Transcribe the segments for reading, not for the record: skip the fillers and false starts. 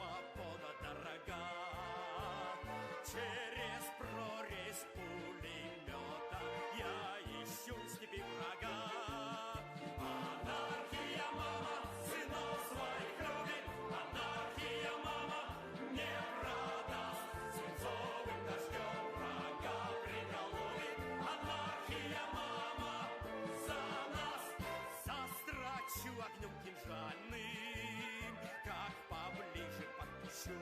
свобода дорога. Через прорезь пулемета я ищу в степи врага. Анархия, мама, сынов своих любит. Анархия, мама, не продаст. Свинцовым дождем врага приголубит. Анархия, мама, за нас. Застрочу огнем кинжальным, как поближе подпущу.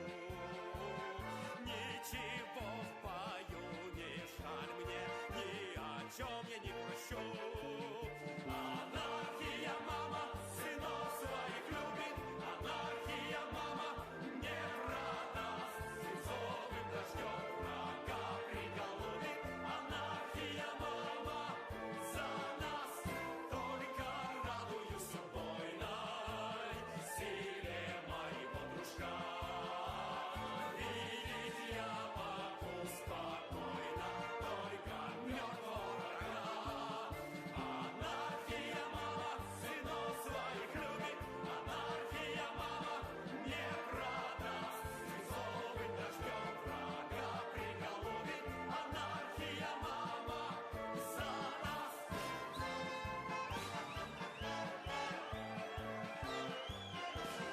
Ничего в бою не жаль мне, ни о чем я не прощу. Анархия, мама, сынов своих любит. Анархия, мама, не продаст. Свинцовым дождем врага приголубит. Анархия, мама, за нас. Только радуюсь убойной силе моего дружка. Видеть я могу спокойно только мертвого врага. Анархия, мама, сынов своих любит. Анархия, мама, не продаст. Свинцовым дождем врага приголубит. Анархия, мама, за нас. Анархия, мама, сынов своих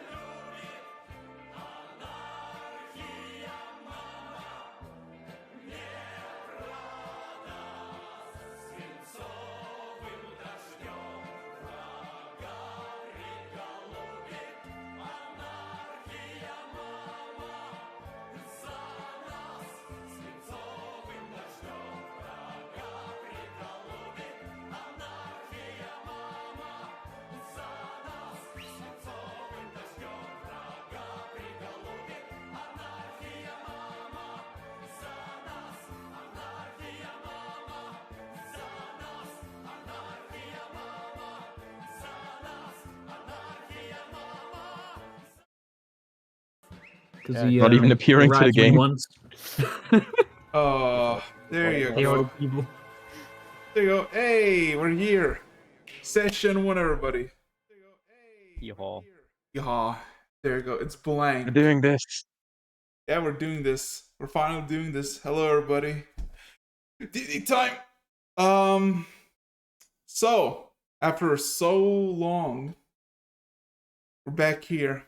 любит. Анархия, мама, не продаст. Свинцовым дождем врага приголубит. Анархия, мама, за нас. Свинцовым дождем врага приголубит. Анархия, мама, за нас. Свинцовым дождем врага приголубит. Анархия, мама, за нас. Анархия, мама, за нас. Анархия, мама, за нас. Анархия, мама. Because Not even appearing to the game. Once. Oh, there you Hey, all go. the people. There you go. Hey, we're here. Session 1, everybody. Yeehaw. Yaw. There you go. It's blank. We're doing this. Yeah, we're doing this. We're finally doing this. Hello, everybody. DD time. So after so long, we're back here,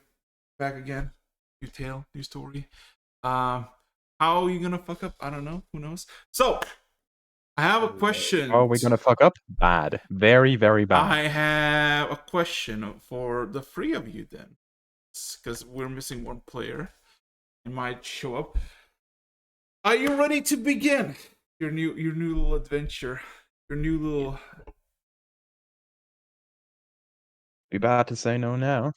back again. New tale, new story. How are you gonna fuck up? I don't know. Who knows? So I have a question. Oh, we're gonna fuck up? Bad. Very, very bad. I have a question for the three of you then, because we're missing one player. It might show up. Are you ready to begin your new little adventure? Your new little. Be bad to say no now.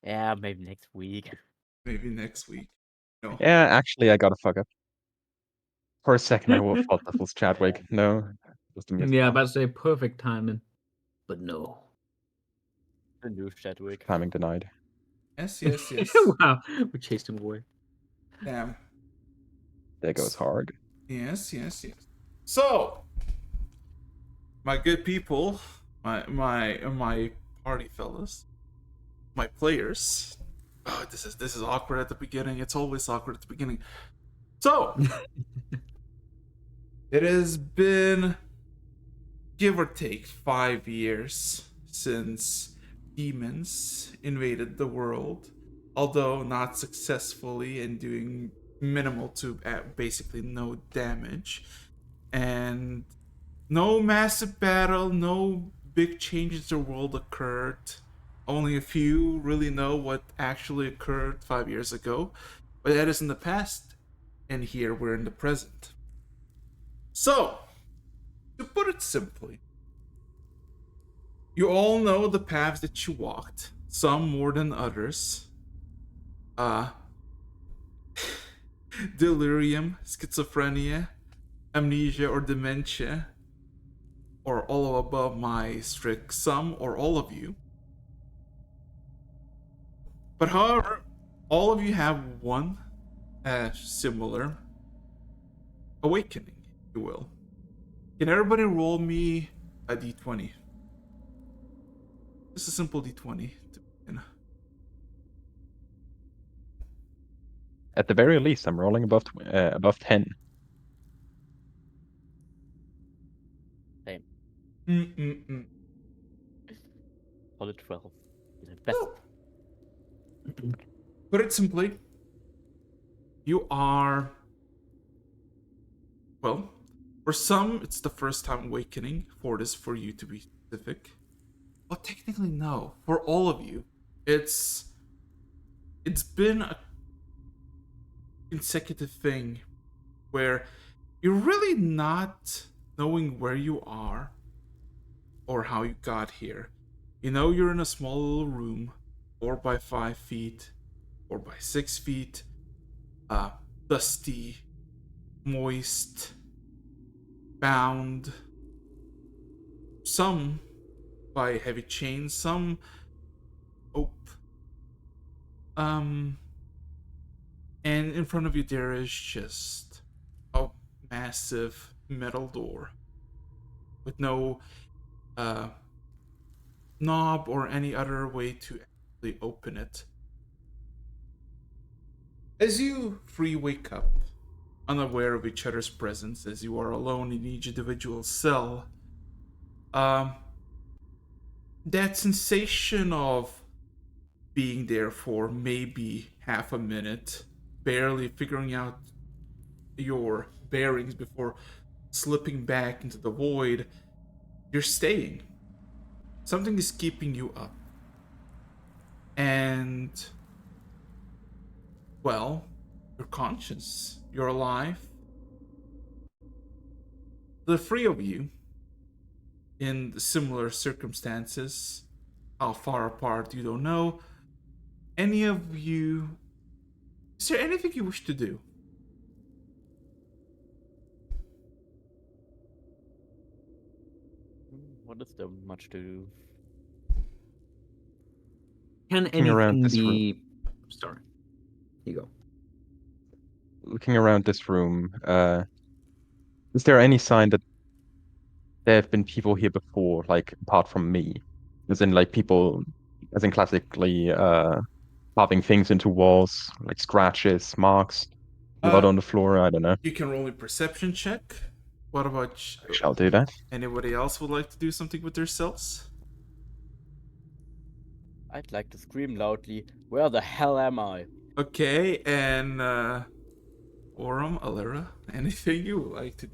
Yeah, maybe next week. Maybe next week. No. Yeah, actually, I gotta fuck up. For a second, I thought that was Chadwick. No, just a Yeah, about to say perfect timing, but no. The new Chadwick. timing denied. Yes, yes, yes. Wow, we chased him away. Damn. There goes hard. Yes, yes, yes. So, my good people, my party fellas, my players. Oh, this is awkward at the beginning. It's always awkward at the beginning. So, it has been, give or take, 5 years since demons invaded the world, although not successfully and doing minimal to basically no damage. And no massive battle, no big changes to the world occurred. Only a few really know what actually occurred 5 years ago. But that is in the past, and here we're in the present. So, to put it simply, you all know the paths that you walked, some more than others. Delirium, schizophrenia, amnesia or dementia, or all of above my strict some or all of you. But however, all of you have one similar awakening, if you will. Can everybody roll me a d20? Just a simple d20 to begin. At the very least, I'm rolling above 10. Same. Mm-mm-mm. Solid 12. The best. So, put it simply, you are, well, for some, it's the first time awakening. For this, for you to be specific. Well, technically, no. For all of you, it's been a consecutive thing where you're really not knowing where you are or how you got here. You know, you're in a small little room, 4 by 5 feet, 4 by 6 feet, dusty, moist, bound, some by heavy chains, some rope. And in front of you there is just a massive metal door with no knob or any other way to actually open it. As you three wake up, unaware of each other's presence, as you are alone in each individual cell, that sensation of being there for maybe half a minute, barely figuring out your bearings before slipping back into the void, you're staying. Something is keeping you up. And, well, you're conscious. You're alive. The three of you, in similar circumstances, how far apart you don't know. Any of you, is there anything you wish to do? What is there much to do? Can Looking around anything this room. be? Sorry. Here you go. Looking around this room, is there any sign that there have been people here before, like apart from me? As in, like people, as in classically, carving things into walls, like scratches, marks, blood Uh, on the floor. I don't know. you can roll a perception check. What about I shall do that. anybody else would like to do something with their cells? I'd like to scream loudly, where the hell am I? Okay, and Orum, Alera, anything you would like to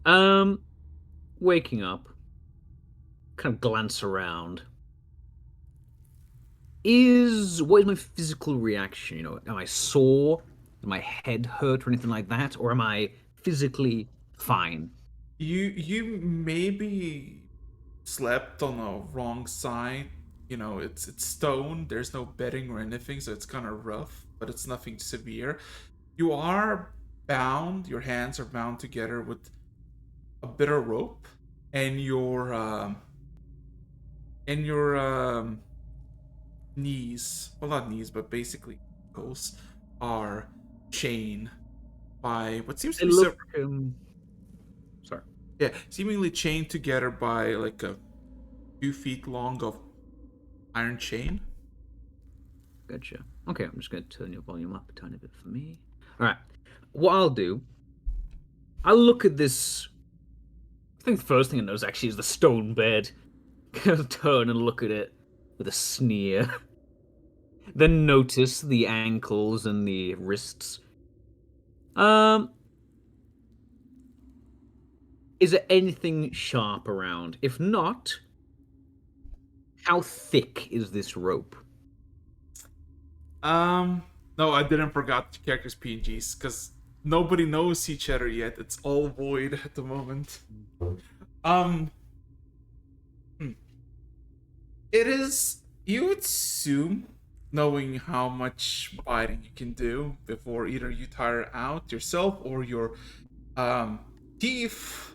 do? Waking up, kind of glance around. What is my physical reaction? You know, am I sore? Does my head hurt or anything like that? Or am I physically fine? You maybe slept on the wrong side. You know, it's stone. There's no bedding or anything, so it's kind of rough, but it's nothing severe. You are bound. Your hands are bound together with a bit of rope, and your knees, well, not knees, but basically ankles, are chained by what seems to I be look. Sorry. yeah, seemingly chained together by like a 2 feet long of iron chain. Gotcha. Okay, I'm just going to turn your volume up a tiny bit for me. All right. What I'll do, I'll look at this. I think the first thing I notice actually is the stone bed. Kind of turn and look at it with a sneer. Then notice the ankles and the wrists. Is there anything sharp around? If not, how thick is this rope? No, I didn't forgot the characters PNGs because nobody knows each other yet. It's all void at the moment. Um, it is, you would assume, knowing how much biting you can do before either you tire out yourself or your teeth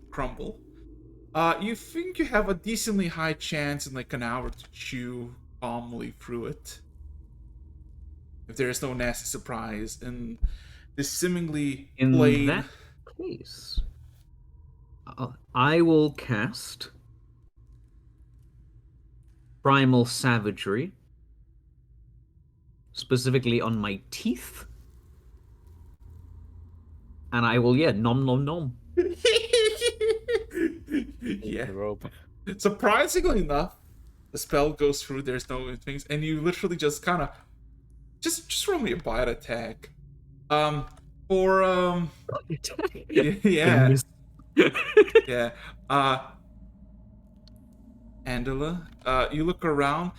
crumble. You think you have a decently high chance in like an hour to chew calmly through it. If there is no nasty surprise in this seemingly In plain. that case, I will cast Primal Savagery, specifically on my teeth. And I will, nom nom nom. Yeah. The rope. Surprisingly enough, the spell goes through. There's no things, and you literally just kind of just roll me a bite attack. For yeah, yeah. Angela, you look around.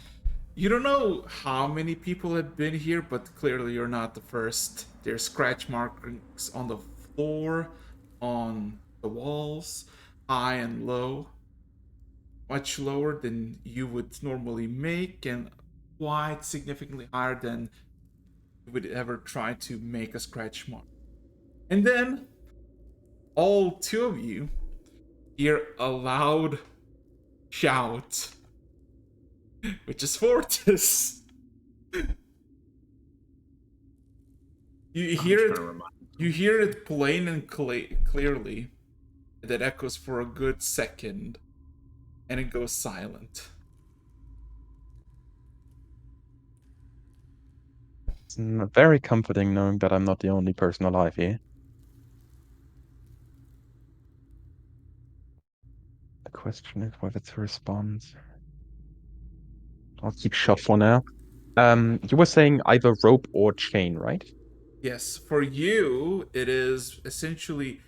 You don't know how many people have been here, but clearly you're not the first. There's scratch marks on the floor, on the walls, high and low. Much lower than you would normally make, and quite significantly higher than you would ever try to make a scratch mark. And then, all two of you hear a loud shout, which is Fortis. You hear it. You hear it plain and clearly. That echoes for a good second, and it goes silent. It's very comforting knowing that I'm not the only person alive here. The question is whether to respond. I'll keep shot for now. You were saying either rope or chain, right? Yes, for you, it is essentially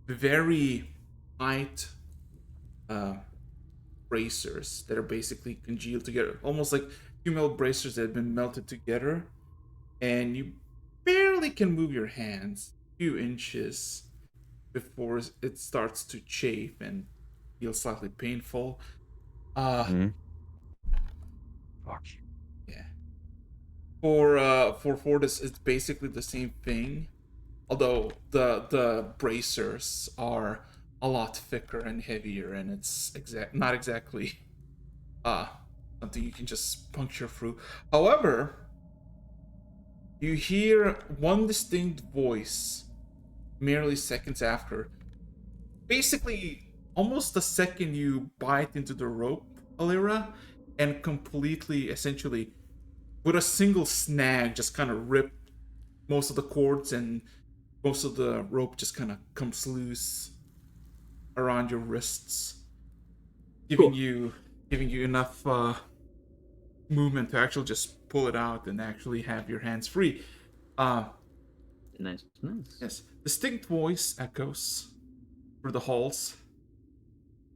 very tight bracers that are basically congealed together, almost like two metal bracers that have been melted together, and you barely can move your hands a few inches before it starts to chafe and feel slightly painful. Fuck. Yeah. For this, it's basically the same thing, although the bracers are a lot thicker and heavier, and it's not exactly something you can just puncture through. However, you hear one distinct voice merely seconds after. Basically, almost the second you bite into the rope, Alira, and completely, essentially, with a single snag, just kind of rip most of the cords, and most of the rope just kind of comes loose around your wrists, giving you enough movement to actually just pull it out and actually have your hands free. Nice. Yes, distinct voice echoes through the halls.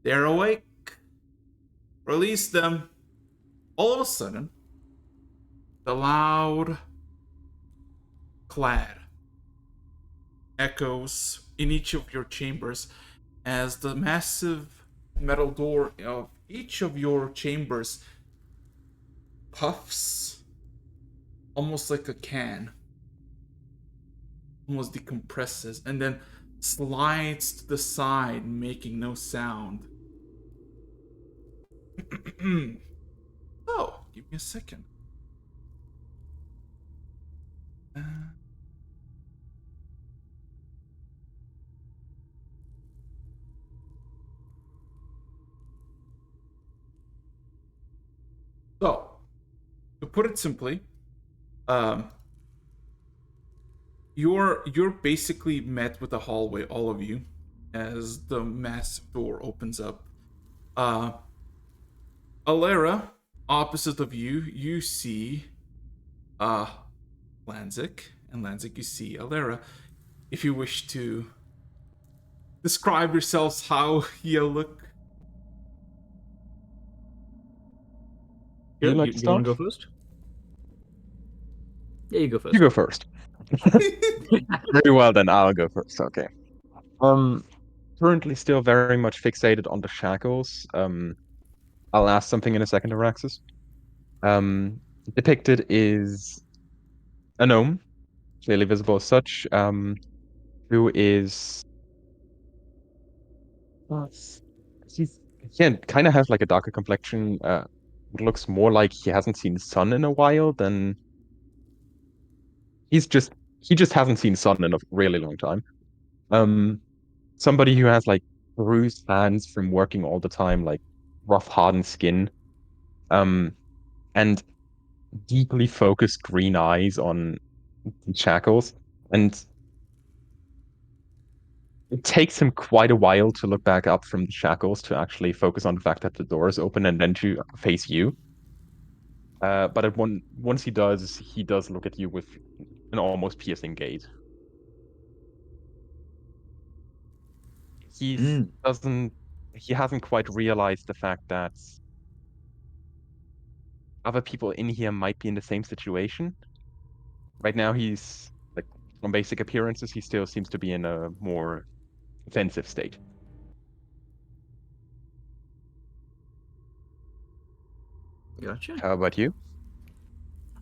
They're awake. Release them. All of a sudden, the loud clad echoes in each of your chambers as the massive metal door of each of your chambers puffs almost like a can, almost decompresses, and then slides to the side, making no sound. Oh, give me a second. So, to put it simply, you're basically met with a hallway, all of you, as the massive door opens up. Alera, opposite of you, you see Lanzik, and Lanzik, you see Alera. If you wish to describe yourselves how you look. You Good. like You to want to start? go first? Yeah, you go first. You go first. Very well then, I'll go first. Okay. Currently still very much fixated on the shackles. I'll ask something in a second, Araxis. Depicted is a gnome, clearly visible as such, who is she's, she kind of has like a darker complexion, it looks more like he hasn't seen the sun in a while than he just hasn't seen sun in a really long time. Um, Somebody who has like bruised hands from working all the time, like rough, hardened skin, um, and deeply focused green eyes on shackles. And it takes him quite a while to look back up from the shackles to actually focus on the fact that the door is open and then to face you. But once he does look at you with an almost piercing gaze. He Mm. doesn't he hasn't quite realized the fact that other people in here might be in the same situation. Right now he's like on basic appearances, he still seems to be in a more defensive state. Gotcha. How about you?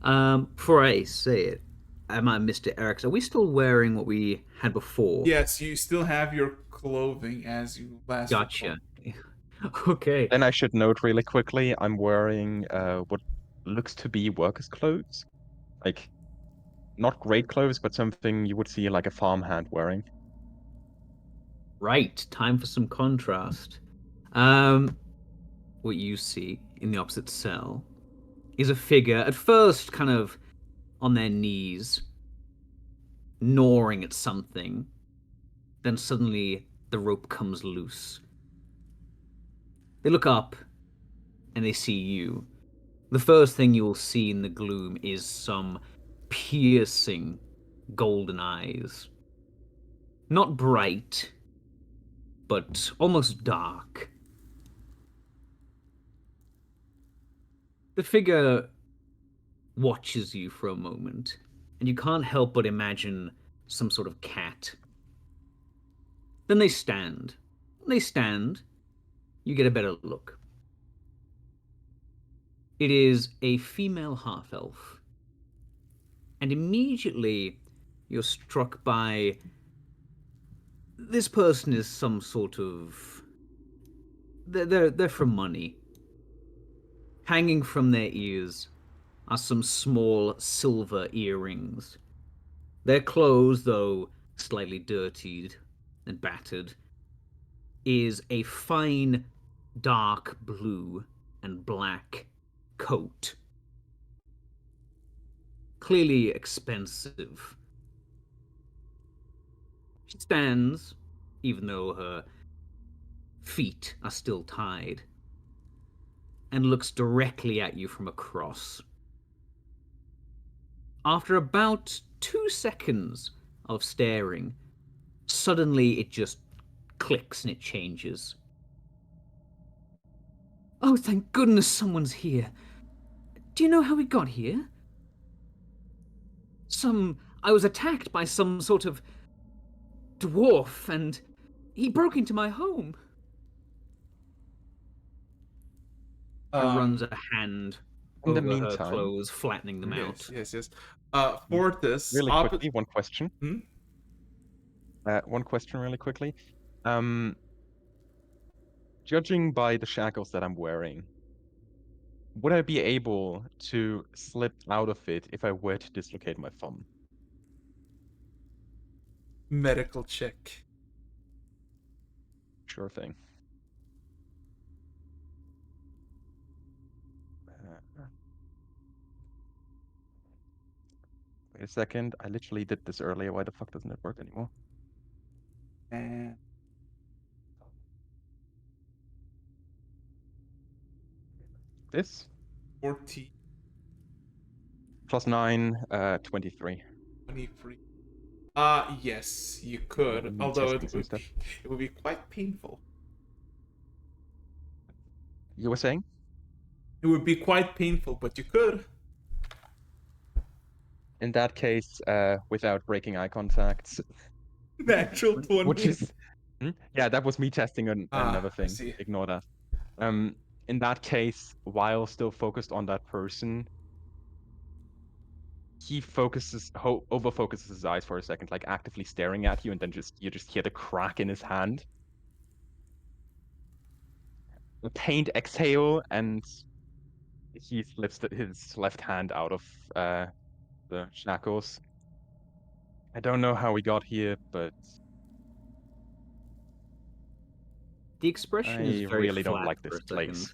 Before I say it, I might have missed it, Eric. Are we still wearing what we had before? Yes, you still have your clothing as you last recall. Gotcha. Okay. Then I should note really quickly, I'm wearing what looks to be workers' clothes. Like not great clothes, but something you would see like a farmhand wearing. Right. Time for some contrast. What you see in the opposite cell is a figure, at first kind of on their knees, gnawing at something. Then suddenly the rope comes loose. They look up and they see you. The first thing you will see in the gloom is some piercing golden eyes. Not bright, but almost dark. The figure watches you for a moment, and you can't help but imagine some sort of cat. Then they stand. When they stand, you get a better look. It is a female half elf. And immediately you're struck by this person is some sort of. They're from money. Hanging from their ears are some small silver earrings. Their clothes, though slightly dirtied and battered, is a fine dark blue and black coat. Clearly expensive. She stands, even though her feet are still tied, and looks directly at you from across. After about 2 seconds of staring, suddenly it just clicks and it changes. Oh, thank goodness someone's here. Do you know how we got here? I was attacked by some sort of dwarf, and he broke into my home. And runs a hand In the over her meantime, clothes, flattening them out. Yes. For this, really quickly, one question. Hmm? One question really quickly. Um, Judging by the shackles that I'm wearing, would I be able to slip out of it if I were to dislocate my thumb? Medical check. Sure thing. Uh, Wait a second. I literally did this earlier. Why the fuck doesn't it work anymore? And This 14, plus 9, 23. 23. Yes, you could. Me Although testing some stuff. it would be quite painful. You were saying? It would be quite painful, but you could. In that case, without breaking eye contact, Natural 20. which is, yeah, that was me testing another I thing. see. Ignore that. In that case, while still focused on that person, he over focuses his eyes for a second, like actively staring at you, and then you just hear the crack in his hand. A pained exhale, and Heath lifts his left hand out of the shackles. I don't know how we got here, but The expression is I very really don't flat like for this a second. place.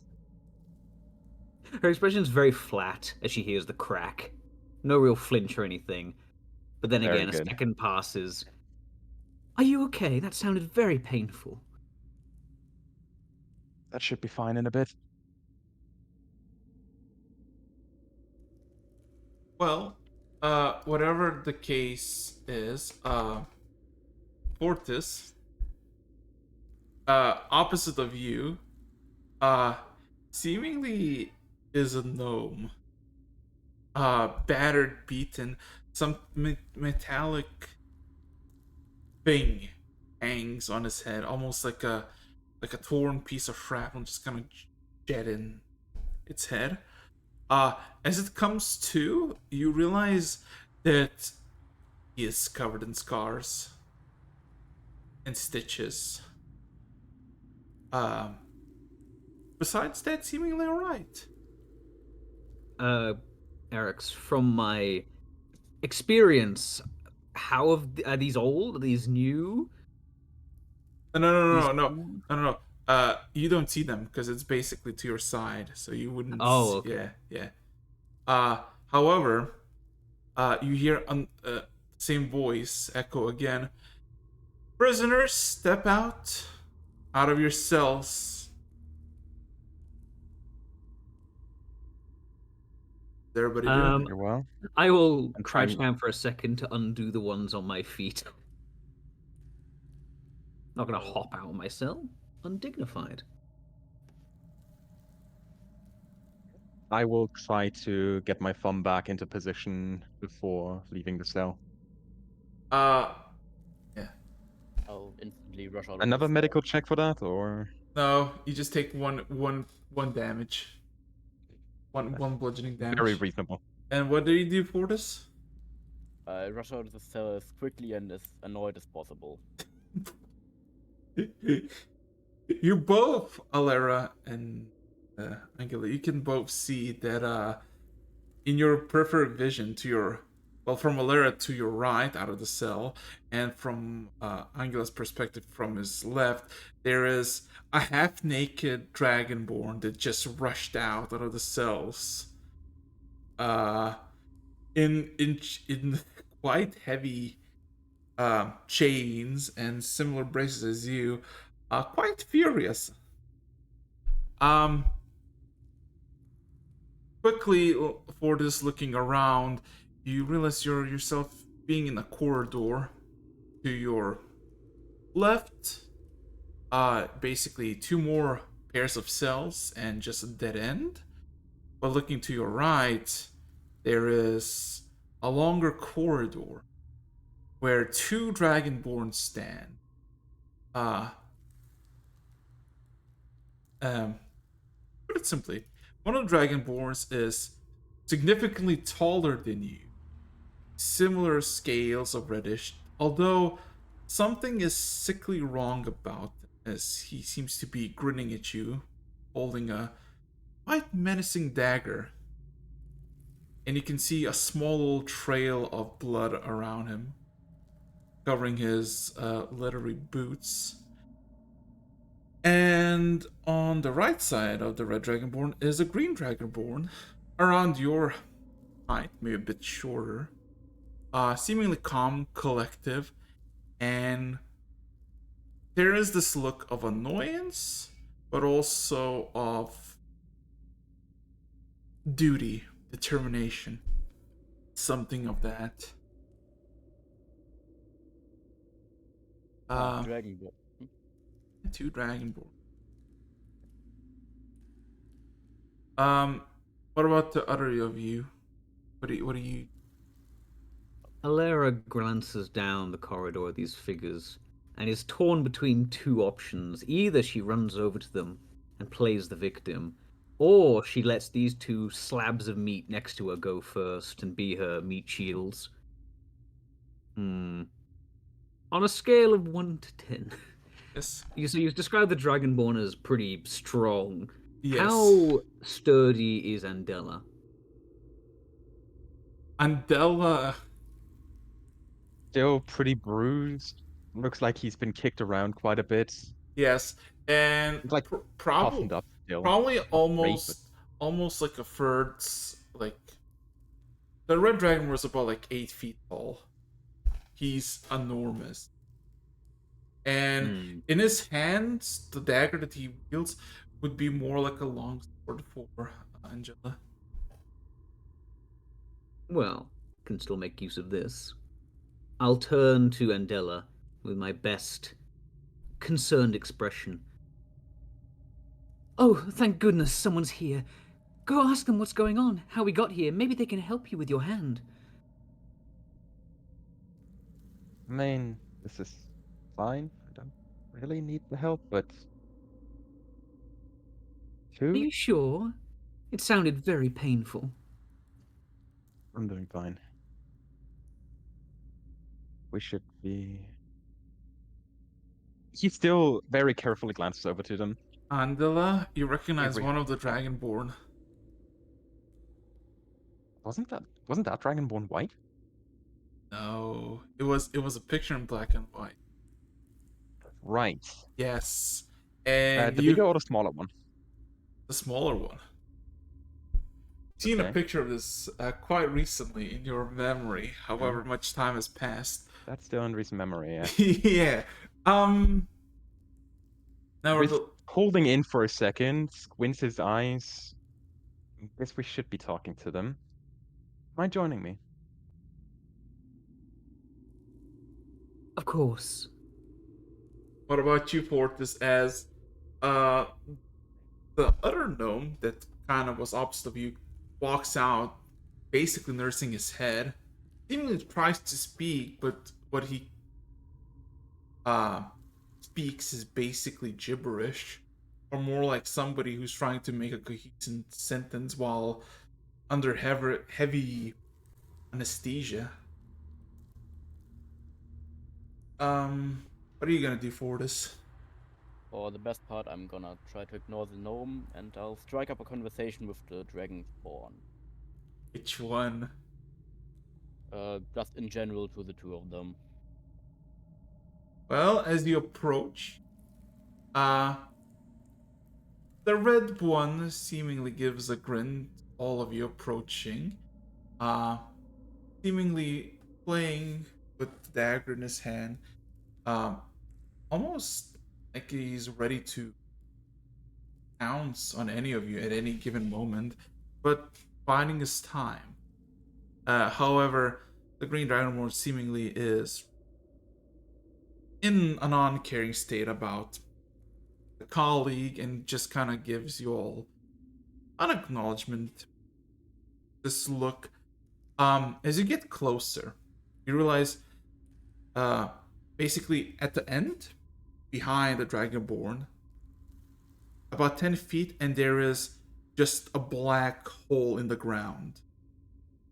Her expression is very flat as she hears the crack. No real flinch or anything. But then Very again, a good. second passes. Are you okay? That sounded very painful. That should be fine in a bit. Well, whatever the case is, Fortis, opposite of you, uh, seemingly is a gnome. Battered, beaten, some metallic thing hangs on his head, almost like a torn piece of shrapnel just kind of jet in its head. As it comes to, you realize that he is covered in scars and stitches. Um, Besides that, seemingly alright. Eric's, from my experience, are these old? Are these new? No, no, no, These no, no, new? no, no, no. You don't see them because it's basically to your side, so you wouldn't. Oh, okay. Yeah, yeah. However, you hear same voice echo again. Prisoners, step out of your cells. Is everybody doing it? Very well. I will I'm crouch trying. down for a second to undo the ones on my feet. Not gonna hop out of my cell. Undignified. I will try to get my thumb back into position before leaving the cell. Uh, yeah. I'll instantly rush out of Another the medical check for that, or No, you just take one damage. One bludgeoning very damage. reasonable. And what do you do for this? I rush out of the cell as quickly and as annoyed as possible. You both, Alera and Angela, you can both see that in your peripheral vision to your, well, from Alera to your right out of the cell, and from Angela's perspective from his left, there is a half-naked dragonborn that just rushed out of the cells. In quite heavy chains and similar braces as you, quite furious. Um, Quickly for this looking around, you realize you're yourself being in a corridor to your left. Basically two more pairs of cells and just a dead end. But looking to your right, there is a longer corridor where two dragonborn stand. Uh, Put it simply, one of the dragonborns is significantly taller than you, similar scales of reddish, although something is sickly wrong about him, as he seems to be grinning at you, holding a quite menacing dagger. And you can see a small trail of blood around him, covering his leathery boots. And on the right side of the red dragonborn is a green dragonborn, around your height, maybe a bit shorter. Seemingly calm, collective, and there is this look of annoyance, but also of duty, determination, something of that. Dragon Ball. Two dragonborn. What about the other of you? What do you? Alera glances down the corridor of these figures and is torn between two options. Either she runs over to them and plays the victim, or she lets these two slabs of meat next to her go first and be her meat shields. On a scale of 1 to 10, Yes. you describe the Dragonborn as pretty strong. Yes. How sturdy is Andela? Andela. Still pretty bruised. Looks like he's been kicked around quite a bit. Yes, and He's like toughened up still. probably Not great, but almost like a third's like the red dragon was about like 8 feet tall. He's enormous, and Hmm. in his hands, the dagger that he wields would be more like a long sword for Angela. Well, can still make use of this. I'll turn to Andela with my best concerned expression. Oh, thank goodness someone's here. Go ask them what's going on, how we got here. Maybe they can help you with your hand. I mean, this is fine. I don't really need the help, but Are two? you sure? It sounded very painful. I'm doing fine. We should be. He still very carefully glances over to them. Andela, you recognize Every one of the Dragonborn. wasn't that Dragonborn white? No, it was a picture in black and white. Right. Yes, and The bigger or the smaller one? the smaller one. Seen a Okay. picture of this quite recently in your memory. However much time has passed. That's still in recent memory, yeah. Yeah. Now With holding in for a second, squints his eyes. Guess we should be talking to them. Mind joining me? Of course. what about you, Fortis? As uh, the other gnome that kind of was opposite of you walks out, basically nursing his head. Seemingly tries to speak, but what he uh speaks is basically gibberish, or more like somebody who's trying to make a cohesive sentence while under heavy anesthesia. What are you gonna do for this? For the best part, I'm gonna try to ignore the gnome and I'll strike up a conversation with the Dragonborn. Which one? Just in general to the two of them. Well, as you approach, uh, the red one seemingly gives a grin to all of you approaching, uh, seemingly playing with the dagger in his hand, um, almost like he's ready to pounce on any of you at any given moment, but biding his time. However, the Green Dragonborn seemingly is in a non-caring state about the colleague and just kind of gives you all an acknowledgement. This look. As you get closer, you realize, uh, basically at the end, behind the Dragonborn, about 10 feet, and there is just a black hole in the ground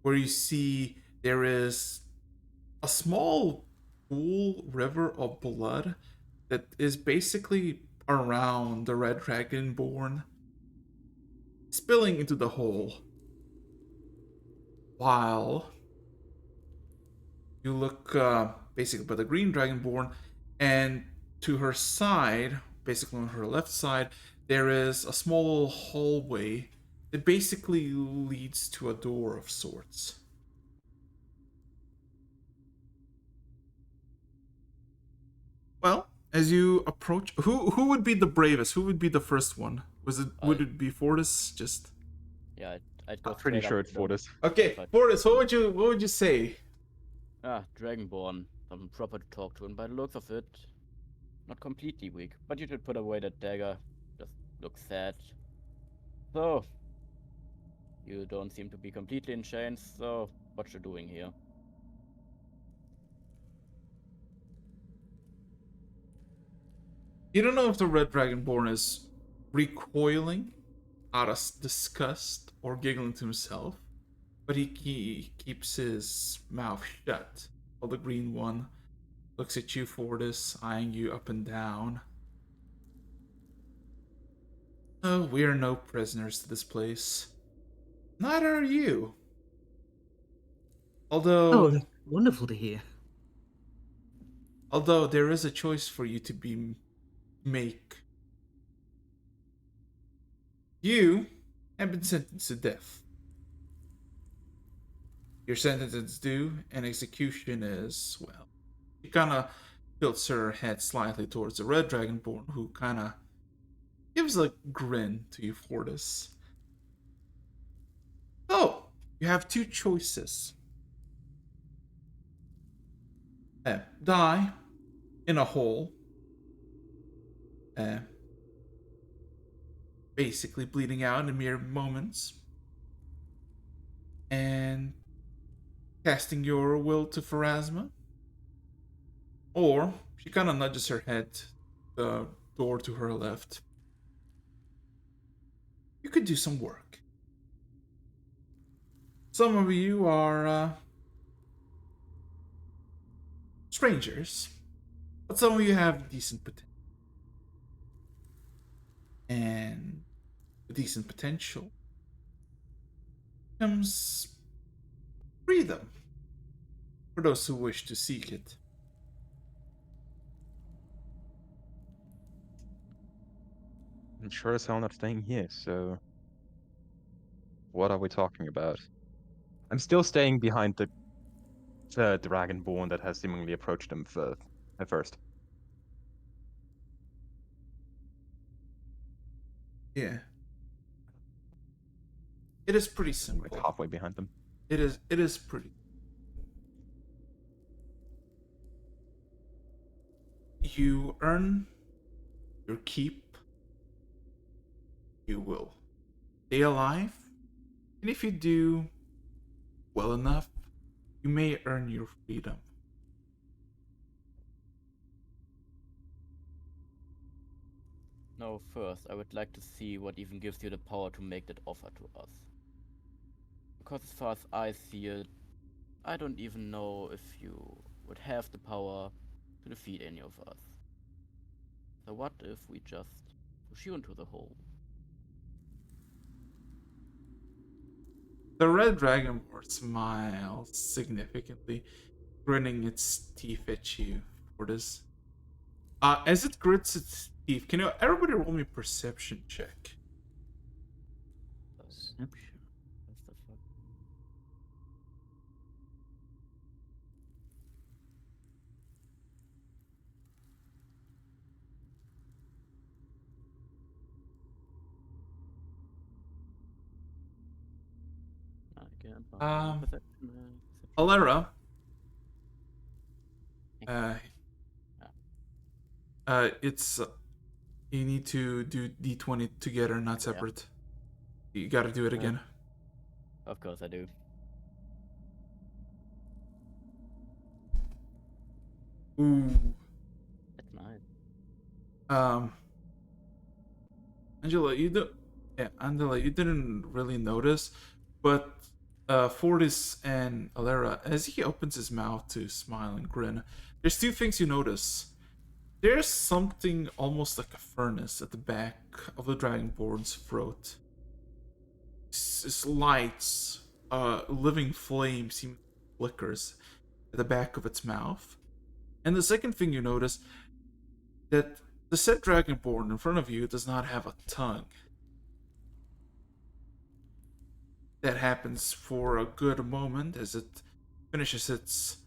where you see there is a small pool river of blood that is basically around the red Dragonborn, spilling into the hole. While you look basically by the green Dragonborn, and to her side, basically on her left side, there is a small hallway that basically leads to a door of sorts. Well, as you approach, who would be the bravest? Who would be the first one? Would it be Fortis? Just Yeah, I'd go I'm pretty straight sure up it's to them. Fortis. okay, But- Fortis. What would you say? Dragonborn. Something proper to talk to, and by the looks of it, not completely weak. But you should put away that dagger. Just looks sad. So, you don't seem to be completely in chains, so what you doing here? You don't know if the red Dragonborn is recoiling out of disgust or giggling to himself, but he keeps his mouth shut. While the green one looks at you, Fortis, eyeing you up and down. Oh, we are no prisoners to this place. Neither are you. Oh, that's wonderful to hear. Although there is a choice for you to make. You have been sentenced to death. Your sentence is due, and execution is, well, she kind of tilts her head slightly towards the Red Dragonborn, who kind of gives a grin to you for this. Oh, you have two choices. Die in a hole, basically bleeding out in mere moments, and casting your will to Pharasma. Or she kind of nudges her head the door to her left. You could do some work. Some of you are strangers, but some of you have decent potential. And with decent potential comes freedom for those who wish to seek it. I'm sure as hell not staying here, so what are we talking about? I'm still staying behind the dragonborn that has seemingly approached him at first. Yeah. It is pretty I'm simple. like halfway behind them. It is pretty. You earn your keep. You will stay alive. And if you do well enough, you may earn your freedom. No, first, I would like to see what even gives you the power to make that offer to us. Because as far as I see it, I don't even know if you would have the power to defeat any of us. So what if we just push you into the hole? The red dragonborn smiles significantly, grinning its teeth at you for this. As it grits its teeth, can you everybody roll me a perception check? Perception. What the fuck? Again, perception, perception. Alera, it's you need to do d20 together, not separate. You gotta do it again. Of course I do. Ooh. That's nice. Angela, Angela, you didn't really notice, but Fortis and Alera, as he opens his mouth to smile and grin, there's two things you notice. There's something almost like a furnace at the back of the Dragonborn's throat. This lights, living flame seem flickers at the back of its mouth. And the second thing you notice, that the said Dragonborn in front of you does not have a tongue. That happens for a good moment as it finishes its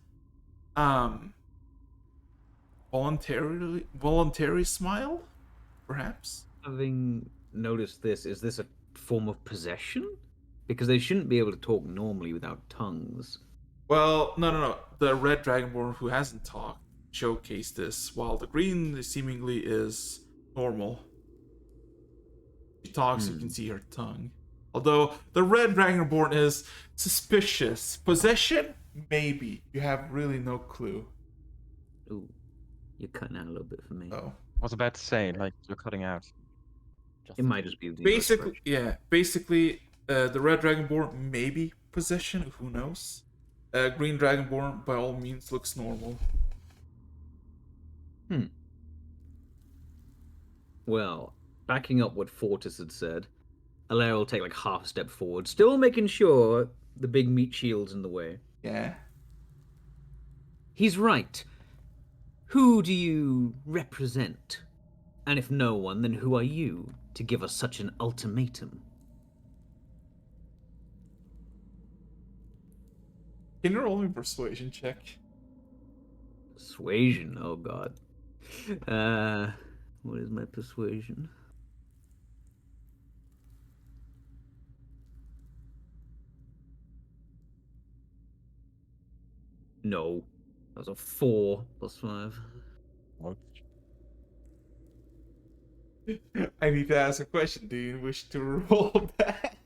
voluntary smile, perhaps. Having noticed this, is this a form of possession? Because they shouldn't be able to talk normally without tongues. Well, no. The red dragonborn who hasn't talked showcased this, while the green seemingly is normal. She talks, you can see her tongue. Although the red dragonborn is suspicious. Possession? Maybe. You have really no clue. Ooh, you're cutting out a little bit for me. Oh. I was about to say, like, you're cutting out. It might just be the Basically, the red dragonborn maybe possession. Who knows? Green dragonborn by all means looks normal. Well, backing up what Fortis had said, Alera will take like half a step forward, still making sure the big meat shield's in the way. Yeah. He's right. Who do you represent? And if no one, then who are you to give us such an ultimatum? Can you roll me a persuasion check? Persuasion, oh god. What is my persuasion? No. That was a 4 plus 5. I need to ask a question. Do you wish to roll that?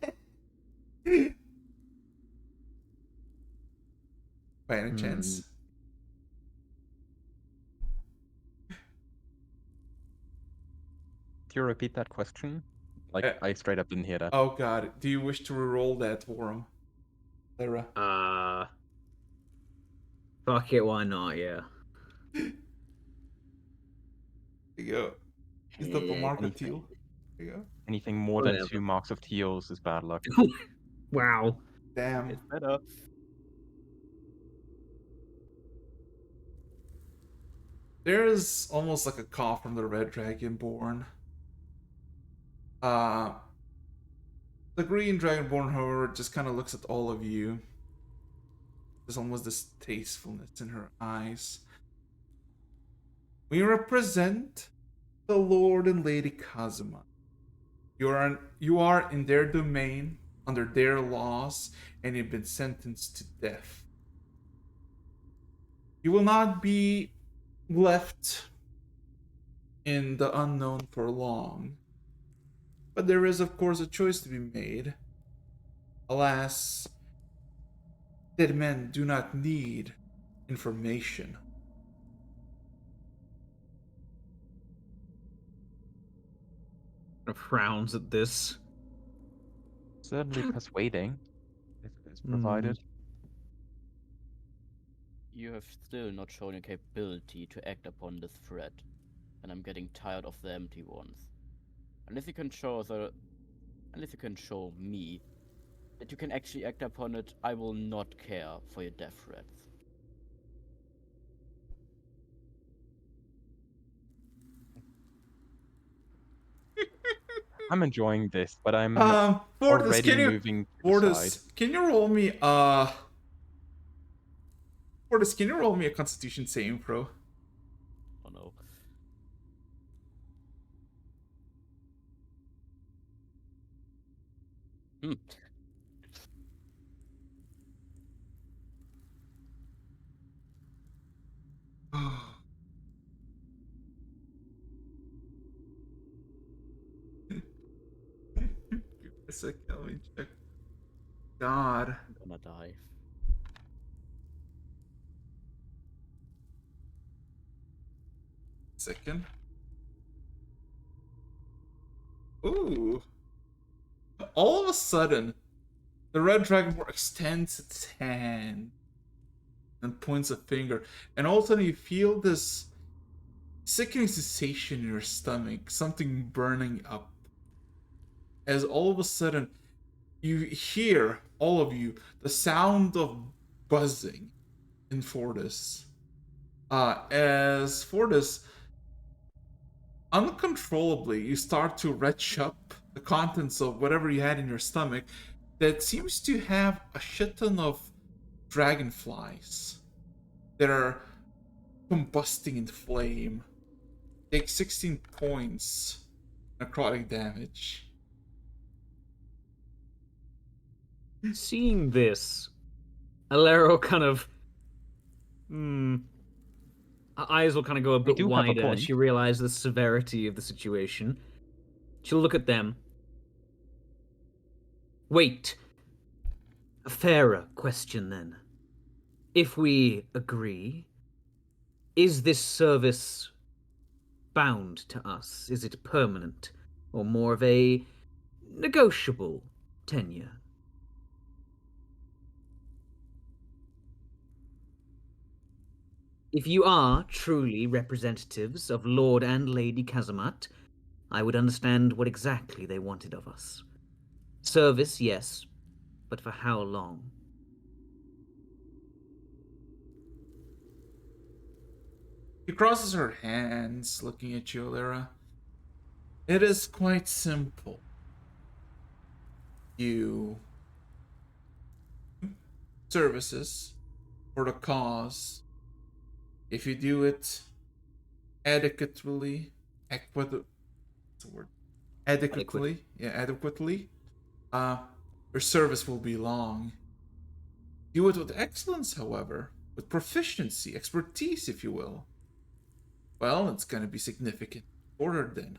By any chance? Do you repeat that question? Like, Uh, I straight up didn't hear that. Oh god, do you wish to re-roll that for him, Lara? Fuck it, why not, yeah. There you go. Is that the mark of teal? There you go. Anything more than Whatever. 2 marks of teals is bad luck. Wow. Damn. It's better. There's almost like a cough from the red dragonborn. The green dragonborn, however, just kind of looks at all of you. There's almost this tastefulness in her eyes. We represent the Lord and Lady Kazuma. You are in their domain, under their laws, and you've been sentenced to death. You will not be left in the unknown for long. But there is, of course, a choice to be made. Alas, dead men do not need information. Frowns at this. Certainly persuading, if it is provided. You have still not shown your capability to act upon this threat, and I'm getting tired of the empty ones. Unless you can show me that you can actually act upon it, I will not care for your death threats. I'm enjoying this, but I'm Fortis, already moving to the Fortis, side. can you roll me Fortis, can you roll me a Constitution saving throw? Oh no. Give me a second, let me check. God. I'm gonna die. Second. Ooh. All of a sudden, the red dragonborn extends its hand and points a finger, and all of a sudden you feel this sickening sensation in your stomach, something burning up. As all of a sudden, you hear, all of you, the sound of buzzing in Fortis. As Fortis, uncontrollably, you start to retch up the contents of whatever you had in your stomach that seems to have a shit ton of dragonflies that are combusting in flame. Take 16 points necrotic damage. Seeing this, Alero kind of her eyes will kind of go a bit do have a wider as point. she realizes the severity of the situation. She'll look at them. Wait. A fairer question then. If we agree, is this service bound to us? Is it permanent? Or more of a negotiable tenure? If you are truly representatives of Lord and Lady Kazamat, I would understand what exactly they wanted of us. Service, yes, but for how long? She crosses her hands, looking at you, Alara. It is quite simple. You services for the cause. If you do it adequately, what's the word? Adequately, yeah, adequately, uh, your service will be long. Do it with excellence, however, with proficiency, expertise, if you will. Well, it's going to be significant order then.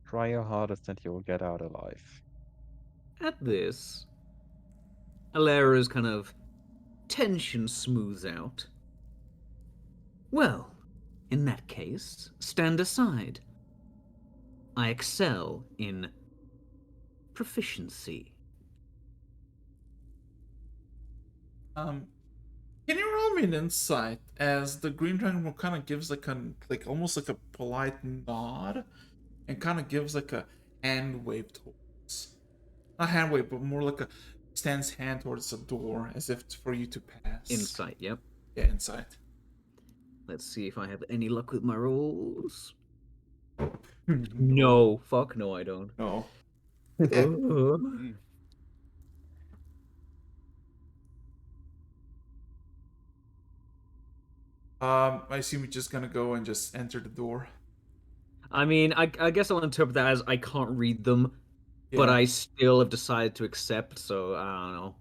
Try your hardest and you'll get out alive. At this, Alara's kind of tension smooths out. Well, in that case, stand aside. I excel in proficiency. Can you roll me an insight as the green dragon kind of gives like almost like a polite nod and kind of gives like a hand wave towards, not hand wave, but more like a extends hand towards the door as if for you to pass. Insight, yep. Yeah, insight. Let's see if I have any luck with my rolls. No, fuck no, I don't. No. Mm. I assume you're just gonna go and just enter the door. I mean, I guess I'll interpret that as I can't read them, but Yeah. I still have decided to accept, so I don't know.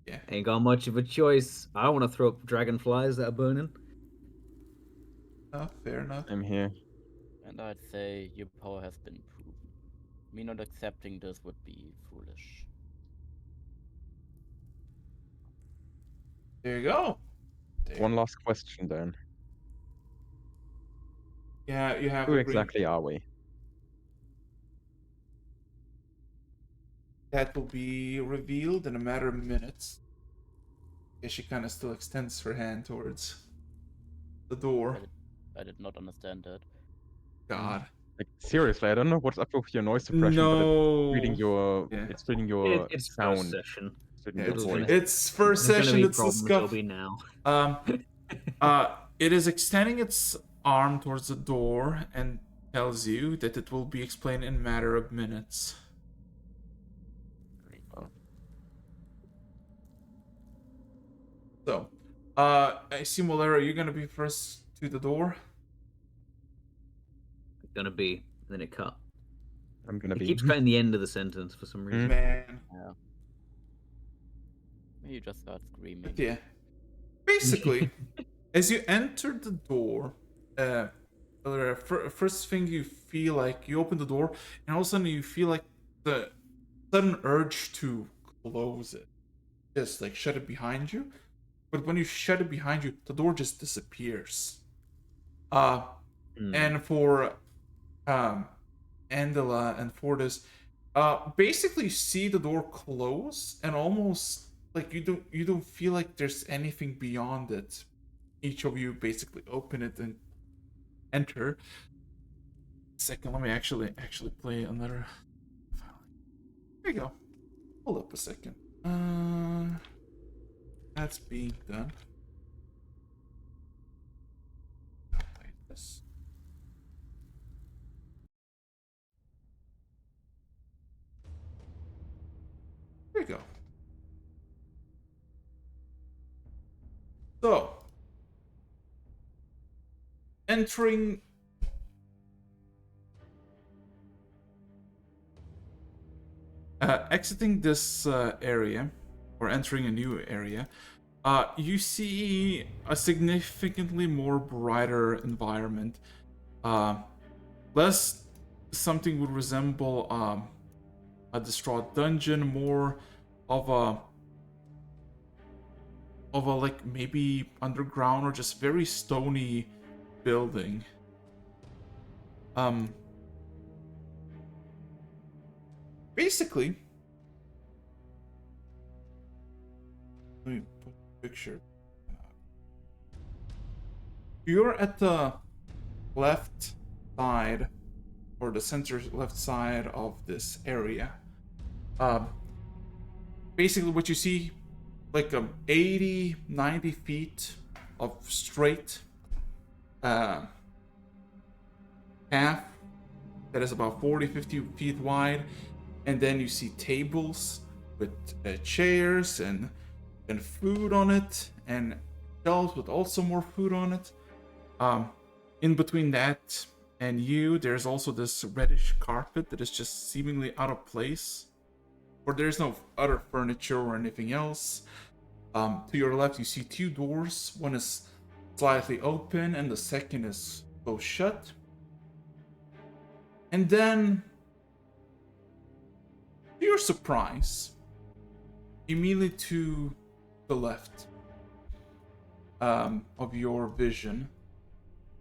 Yeah. Ain't got much of a choice. I don't want to throw up dragonflies that are burning. Oh, fair enough. I'm here. And I'd say your power has been proven. Me not accepting this would be foolish. There you go. One last question then. Yeah, you have Who a exactly are we? that will be revealed in a matter of minutes. Yeah, she kind of still extends her hand towards the door. I did not understand that. God. Like seriously, I don't know what's up with your noise suppression, but No. it's reading your It's first sound. session. It's reading Yeah, your it's, voice. it's first There's gonna session. be It's the problems. There'll scuff. be now. It is extending its arm towards the door and tells you that it will be explained in a matter of minutes. So, I assume, Valera, you're gonna be first to the door. Gonna be. Then it cut. I'm gonna It be. keeps cutting the end of the sentence for some reason. Man. Yeah. Maybe you just start screaming. But yeah. Basically, as you enter the door, Valera, first thing you feel like you open the door, and all of a sudden you feel like the sudden urge to close it, just like shut it behind you. But when you shut it behind you, the door just disappears. And for Andela and for this, basically you see the door close and almost like you don't feel like there's anything beyond it. Each of you basically open it and enter. Second, let me actually play another file. There you go. Hold up a second. That's being done. I'll play this. There you go. So, entering exiting this area or entering a new area, you see a significantly more brighter environment. Less something would resemble a distraught dungeon, more of a like maybe underground or just very stony building. Basically, let me put a picture. You're at the left side, or the center left side of this area. Basically what you see, like 80, 90 feet of straight path that is about 40, 50 feet wide. And then you see tables with chairs and food on it, and shelves with also more food on it. In between that and you, there's also this reddish carpet that is just seemingly out of place, where there's no other furniture or anything else. To your left, you see two doors. One is slightly open, and the second is closed shut. And then, to your surprise, immediately to the left of your vision,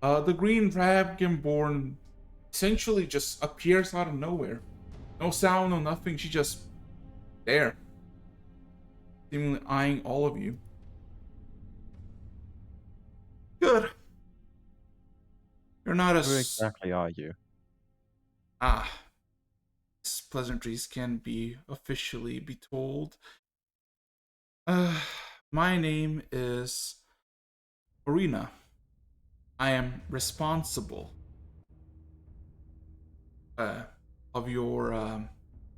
the green dragonborn essentially just appears out of nowhere. No sound, no nothing. She just there, seemingly eyeing all of you. Good. You're not Who as exactly are you? These pleasantries can be officially be told. My name is Arena. I am responsible of your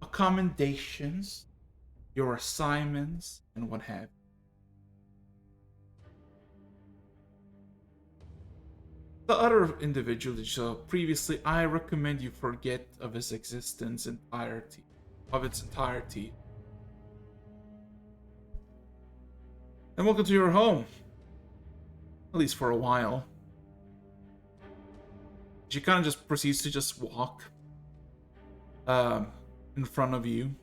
accommodations, your assignments, and what have you. The other individual that you saw previously, I recommend you forget of his existence entirety, of its entirety. And welcome to your home. At least for a while. She kind of just proceeds to just walk in front of you,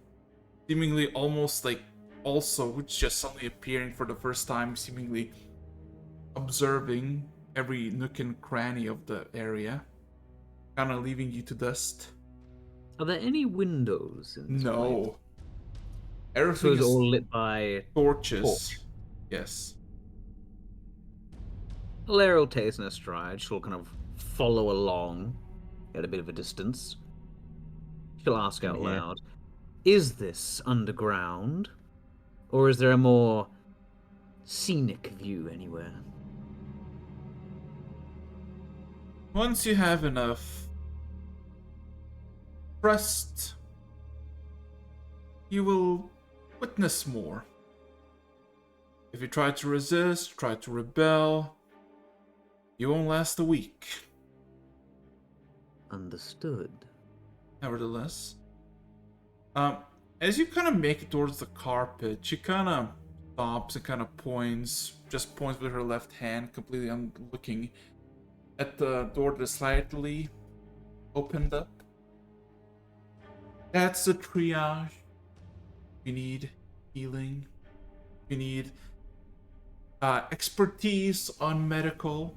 seemingly almost like also just suddenly appearing for the first time, seemingly observing every nook and cranny of the area, kind of leaving you to dust. Are there any windows in this place? No. So Everything it's is all lit by torches. torch. Yes. Lara will take this in a stride. She'll kind of follow along at a bit of a distance. She'll ask out Yeah. loud, is this underground? Or is there a more scenic view anywhere? Once you have enough trust, you will witness more. If you try to resist, try to rebel, you won't last a week. Understood. Nevertheless, as you kind of make it towards the carpet, she kind of stops and kind of points with her left hand, completely looking at the door that is slightly opened up. That's the triage. You need healing. You need expertise on medical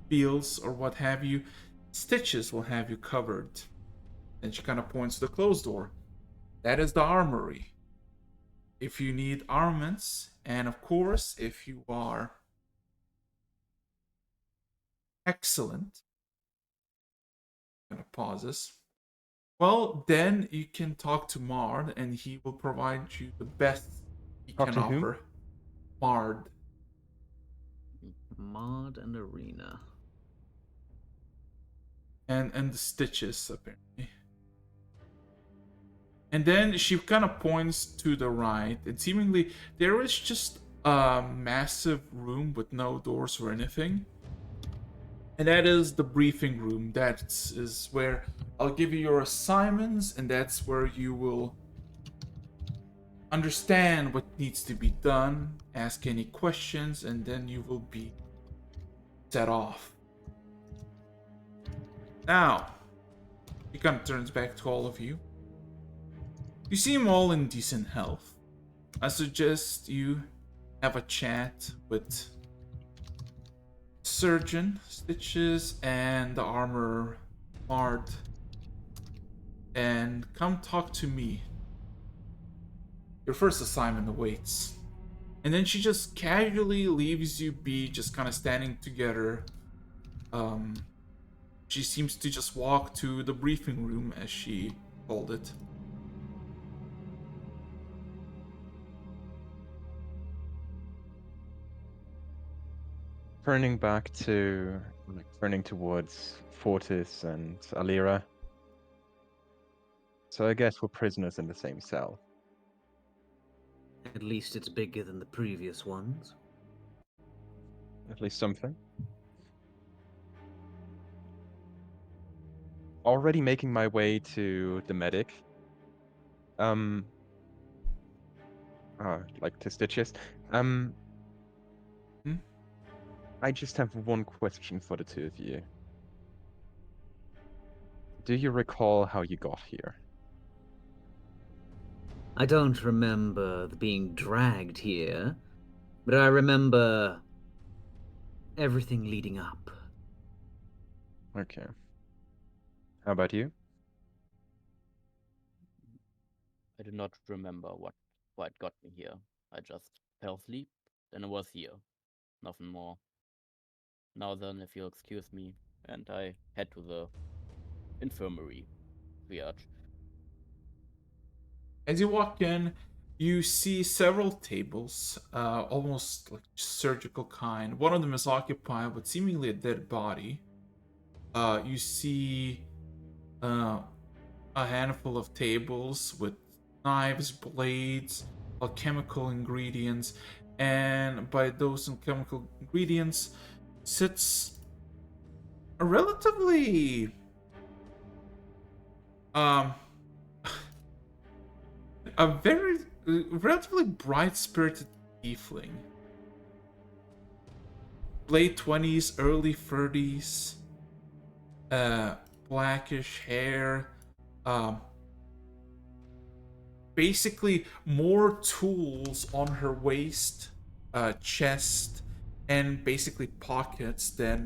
fields or what have you. Stitches will have you covered. And she kind of points to the closed door. That is the armory. If you need armaments, and of course, if you are excellent, kind of pauses, well, then you can talk to Mard, and he will provide you the best he Talk can to whom? offer. Mard. Mard and Arena. And the Stitches, apparently. And then she kind of points to the right, and seemingly there is just a massive room with no doors or anything. And that is the briefing room. That is where I'll give you your assignments, and that's where you will understand what needs to be done, ask any questions, and then you will be set off. Now, he kind of turns back to all of you. You seem all in decent health. I suggest you have a chat with Surgeon, Stitches, and the armor Mard, and come talk to me. Your first assignment awaits. And then she just casually leaves you be, just kind of standing together. She seems to just walk to the briefing room, as she called it. Turning back to, turning towards Fortis and Alira. So I guess we're prisoners in the same cell. At least it's bigger than the previous ones. At least something. Already making my way to the medic. Like to stitches. Hmm? I just have one question for the two of you. Do you recall how you got here? I don't remember being dragged here, but I remember everything leading up. Okay. How about you? I do not remember what quite got me here. I just fell asleep, then I was here. Nothing more. Now then, if you'll excuse me, and I head to the infirmary. Triage. As you walk in, you see several tables, almost like surgical kind. One of them is occupied with seemingly a dead body. You see a handful of tables with knives, blades, alchemical ingredients, and by those alchemical ingredients sits a relatively a very relatively bright-spirited tiefling. Late 20s, early 30s, blackish hair, basically more tools on her waist, chest, and basically pockets than,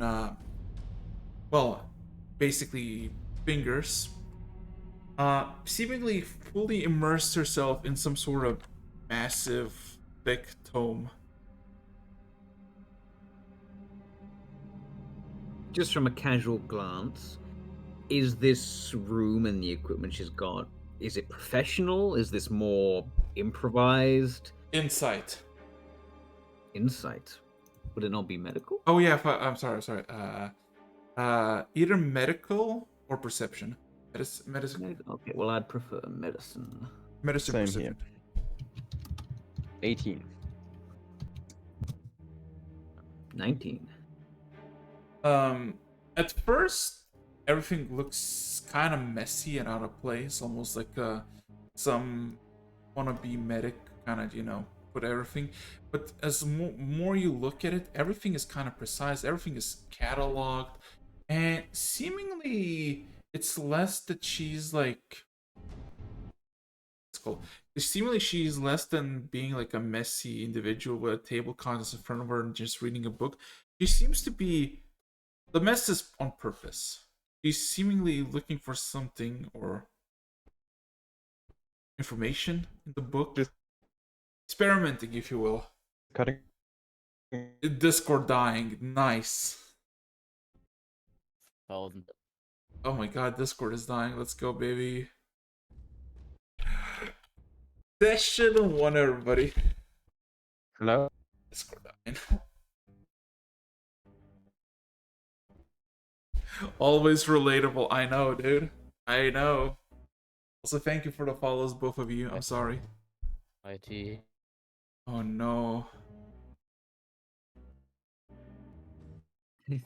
well, basically fingers. Seemingly fully immersed herself in some sort of massive, thick tome. Just from a casual glance, is this room and the equipment she's got, is it professional? Is this more improvised? Insight. Insight. Would it not be medical? Oh yeah, I'm sorry. Either medical or perception. Medicine. Okay, well, I'd prefer medicine. Medicine. Same Perception. here. 18. 19. At first, everything looks kind of messy and out of place, almost like some wannabe medic kind of, put everything. But as more you look at it, everything is kind of precise. Everything is cataloged, and seemingly it's less that she's like. It's cool. Seemingly she's less than being like a messy individual with a table contents in front of her and just reading a book. She seems to be. The mess is on purpose. She's seemingly looking for something or information in the book. Just experimenting, if you will. cutting. Discord dying. Nice. 1,000. Oh my god, Discord is dying. Let's go, baby. Session 1, everybody. Hello? Discord dying. Always relatable. I know, dude. I know. Also, thank you for the follows, both of you. I'm sorry. IT. Oh no. I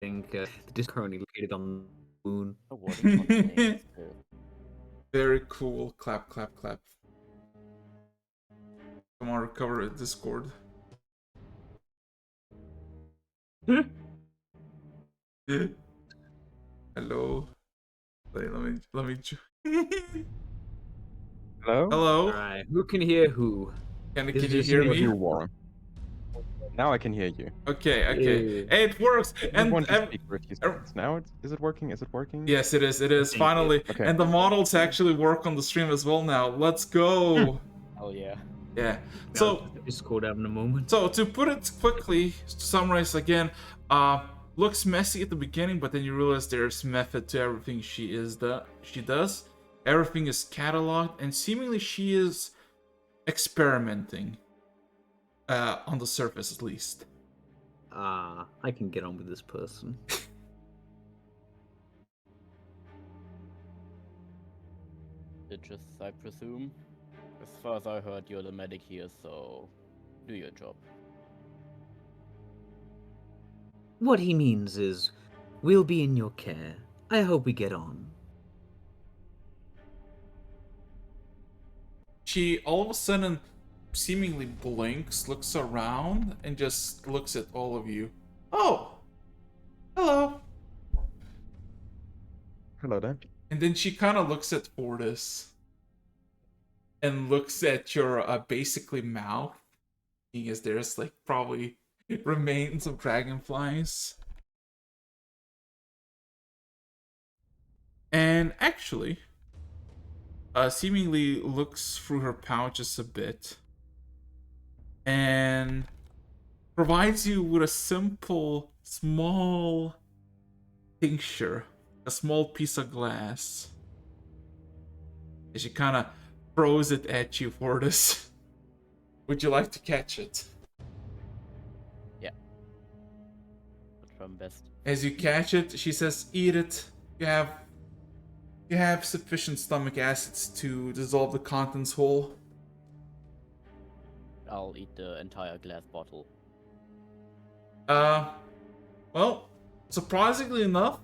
think the disc currently located on the moon. Oh, what a fun name. Very cool. Clap, clap, clap. Come on, recover at Discord. Hello. Wait, let me. Hello? Hello. Alright, who can hear who? Can Is you this hear me? me? You, Warren. Now I can hear you. Okay. Yeah. Hey, it works. Everyone And just speak for a few seconds. Now is it working? Is it working? yes, it is. It is Thank you. finally. Okay. And the models actually work on the stream as well now. Let's go. Oh yeah. Yeah. So Discord having a moment. So to put it quickly, to summarize again, looks messy at the beginning, but then you realize there's method to everything she does. Everything is cataloged, and seemingly she is experimenting. On the surface, at least. I can get on with this person. Bitches, I presume. As far as I heard, you're the medic here, so do your job. What he means is, we'll be in your care. I hope we get on. She all of a sudden seemingly blinks, looks around, and just looks at all of you. Oh! Hello! Hello there. And then she kind of looks at Fortis and looks at your basically mouth, seeing as there's like probably remains of dragonflies. And actually, seemingly looks through her pouches a bit and provides you with a simple, small tincture, a small piece of glass. And she kind of throws it at you, Fortis. Would you like to catch it? Yeah. I'll try my best. As you catch it, she says, "Eat it. You have sufficient stomach acids to dissolve the contents whole." I'll eat the entire glass bottle. Well, surprisingly enough,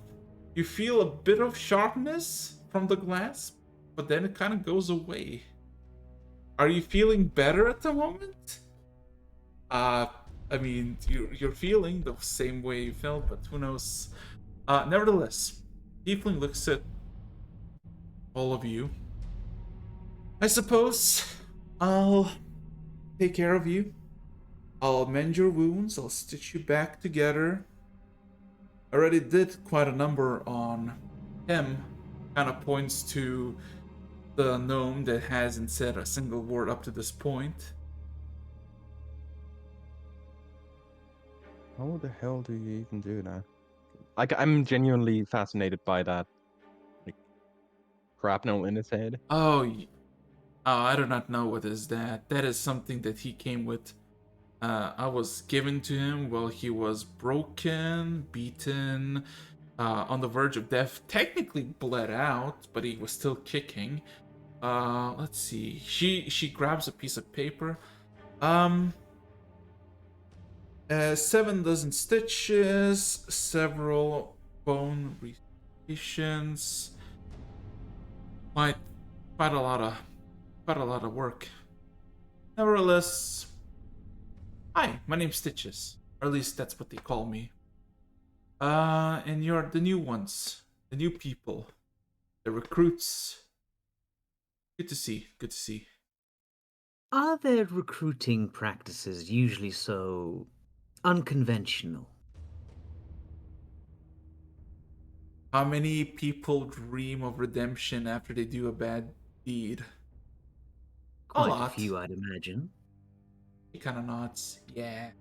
you feel a bit of sharpness from the glass, but then it kind of goes away. Are you feeling better at the moment? I mean, you're feeling the same way you felt, but who knows? Nevertheless, Tiefling looks at all of you. I suppose I'll take care of you. I'll mend your wounds. I'll stitch you back together. I already did quite a number on him. Kind of points to the gnome that hasn't said a single word up to this point. How the hell do you even do that? Like, I'm genuinely fascinated by that, like, shrapnel in his head. Oh, I do not know what is that. That is something that he came with. I was given to him while he was broken, beaten, on the verge of death. Technically bled out, but he was still kicking. Let's see. She grabs a piece of paper. 7 dozen stitches, several bone restorations. Quite a lot of work. Nevertheless, hi, my name's Stitches, or at least that's what they call me. And you're the new ones, the new people, the recruits. Good to see. Good to see. Are their recruiting practices usually so unconventional? How many people dream of redemption after they do a bad deed? Quite a lot. few, I'd imagine. He kind of nods. Yeah.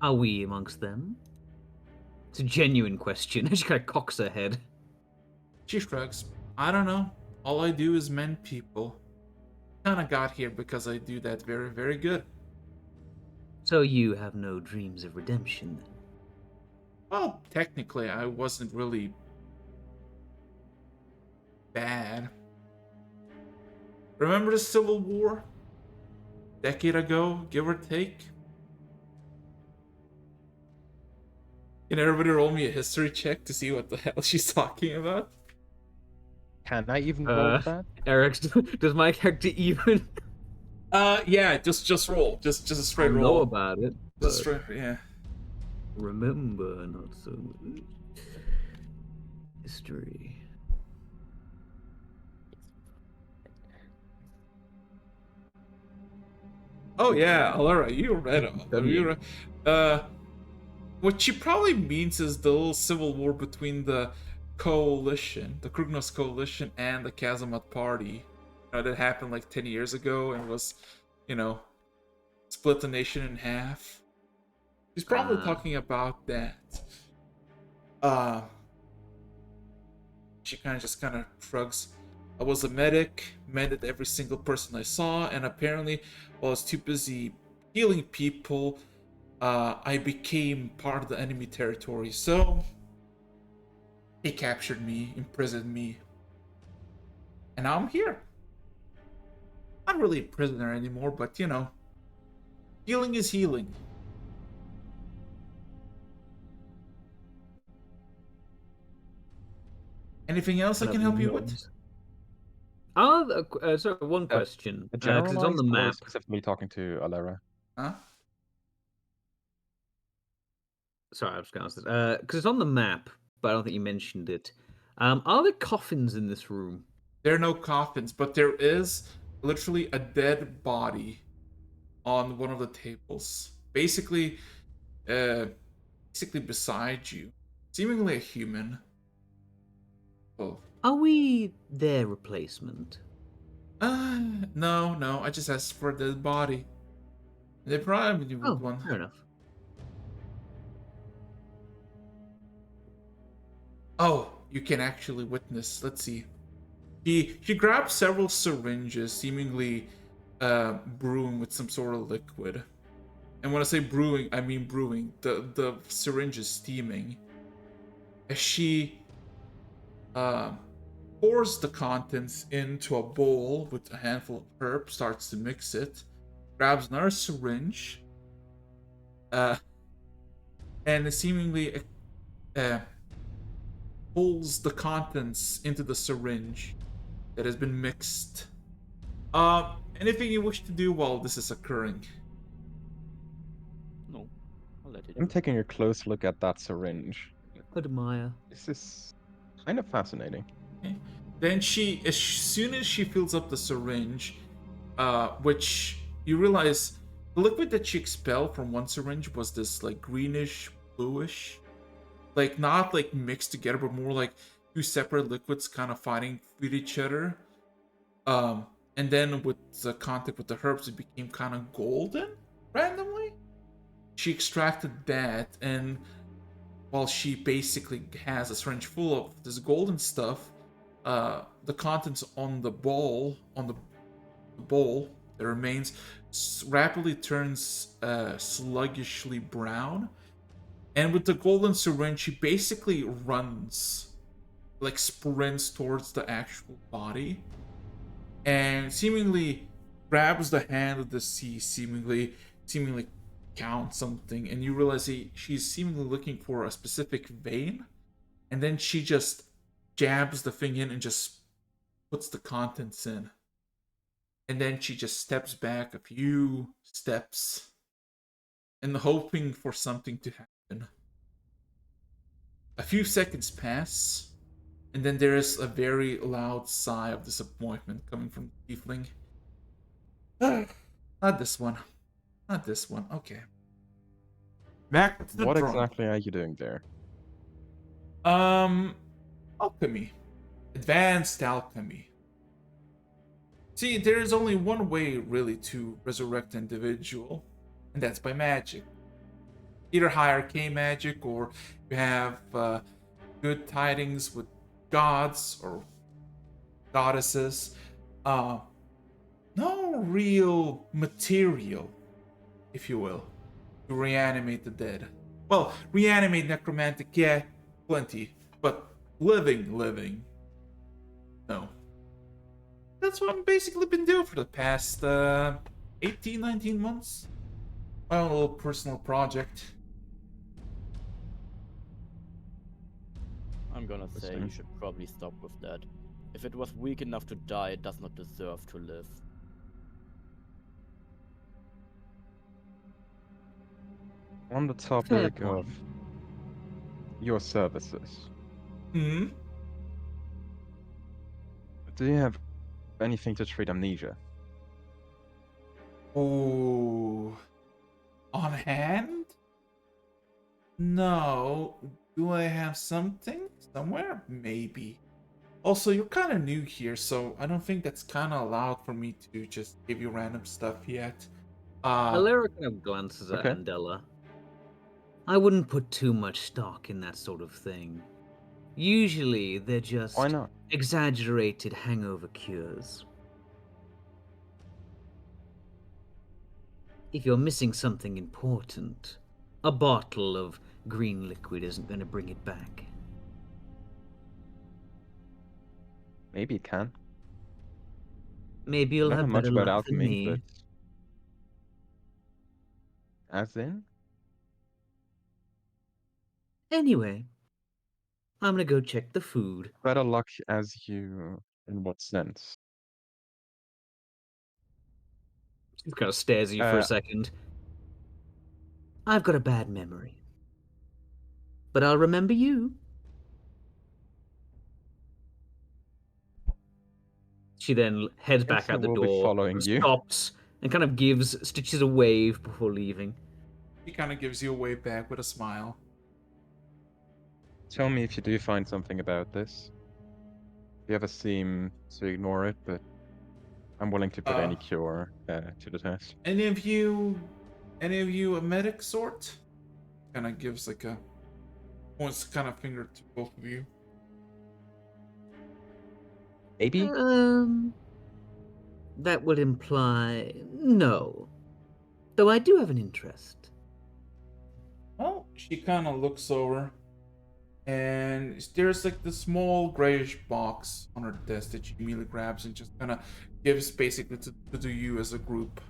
Are we amongst them? It's a genuine question. She kind of cocks her head. She shrugs. I don't know. All I do is mend people. Kind of got here because I do that very, very good. So you have no dreams of redemption, then? Well, technically, I wasn't really bad. Remember the Civil War? Decade ago, give or take? Can everybody roll me a history check to see what the hell she's talking about? Can I even roll that? Eric, does my character even? Yeah, just roll. Just a straight I roll. know about it. Just but straight, yeah. Remember, not so much. History. Oh yeah, Alara, you read them. What she probably means is the little civil war between the coalition, the Krugnos coalition, and the Kazamat party. that happened like 10 years ago and was, split the nation in half. He's probably talking about that. She kind of shrugs. I was a medic, mended every single person I saw, and apparently, while I was too busy healing people, I became part of the enemy territory. So, he captured me, imprisoned me, and now I'm here. Not really a prisoner anymore, but healing is healing. Anything else I can help you with? Sorry, one question. A Because it's on the generalized or map. specifically talking to Alera? Huh? Sorry, I was going to ask this. Because it's on the map, but I don't think you mentioned it. Are there coffins in this room? There are no coffins, but there is literally a dead body on one of the tables. Basically beside you. Seemingly a human. Oh. Are we their replacement? No, I just asked for a dead body. They probably would one. Fair enough. Oh, you can actually witness. Let's see. He grabs several syringes, seemingly brewing with some sort of liquid. And when I say brewing, I mean brewing. The syringe is steaming. As she pours the contents into a bowl with a handful of herbs, starts to mix it, grabs another syringe, and seemingly pulls the contents into the syringe that has been mixed. Anything you wish to do while this is occurring? No, I'll let it. I'm taking a close look at that syringe. Admire. This is kind of fascinating. Okay. Then as soon as she fills up the syringe, which you realize the liquid that she expelled from one syringe was this like greenish, bluish, like not like mixed together, but more like two separate liquids kind of fighting with each other. And then with the contact with the herbs, it became kind of golden randomly. She extracted that, and while she basically has a syringe full of this golden stuff, the contents on the bowl, that remains, rapidly turns sluggishly brown. And with the golden syringe, she basically runs, like sprints towards the actual body, and seemingly grabs the hand of the sea, seemingly counts something, and you realize she's seemingly looking for a specific vein, and then she just jabs the thing in and just puts the contents in. And then she just steps back a few steps and hoping for something to happen. A few seconds pass, and then there is a very loud sigh of disappointment coming from the tiefling. Not this one. Not this one. Okay. Back to the What drum. exactly are you doing there? Alchemy. Advanced alchemy. See, there is only one way, really, to resurrect an individual, and that's by magic. Either high arcane magic, or you have good tidings with gods or goddesses. No real material, if you will, to reanimate the dead. Well, reanimate necromantic, yeah, plenty, but living, no. That's what I've basically been doing for the past 18, 19 months. My own little personal project. I'm gonna say you should probably stop with that. If it was weak enough to die, it does not deserve to live. On the topic of your services, Hmm? do you have anything to treat amnesia? Oh. On hand? No. Do I have something? Somewhere? Maybe. Also, you're kind of new here, so I don't think that's kind of allowed for me to just give you random stuff yet. Alera kind of glances at Okay. Andela. I wouldn't put too much stock in that sort of thing. Usually, they're just Why not? exaggerated hangover cures. If you're missing something important, a bottle of green liquid isn't going to bring it back. Maybe it can. Maybe you'll I don't know have much better about luck than alchemy, but me. as in, Anyway, I'm gonna go check the food. better luck as you. In what sense? She kind of stares at you for a Uh, second. I've got a bad memory. But I'll remember you. She then heads Guess back I out the will be door, following you. stops, and kind of gives Stitches a wave before leaving. He kind of gives you a wave back with a smile. Tell me if you do find something about this. You ever seem to ignore it, but I'm willing to put Uh, any cure to the test. any of you a medic sort? Kind of gives like a points kind of finger to both of you. Maybe? That would imply no. Though I do have an interest. Well, she kind of looks over, and there's like the small grayish box on her desk that she immediately grabs and just kind of gives basically to you as a group.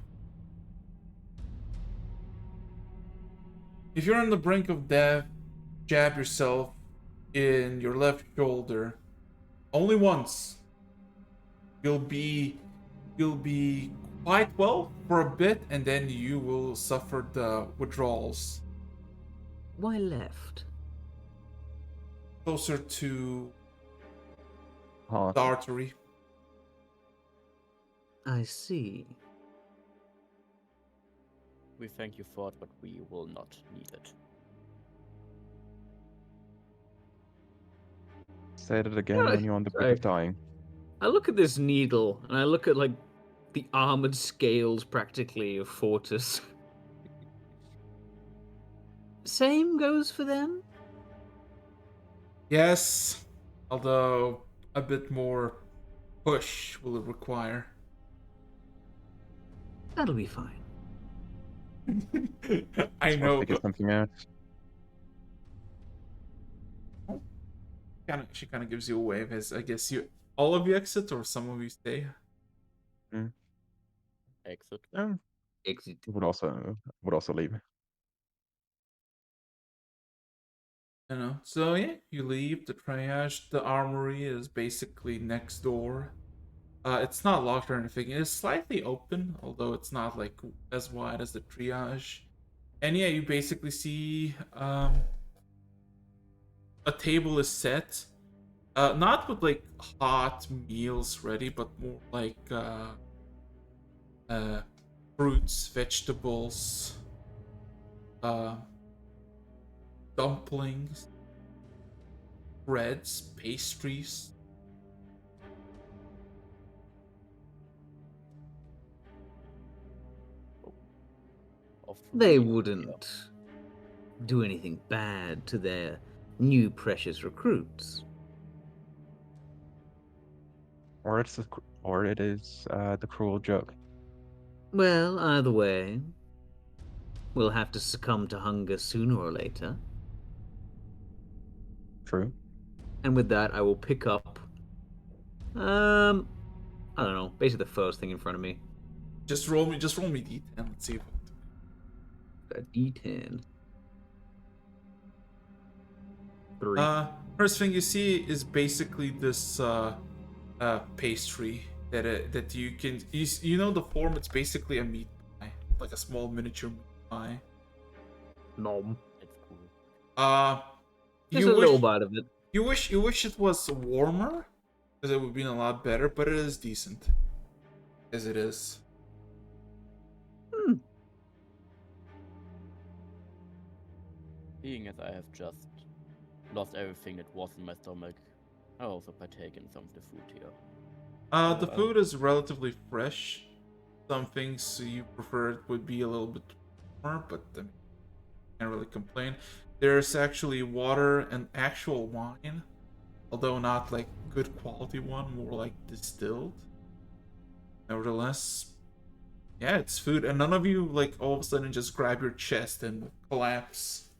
If you're on the brink of death, jab yourself in your left shoulder only once. You'll be quite well for a bit, and then you will suffer the withdrawals Why left? closer to Heart. the artery. I see. We thank you for it, but we will not need it. Say that again Yeah, when you're on the brink sorry. of dying. I look at this needle, and I look at, like, the armored scales, practically, of Fortis. Same goes for them? Yes, although a bit more push will it require. That'll be fine. I Let's know. figure something out. She kind of gives you a wave as I guess you all of you exit or some of you stay. Exit. Exit. Would also leave. You know. So yeah, you leave the triage. The armory is basically next door. It's not locked or anything. It is slightly open, although it's not like as wide as the triage. And yeah, you basically see a table is set. Not with like hot meals ready, but more like fruits, vegetables, dumplings, breads, pastries. Of They real- wouldn't do anything bad to their new precious recruits. Or it is the cruel joke. Well, either way, we'll have to succumb to hunger sooner or later. True. And with that, I will pick up, I don't know, basically the first thing in front of me. Just roll me D10. Let's see if A D10. 3. first thing you see is basically this pastry that you can you know the form. It's basically a meat pie, like a small miniature meat pie. Nom. It's cool. Just You a wish little bite of it. you wish it was warmer, because it would be a lot better. But it is decent, as it is. Being as I have just lost everything that was in my stomach, I also partake in some of the food here. The food is relatively fresh. Some things you prefer would be a little bit more, but I mean, can't really complain. There's actually water and actual wine, although not like good quality one, more like distilled. Nevertheless, yeah, it's food, and none of you like all of a sudden just grab your chest and collapse.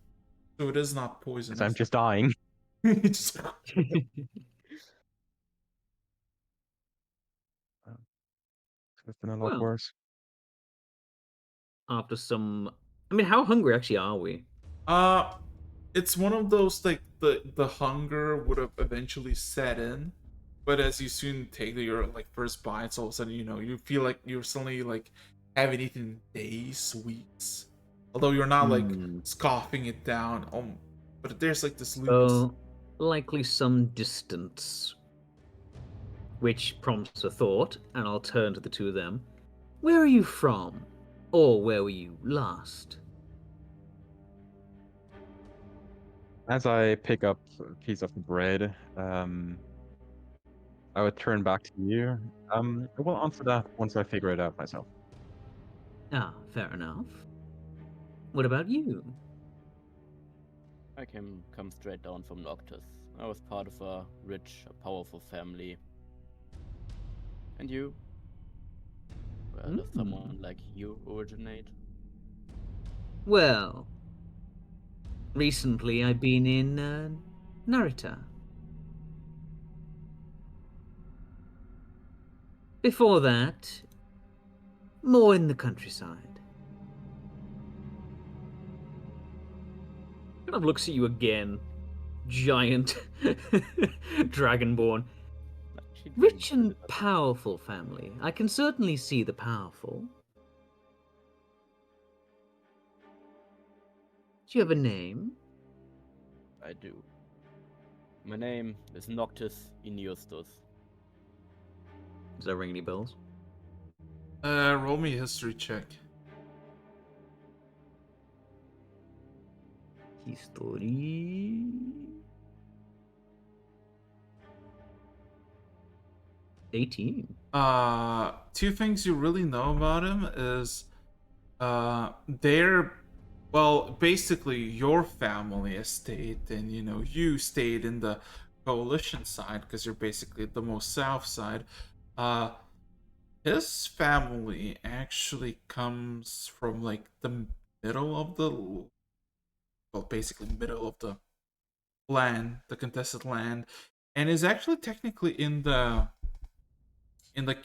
So it is not Because I'm poisonous. just dying. Just- It's been a lot Well, worse. after some, I mean, how hungry actually are we? uh, it's one of those like the hunger would have eventually set in, but as you soon take your like first bites, all of a sudden you feel like you're suddenly like haven't eaten in days, weeks. Although you're not like Hmm. scoffing it down, but there's like this looming. So, likely some distance. Which prompts a thought, and I'll turn to the two of them. Where are you from? Or where were you last? As I pick up a piece of the bread, I would turn back to you. I will answer that once I figure it out myself. Ah, fair enough. What about you? I can come straight down from Noctis. I was part of a rich, a powerful family. And you? Where does someone like you originate? Well, recently I've been in Narita. Before that, more in the countryside. Kind of looks at you again, giant dragonborn. She Rich didn't and deliver. powerful family. I can certainly see the powerful. Do you have a name? I do. My name is Noctis Iniustus. Does that ring any bells? Roll me a history check. History. 18. Two things you really know about him is they're well, basically your family estate, and you stayed in the coalition side because you're basically the most south side. Uh, his family actually comes from like the middle of the well, basically middle of the land, the contested land, and is actually technically in the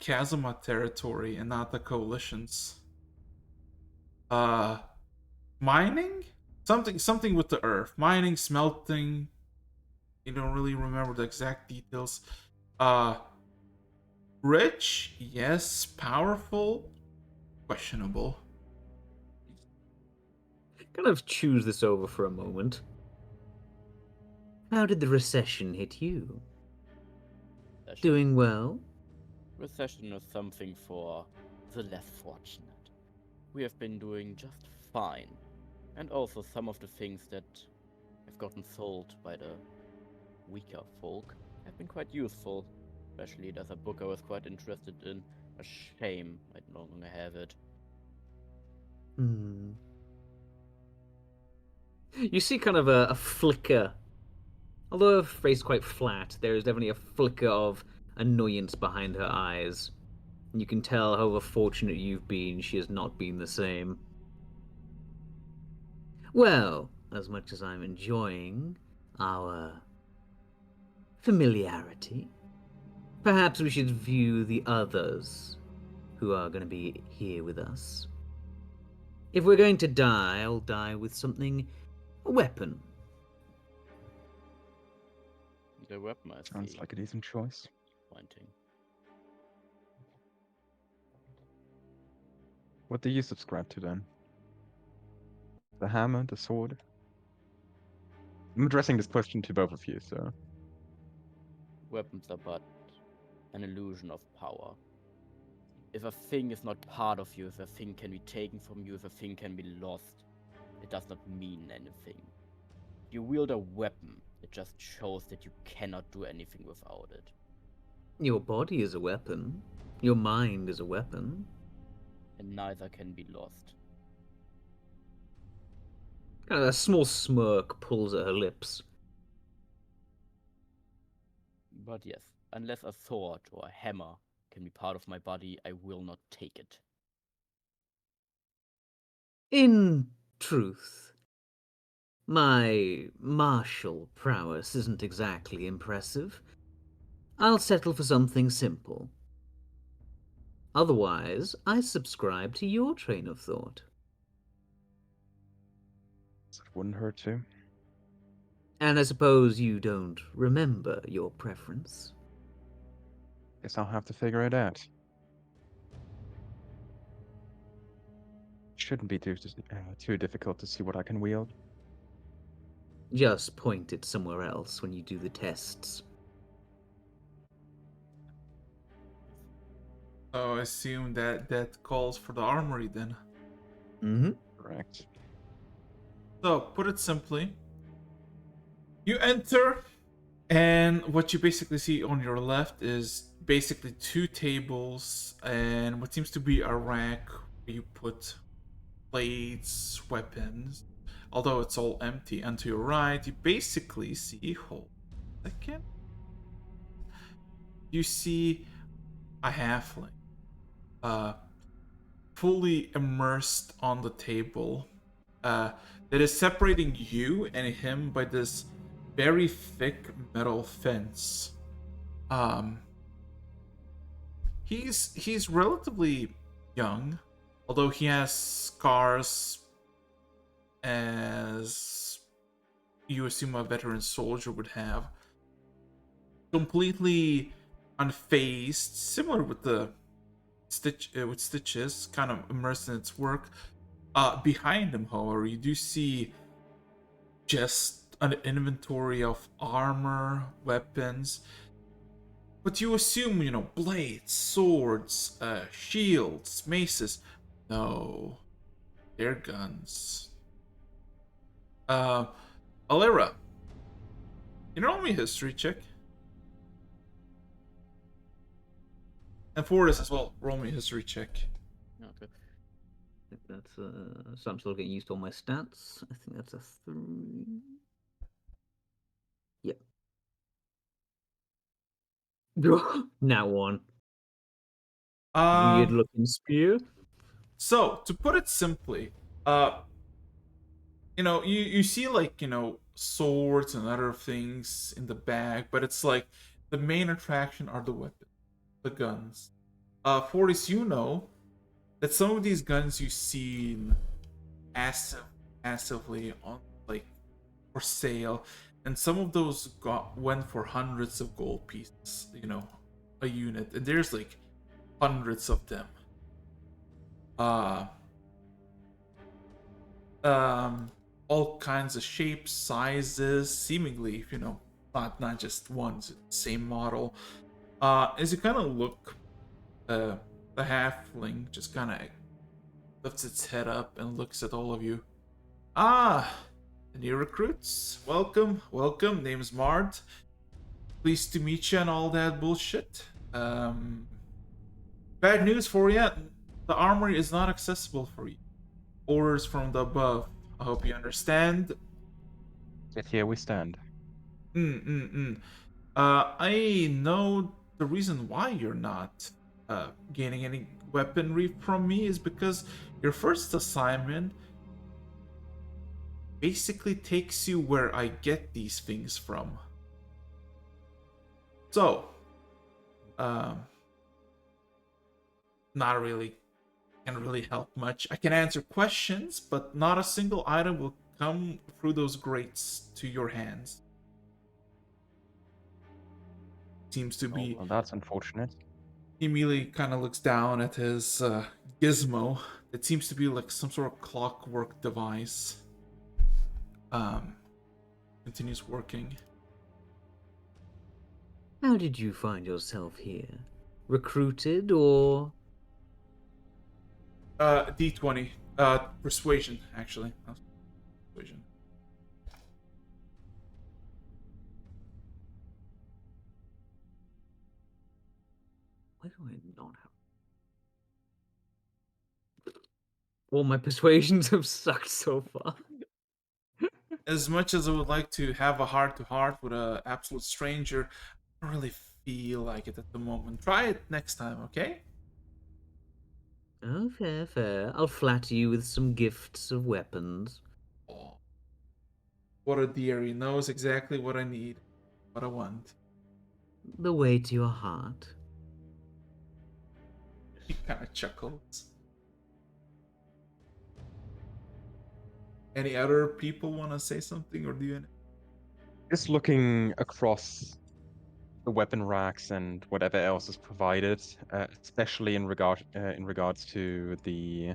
Kazuma territory and not the coalitions. Uh, mining, something with the earth, mining, smelting. You don't really remember the exact details. Uh, rich, yes. Powerful, questionable. Kind of choose this over for a moment. How did the recession hit you? Recession. Doing well? Recession is something for the less fortunate. We have been doing just fine. And also some of the things that have gotten sold by the weaker folk have been quite useful. Especially there's a book I was quite interested in. A shame I no longer have it. Hmm. You see kind of a flicker. Although her face is quite flat, there is definitely a flicker of annoyance behind her eyes. And you can tell however fortunate you've been, she has not been the same. Well, as much as I'm enjoying our familiarity, perhaps we should view the others who are going to be here with us. If we're going to die, I'll die with something, a weapon. The weapon I Sounds see like a decent choice. pointing. What do you subscribe to then? The hammer, the sword? I'm addressing this question to both of you, so Weapons are but an illusion of power. If a thing is not part of you, if a thing can be taken from you, if a thing can be lost, it does not mean anything. You wield a weapon. It just shows that you cannot do anything without it. Your body is a weapon. Your mind is a weapon. And neither can be lost. Kind of a small smirk pulls at her lips. But yes, unless a sword or a hammer can be part of my body, I will not take it. In truth, my martial prowess isn't exactly impressive. I'll settle for something simple. Otherwise, I subscribe to your train of thought. It wouldn't hurt to. And I suppose you don't remember your preference. Guess I'll have to figure it out. Shouldn't be too difficult to see what I can wield. Just point it somewhere else when you do the tests. So I assume that calls for the armory then. Mm-hmm. Correct. So, put it simply, you enter, and what you basically see on your left is basically 2 tables and what seems to be a rack where you put plates, weapons, although it's all empty. And to your right, you basically see, hold a second, you see a halfling, fully immersed on the table, that is separating you and him by this very thick metal fence. He's relatively young, although he has scars as you assume a veteran soldier would have. Completely unfazed, similar with the with Stitches, kind of immersed in its work. Behind him, however, you do see just an inventory of armor, weapons. But you assume, blades, swords, shields, maces. No, they're guns. Alira, roll me a history check. And Fortis as well, roll me a history check. Okay. I think that's so I'm still getting used to all my stats. I think that's a 3. Yep. Now one. Weird looking spear. So to put it simply, you see swords and other things in the bag, but it's like the main attraction are the weapons, the guns. Fortis, you know that some of these guns you've seen massively on for sale, and some of those went for hundreds of gold pieces, a unit, and there's like hundreds of them. All kinds of shapes, sizes, seemingly, not just one, same model. As you kind of look, the halfling just kind of lifts its head up and looks at all of you. The new recruits. Welcome. Name's Mard. Pleased to meet you and all that bullshit. Bad news for you. The armory is not accessible for you. Orders from the above. I hope you understand. Yet here we stand. I know the reason why you're not gaining any weaponry from me is because your first assignment basically takes you where I get these things from. So, not really, can't really help much. I can answer questions, but not a single item will come through those grates to your hands. Seems to be. Well, that's unfortunate. He immediately kind of looks down at his gizmo. It seems to be like some sort of clockwork device. Continues working. How did you find yourself here? Recruited or? D20. Persuasion, actually. Persuasion. All my persuasions have sucked so far. As much as I would like to have a heart-to-heart with a absolute stranger, I don't really feel like it at the moment. Try it next time, okay? Oh, fair, fair. I'll flatter you with some gifts of weapons. Oh, what a dear. He knows exactly what I need, what I want. The way to your heart. He kind of chuckles. Any other people want to say something, or do you? Just looking across the weapon racks and whatever else is provided, especially in regards to the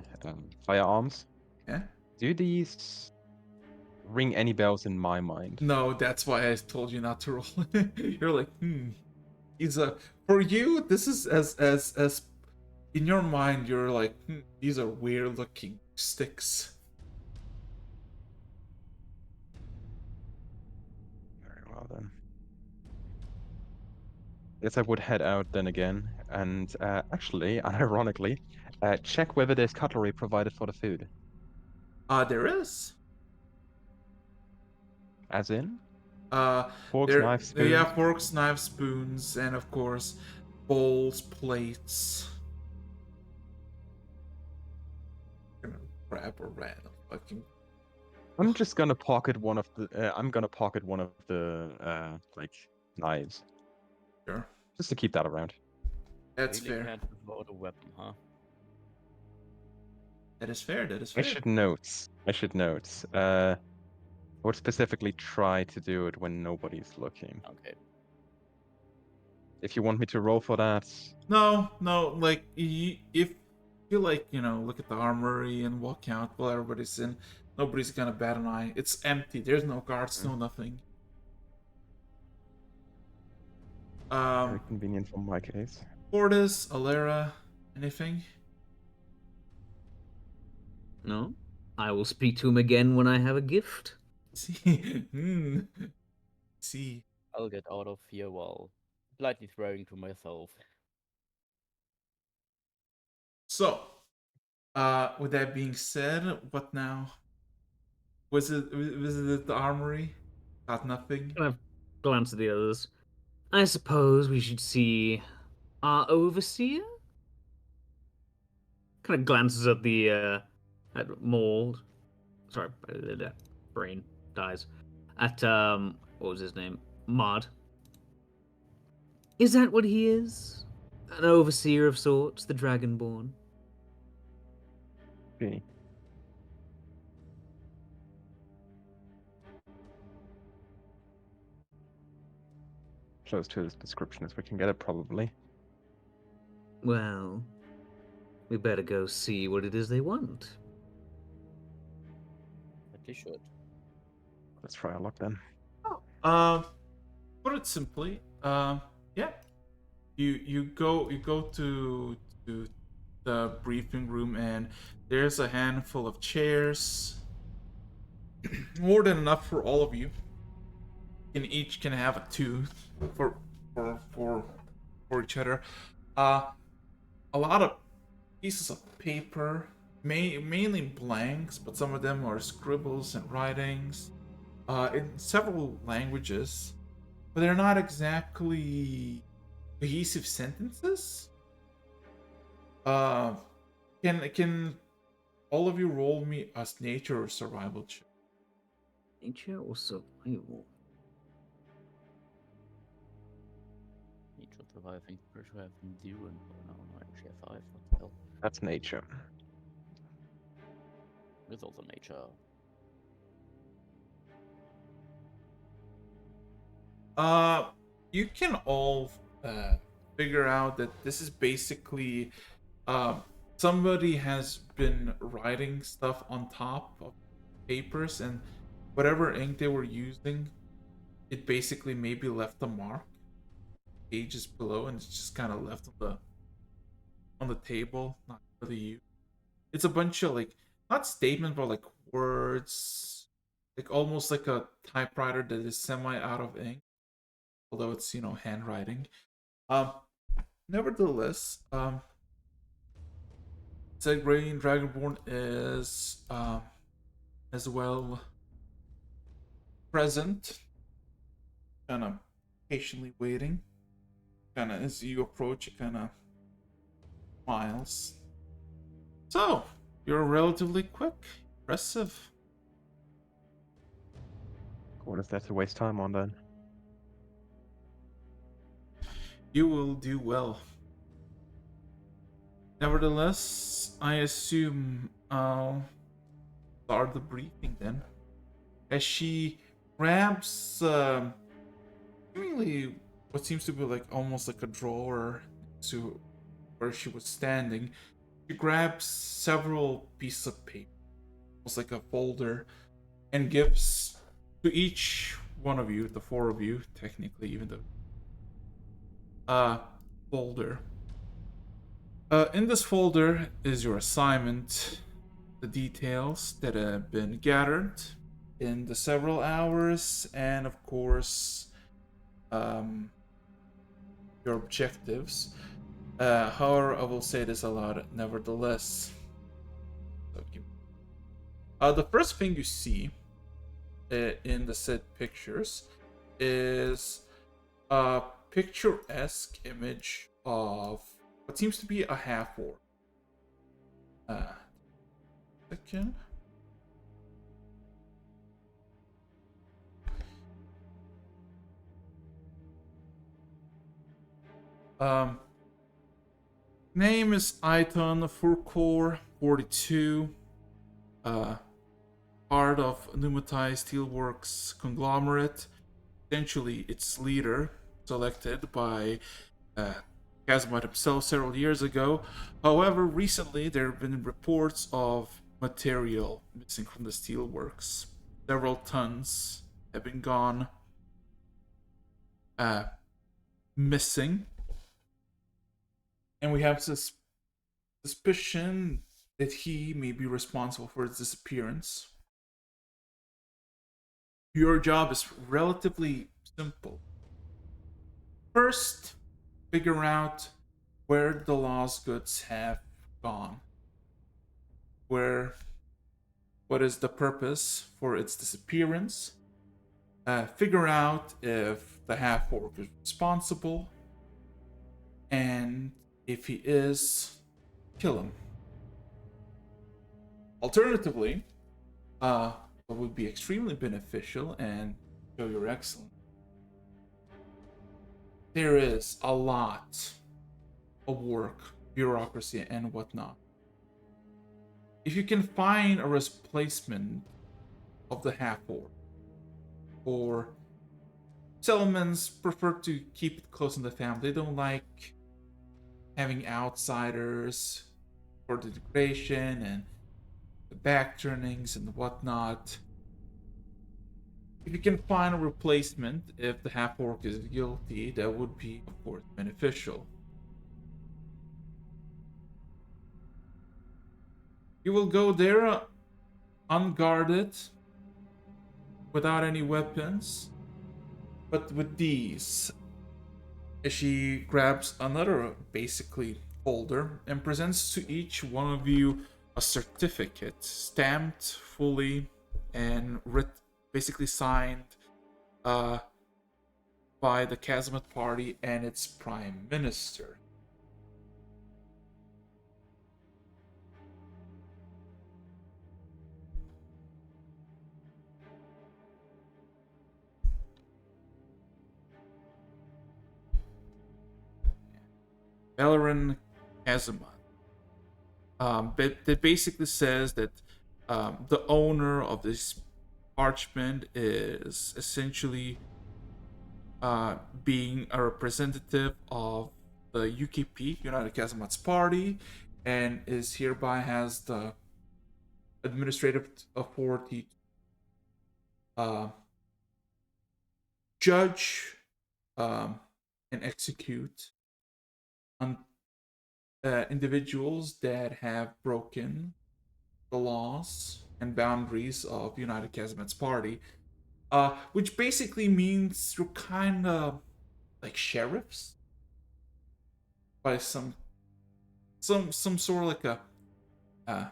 firearms. Yeah. Do these ring any bells in my mind? No, that's why I told you not to roll. You're like, These are for you. This is as in your mind. You're like, these are weird looking sticks. Very well then. Guess I would head out then again, and actually, ironically, check whether there's cutlery provided for the food. There is. As in, Uh, forks, there. knives, Yeah, spoons. forks, knives, spoons, and of course, bowls, plates. Gonna grab a random fucking. I'm just gonna pocket one of the. I'm gonna pocket one of the like knives, Sure. just to keep that around. That's Really fair. can't afford a weapon, huh? That is fair. That is I fair. should note. I should note. I would specifically try to do it when nobody's looking. Okay. If you want me to roll for that, No, no. Like, if you like, look at the armory and walk out while everybody's in, nobody's gonna bat an eye. It's empty. There's no guards, no nothing. very convenient for my case. Fortis, Alera, anything? No? I will speak to him again when I have a gift. See, see. I'll get out of here while slightly swearing to myself. So, with that being said, what now? Visited the armory? Got nothing. Kind of glance at the others. I suppose we should see our overseer? Kind of glances at the at Maul. Sorry, brain dies. At what was his name? Mod. Is that what he is? An overseer of sorts, the Dragonborn? Okay. Close to his description as we can get it, probably. Well, we better go see what it is they want. But they should. Let's try our luck then. Put it simply, yeah. You go to the briefing room, and there's a handful of chairs, more than enough for all of you. And each can have a tooth for for each other. A lot of pieces of paper, mainly blanks, but some of them are scribbles and writings, in several languages, but they're not exactly cohesive sentences. Uh, can all of you roll me as nature or survival check? Nature or survival? Need to survive. I think pretty sure I have 0 and no, actually I have 5. What the hell? That's nature. It's also nature. You can all figure out that this is basically somebody has been writing stuff on top of papers, and whatever ink they were using, it basically maybe left a mark pages below, and it's just kind of left on the table, not really used. It's a bunch of like not statements, but like words, like almost like a typewriter that is semi out of ink, although it's handwriting. Um, nevertheless, Said Green Dragonborn is as well present, kind of patiently waiting. Kind of as you approach, it kind of smiles. So you're relatively quick, impressive. What is there to waste time on then? You will do well. Nevertheless, I assume I'll start the briefing then. As she grabs seemingly what seems to be like almost like a drawer to where she was standing, she grabs several pieces of paper, almost like a folder, and gives to each one of you, the four of you, technically, even though folder. In this folder is your assignment, the details that have been gathered in the several hours, and of course, your objectives. However, I will say this aloud, nevertheless. The first thing you see in the said pictures is a picturesque image of what seems to be a half-orc. Second. Name is Iton Furkor 42. Part of Numatai Steelworks conglomerate. Essentially, its leader, selected by Kazmat himself several years ago. However, recently there have been reports of material missing from the steelworks. Several tons have been gone missing. And we have this suspicion that he may be responsible for its disappearance. Your job is relatively simple. First, figure out where the lost goods have gone. What is the purpose for its disappearance? Figure out if the half-orc is responsible, and if he is, kill him. Alternatively, what would be extremely beneficial and show you're excellent, there is a lot of work, bureaucracy, and whatnot. If you can find a replacement of the half-orc, or settlements prefer to keep it close in the family, they don't like having outsiders for the degradation and the backturnings and whatnot. If you can find a replacement if the half-orc is guilty, that would be, of course, beneficial. You will go there unguarded, without any weapons, but with these. She grabs another, basically, folder and presents to each one of you a certificate, stamped fully and basically signed by the Kazmat Party and its Prime Minister. Bellerin Kazmat. That basically says that the owner of this parchment is essentially being a representative of the UKP, United Kazmat's Party, and is hereby has the administrative authority to judge and execute on individuals that have broken the laws and boundaries of United Kazmat's Party, which basically means you're kind of like sheriffs by some sort of like a an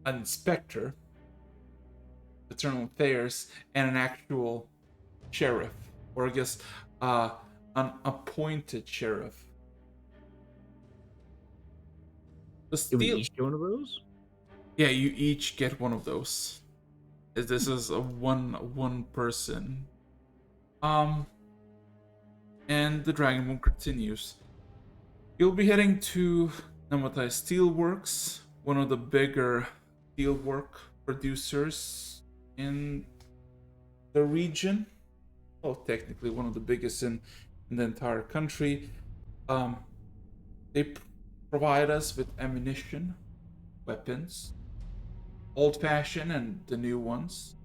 inspector, internal affairs, and an actual sheriff, or I guess an appointed sheriff. The Do we steel, each get one of those? yeah, you each get one of those. This is a one person. And the Dragonborn continues. You'll be heading to Namatai Steelworks, one of the bigger steelwork producers in the region. Well, technically one of the biggest in the entire country. They provide us with ammunition, weapons, old-fashioned and the new ones.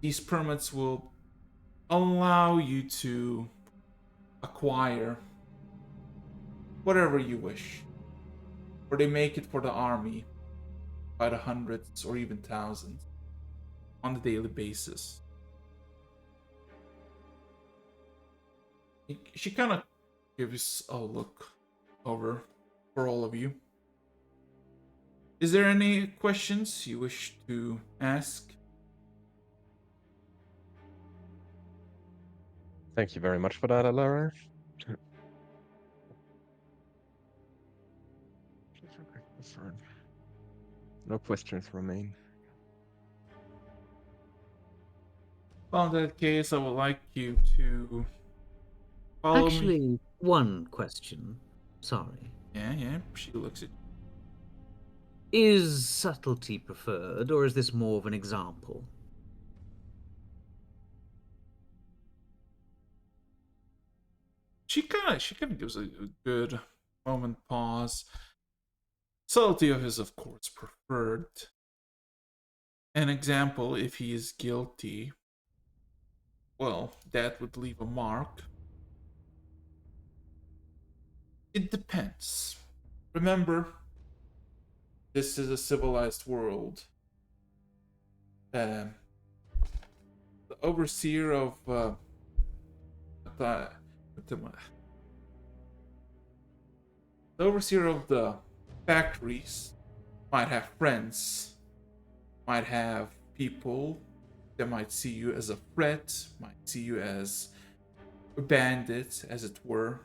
These permits will allow you to acquire whatever you wish, or they make it for the army by the hundreds or even thousands on a daily basis. She kind of gives a look over for all of you. Is there any questions you wish to ask? Thank you very much for that, Alara. No questions remain. Well, in that case, I would like you to follow me. Actually, one question. Sorry. Yeah, she looks at you. Is subtlety preferred, or is this more of an example? She kind of gives a good moment pause. Subtlety is, of course, preferred. An example, if he is guilty, well, that would leave a mark. It depends. Remember, this is a civilized world. The overseer of the overseer of the factories might have friends, might have people that might see you as a threat, might see you as a bandit, as it were.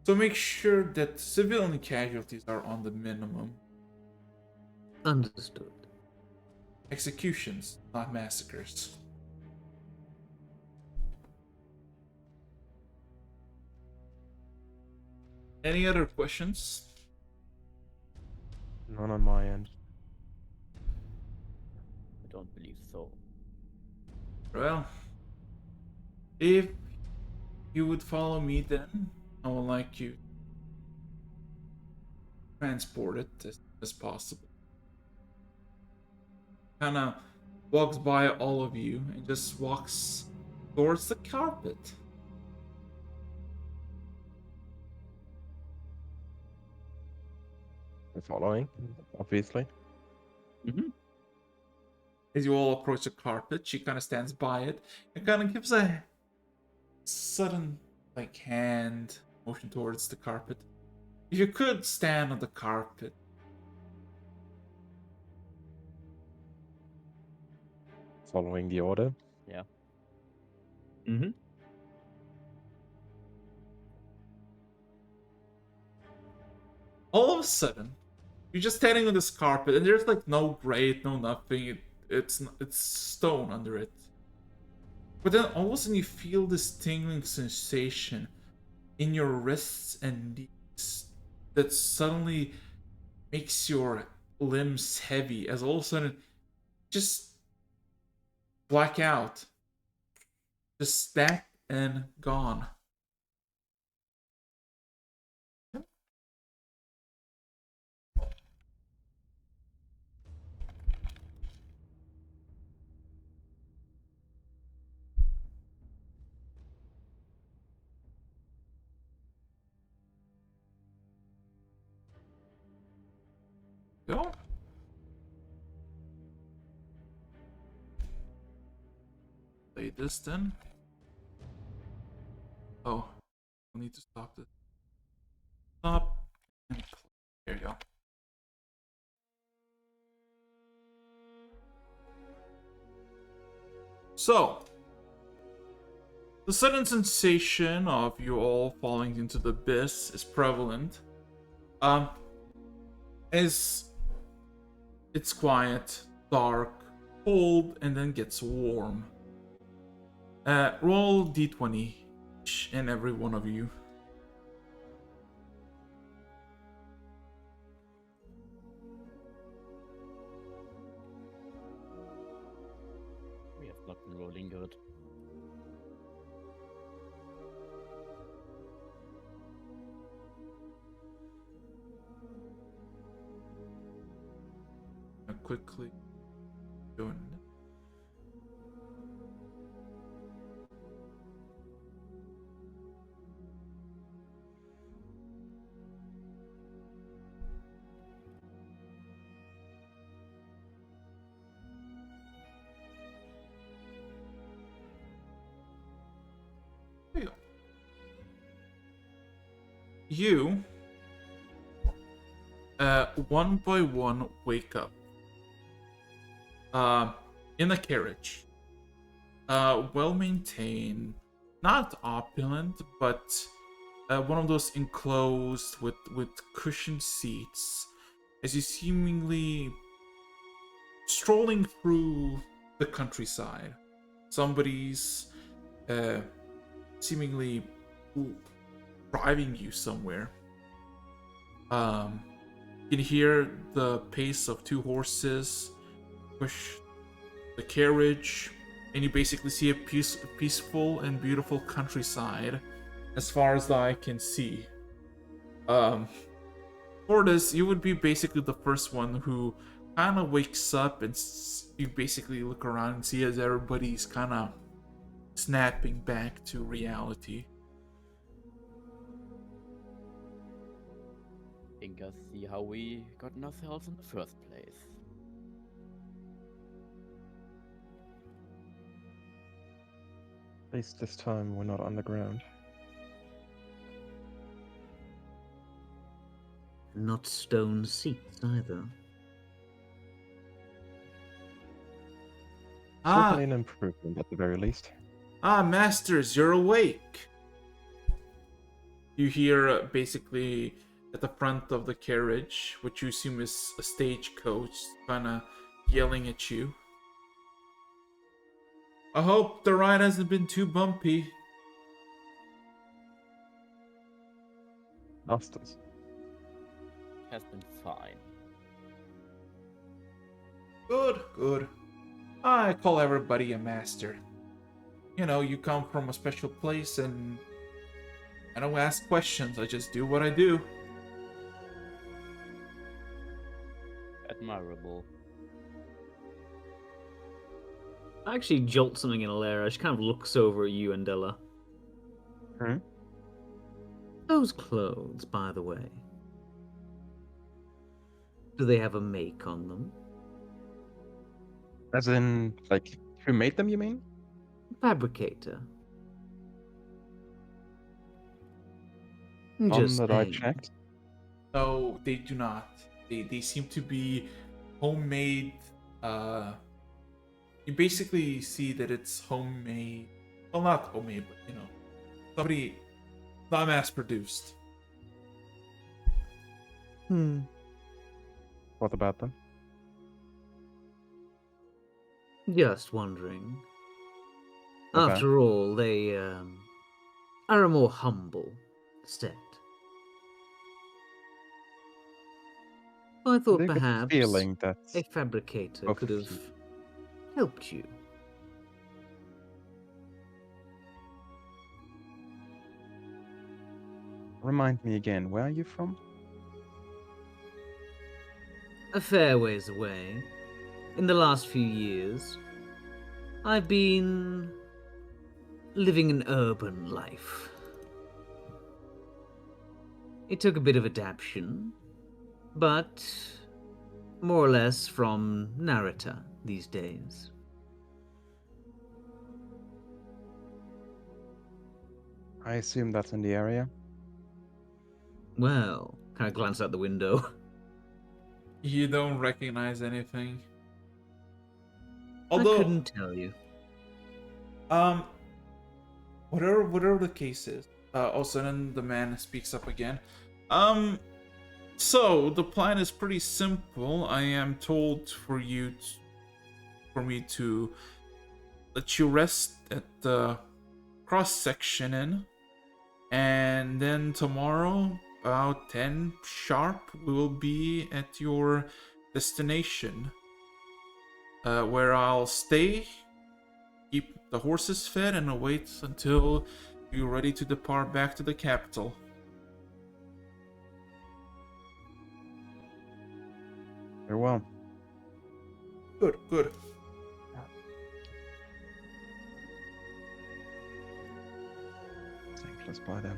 So make sure that civilian casualties are on the minimum. Understood. Executions, not massacres. Any other questions? None on my end. I don't believe so. Well, if you would follow me, then I would like you transport it as possible. Kind of walks by all of you and just walks towards the carpet. I'm following, obviously. As you all approach the carpet, she kind of stands by it and kind of gives a sudden, like, hand motion towards the carpet. If you could stand on the carpet. Following the order. Yeah. Mm-hmm. All of a sudden, you're just standing on this carpet, and there's like no grate, no nothing. It's stone under it. But then all of a sudden, you feel this tingling sensation in your wrists and knees that suddenly makes your limbs heavy. As all of a sudden, just black out, just stacked and gone. Go. Play this then. Oh, I need to stop this. There you go. So, the sudden sensation of you all falling into the abyss is prevalent. As it's quiet, dark, cold, and then gets warm. Roll d20, each and every one of you. We have not been rolling good. Quickly doing it. There you go. You, one by one, wake up. In a carriage. Well maintained, not opulent, but one of those enclosed with cushioned seats. As you seemingly strolling through the countryside, somebody's seemingly driving you somewhere. You can hear the pace of two horses push the carriage, and you basically see a peaceful and beautiful countryside as far as the eye can see. For this, you would be basically the first one who kind of wakes up, and you basically look around and see as everybody's kind of snapping back to reality. Think I see how we got ourselves in the first place. At least this time we're not underground. Not stone seats either. Certainly an improvement at the very least. Masters, you're awake. You hear basically at the front of the carriage, which you assume is a stagecoach, kind of yelling at you. I hope the ride hasn't been too bumpy. Masters. Has been fine. Good, good. I call everybody a master. You know, you come from a special place and I don't ask questions, I just do what I do. Admirable. I actually jolt something in Alera. She kind of looks over at you and Della. Hmm? Those clothes, by the way. Do they have a make on them? As in, like, who made them, you mean? Fabricator. None Just that I saying. checked. No, they do not. They seem to be homemade. You basically see that it's homemade. Well, not homemade, but you know, somebody not mass produced. What about them? Just wondering. Okay. After all, they are a more humble set. I thought I get the perhaps feeling that a fabricator both could of have you- helped you. Remind me again, where are you from? A fair ways away. In the last few years, I've been living an urban life. It took a bit of adaptation, but more or less from Narita these days. I assume that's in the area. Well, Kind of glance out the window. You don't recognize anything. I Although, couldn't tell you. whatever the case is, all of a sudden the man speaks up again. So the plan is pretty simple. I am told for me to let you rest at the cross section inn, and then tomorrow about 10 sharp we will be at your destination, where I'll stay, keep the horses fed, and await until you're ready to depart back to the capital. Very well. Good. Staying close by then.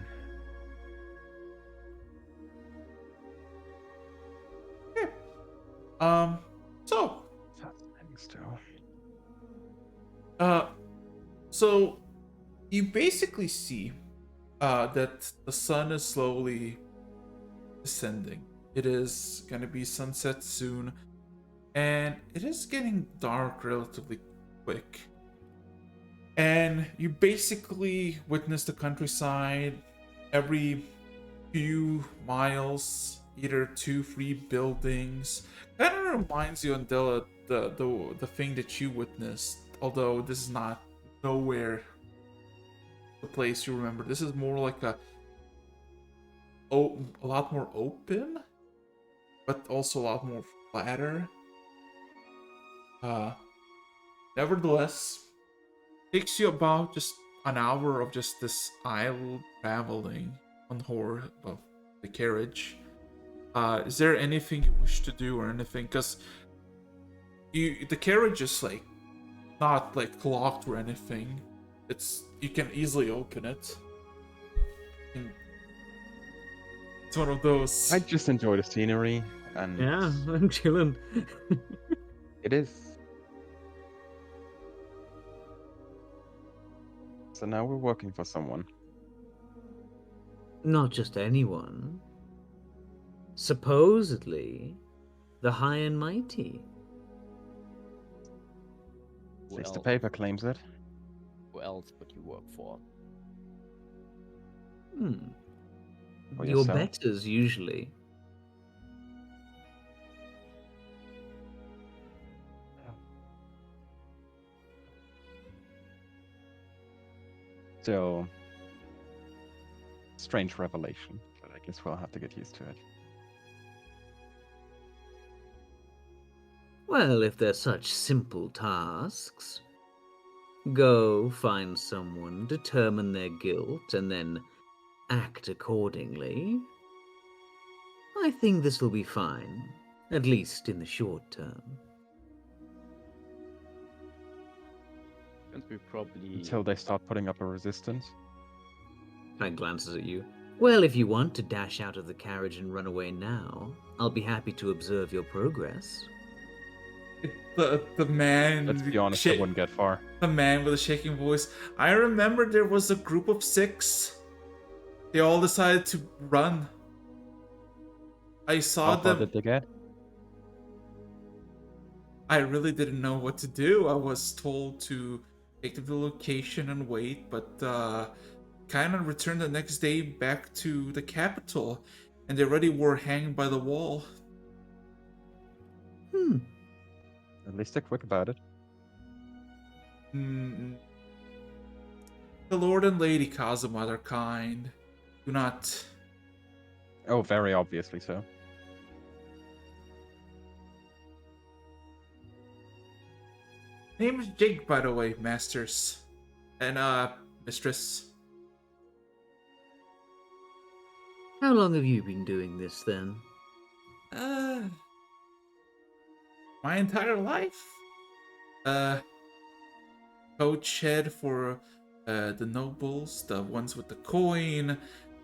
So, Fascinating still. so you basically see that the sun is slowly descending. It is gonna be sunset soon, and it is getting dark relatively quick. And you basically witness the countryside every few miles, either 2, 3 buildings. Kind of reminds you on the thing that you witnessed, although this is not nowhere the place you remember. This is more like a lot more open, but also a lot more flatter. Nevertheless, takes you about just an hour of just this idle traveling on the carriage. Is there anything you wish to do or anything? Because the carriage is like not like locked or anything. You can easily open it. It's one of those. I just enjoy the scenery, and Yeah, I'm chilling. it is. So now we're working for someone. Not just anyone. Supposedly, the High and Mighty. At least the Well, paper claims it. who else would you work for? For Your yourself. betters, usually. Still, strange revelation, but I guess we'll have to get used to it. Well, if they're such simple tasks, go find someone, determine their guilt, and then act accordingly. I think this will be fine, at least in the short term. Since we probably Until they start putting up a resistance. Kind of glances at you. Well, if you want to dash out of the carriage and run away now, I'll be happy to observe your progress. The man. Let's be honest, I wouldn't get far. The man with a shaking voice. I remember there was a group of 6. They all decided to run. I saw How far them. did they get? I really didn't know what to do. I was told to take them to the location and wait, but kind of returned the next day back to the capital, and they already were hanged by the wall. At least they're quick about it. The Lord and Lady Kazuma are kind. Do not. Oh, very obviously so. Name is Jake, by the way, masters and mistress. How long have you been doing this then? My entire life. Coach head for the nobles, the ones with the coin,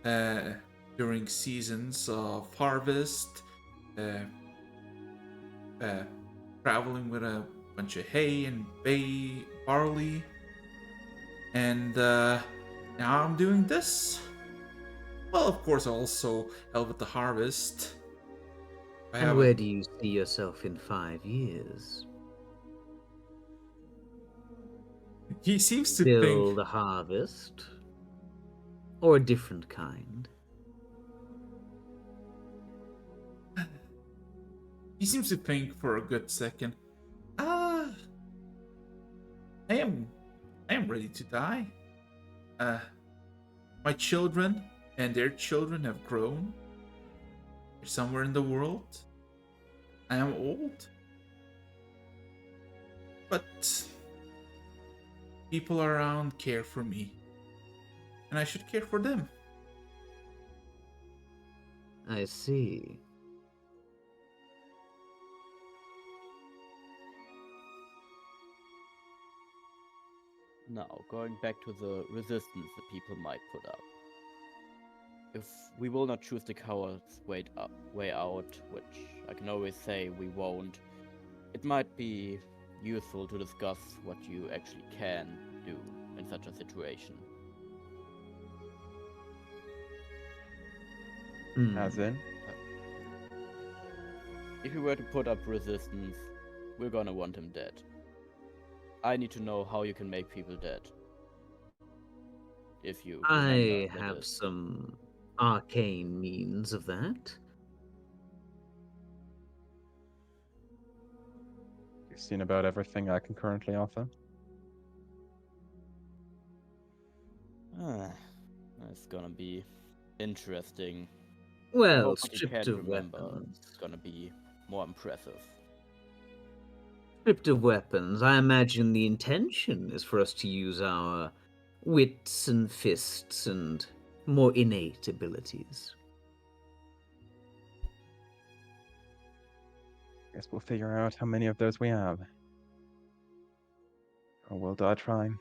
during seasons of harvest, traveling with a bunch of hay and barley, and now I'm doing this. Well, of course, I also help with the harvest. I And have where a, do you see yourself in 5 years? he seems to think Still the harvest? Or a different kind? for a good second. Ah, I am I am ready to die. Uh, my children and their children have grown. They're somewhere in the world. I am old, but people around care for me, and I should care for them. I see. Now, going back to the resistance the people might put up. If we will not choose the coward's way out, which I can always say we won't, it might be useful to discuss what you actually can do in such a situation. Hmm. As in? If you were to put up resistance, we're gonna want him dead. I need to know how you can make people dead. If you remember, I that have is. some arcane means of that. You've seen about everything I can currently offer. Ah, that's gonna be interesting. I Well, hope what you stripped can of remember weapons. is gonna be more impressive. Stripped of weapons, I imagine the intention is for us to use our wits and fists and more innate abilities. Guess we'll figure out how many of those we have. Or we'll die trying.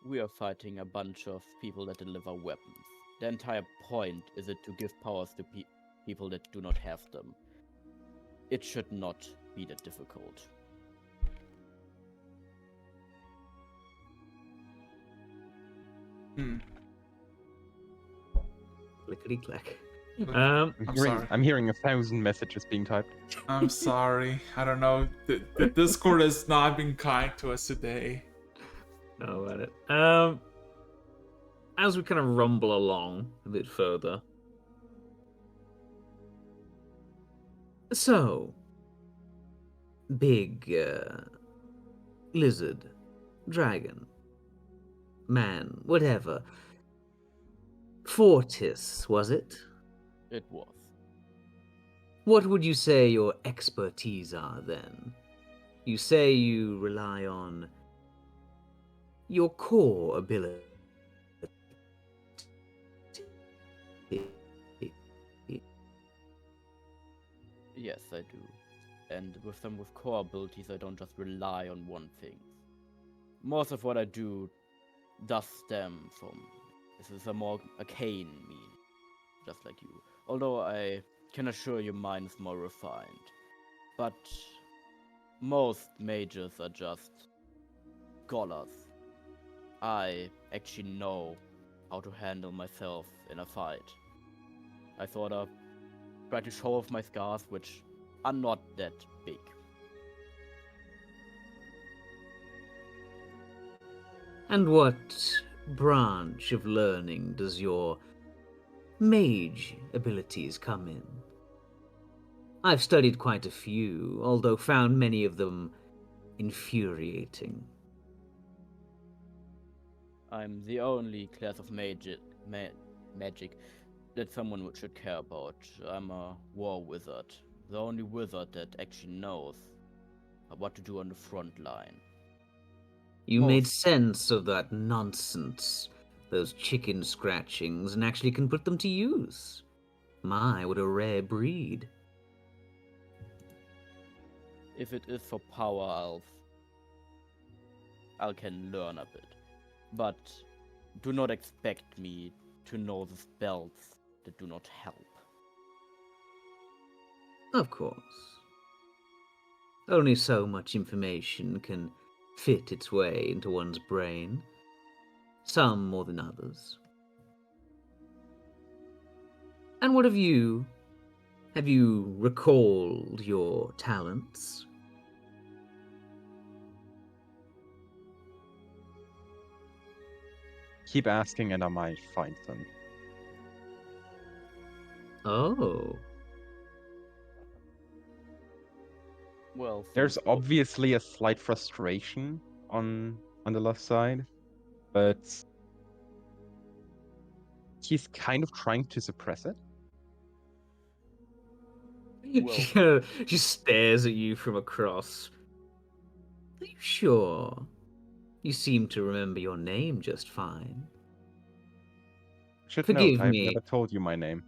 We are fighting a bunch of people that deliver weapons. The entire point is it to give powers to people that do not have them. It should not be that difficult. Hmm. Clickety clack. I'm sorry. I'm hearing 1,000 messages being typed. I'm sorry. I don't know. The Discord has not been kind to us today. Know about it. As we kind of rumble along a bit further. So, big lizard, dragon, man, whatever. Fortis, was it? It was. What would you say your expertise are then? You say you rely on your core ability. Yes, I do. And with some with core abilities, I don't just rely on one thing. Most of what I do does stem from this is a more arcane me, just like you. Although I can assure you mine is more refined. But most mages are just scholars. I actually know how to handle myself in a fight. I sort of try to show off my scars, which are not that big. And what branch of learning does your mage abilities come in? I've studied quite a few, although found many of them infuriating. I'm the only class of magic that someone should care about. I'm a war wizard. The only wizard that actually knows what to do on the front line. You made Most sense of that nonsense, those chicken scratchings, and actually can put them to use. My, what a rare breed. if it is for power, I can learn a bit. But do not expect me to know the spells that do not help. Of course. Only so much information can fit its way into one's brain. Some more than others. And what have you? Have you recalled your talents? Keep asking and I might find them. Oh. Well, There's since obviously a slight frustration on the left side, but he's kind of trying to suppress it. Well, She stares at you from across. Are you sure? You seem to remember your name just fine. Should note, Forgive I've me. never told you my name.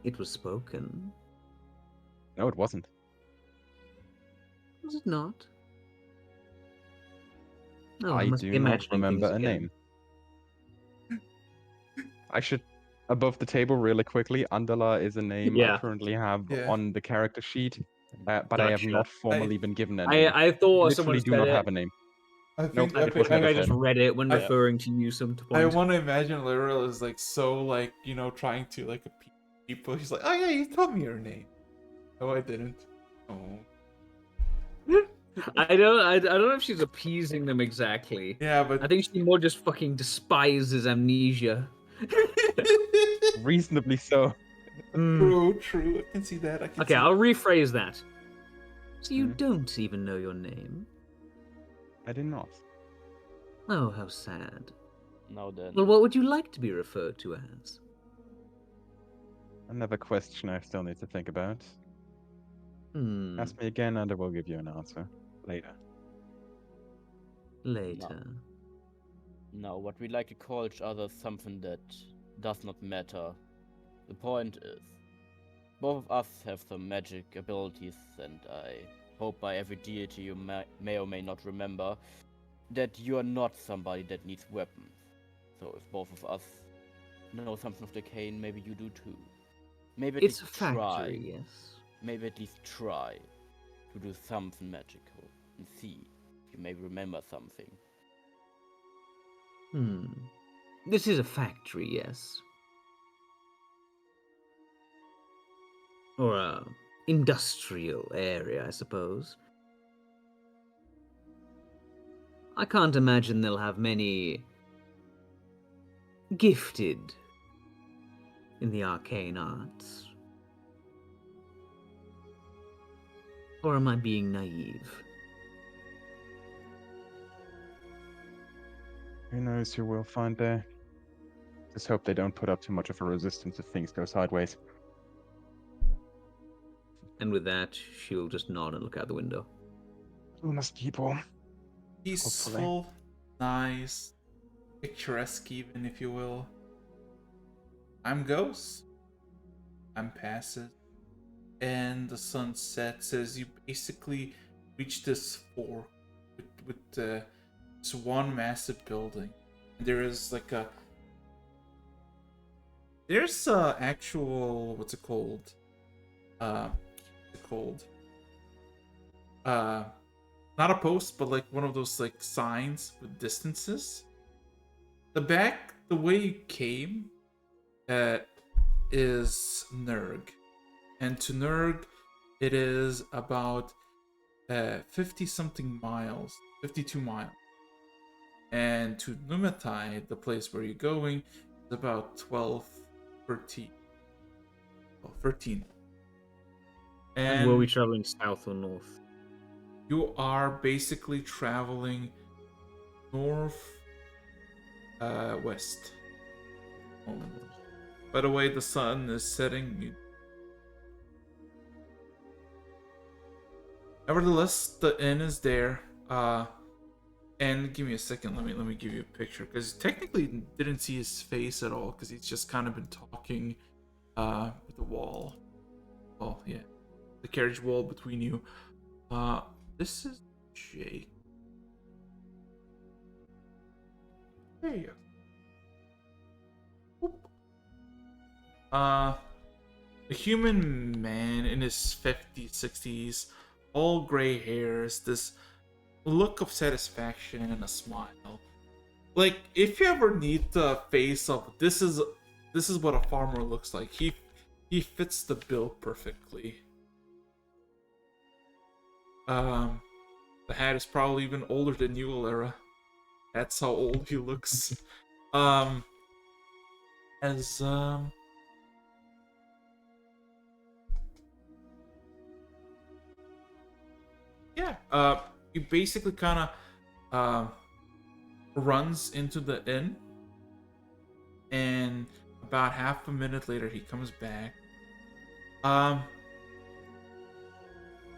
It was spoken. No, it wasn't. Was it not? Oh, I I must do be not imagining remember things a again. name. I should, above the table really quickly, Andala is a name I Yeah. currently have Yeah. on the character sheet, but I have Gotcha. not formally been given a name. I thought Literally someone do said not it. have a name. I Nope, think I I, it think, was think never I just said. read it when I- referring to you some I point. want to imagine Literal is like so like trying to like appease people. He's like, oh yeah, you told me your name. No, I didn't. Oh. I don't know if she's appeasing them exactly. Yeah, I but think she more just fucking despises amnesia. Reasonably so. true. I can see that. I can Okay, see I'll rephrase that. So you Mhm. don't even know your name? I did not. Oh, how sad. now then. Well, what would you like to be referred to as? Another question I still need to think about. Ask me again and I will give you an answer later. Later. No, what we like to call each other is something that does not matter. The point is, both of us have some magic abilities, and I hope by every deity you may or may not remember that you are not somebody that needs weapons. So if both of us know something of the cane, maybe you do too. Maybe at It's a least factory, try. yes. Maybe at least try to do something magical and see if you maybe remember something. This is a factory, yes. Or a industrial area, I suppose. I can't imagine they'll have many gifted in the arcane arts. Or am I being naive? Who knows who we'll find there? Just hope they don't put up too much of a resistance if things go sideways. And with that, she'll just nod and look out the window. Luna's people. peaceful, nice, picturesque, even if you will. I'm Ghost. I'm passive. And the sun sets as you basically reach this fork with this one massive building. There is like a there's a actual what's it called? Not a post, but like one of those like signs with distances. The way you came, is Nurg, and to Nurg, it is about 50 something miles, 52 miles, and to Numatai, the place where you're going, is about 12, 13. Well, 13. And were we traveling south or north? You are basically traveling north, west. By the way, the sun is setting. Nevertheless, the inn is there. And give me a second. Let me give you a picture, because technically didn't see his face at all, because he's just kind of been talking, with the wall. Oh yeah, the carriage wall between you. This is Jake. There you go. Whoop. A human man in his 50s, 60s, all gray hairs, this look of satisfaction and a smile. Like, if you ever need the face of this is what a farmer looks like. He fits the bill perfectly. The hat is probably even older than you, Alara. That's how old he looks. As yeah, he basically kind of runs into the inn, and about half a minute later he comes back.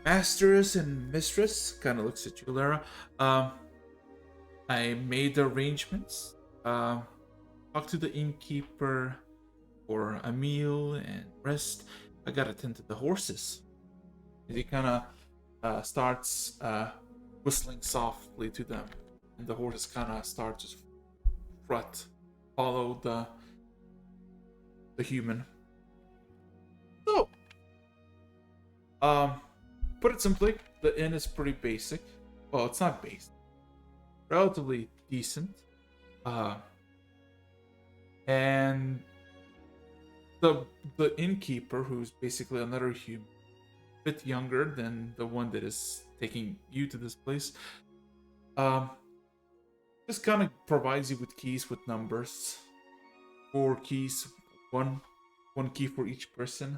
Masters and mistress kind of looks at you, Lara. I made the arrangements. Talk to the innkeeper for a meal and rest. I gotta tend to the horses. He kind of starts whistling softly to them, and the horses kind of start to strut, follow the human. So, put it simply, the inn is pretty basic. Well, it's not basic, relatively decent. And the innkeeper, who's basically another human, a bit younger than the one that is taking you to this place, just kind of provides you with keys with numbers. 4 keys, one key for each person,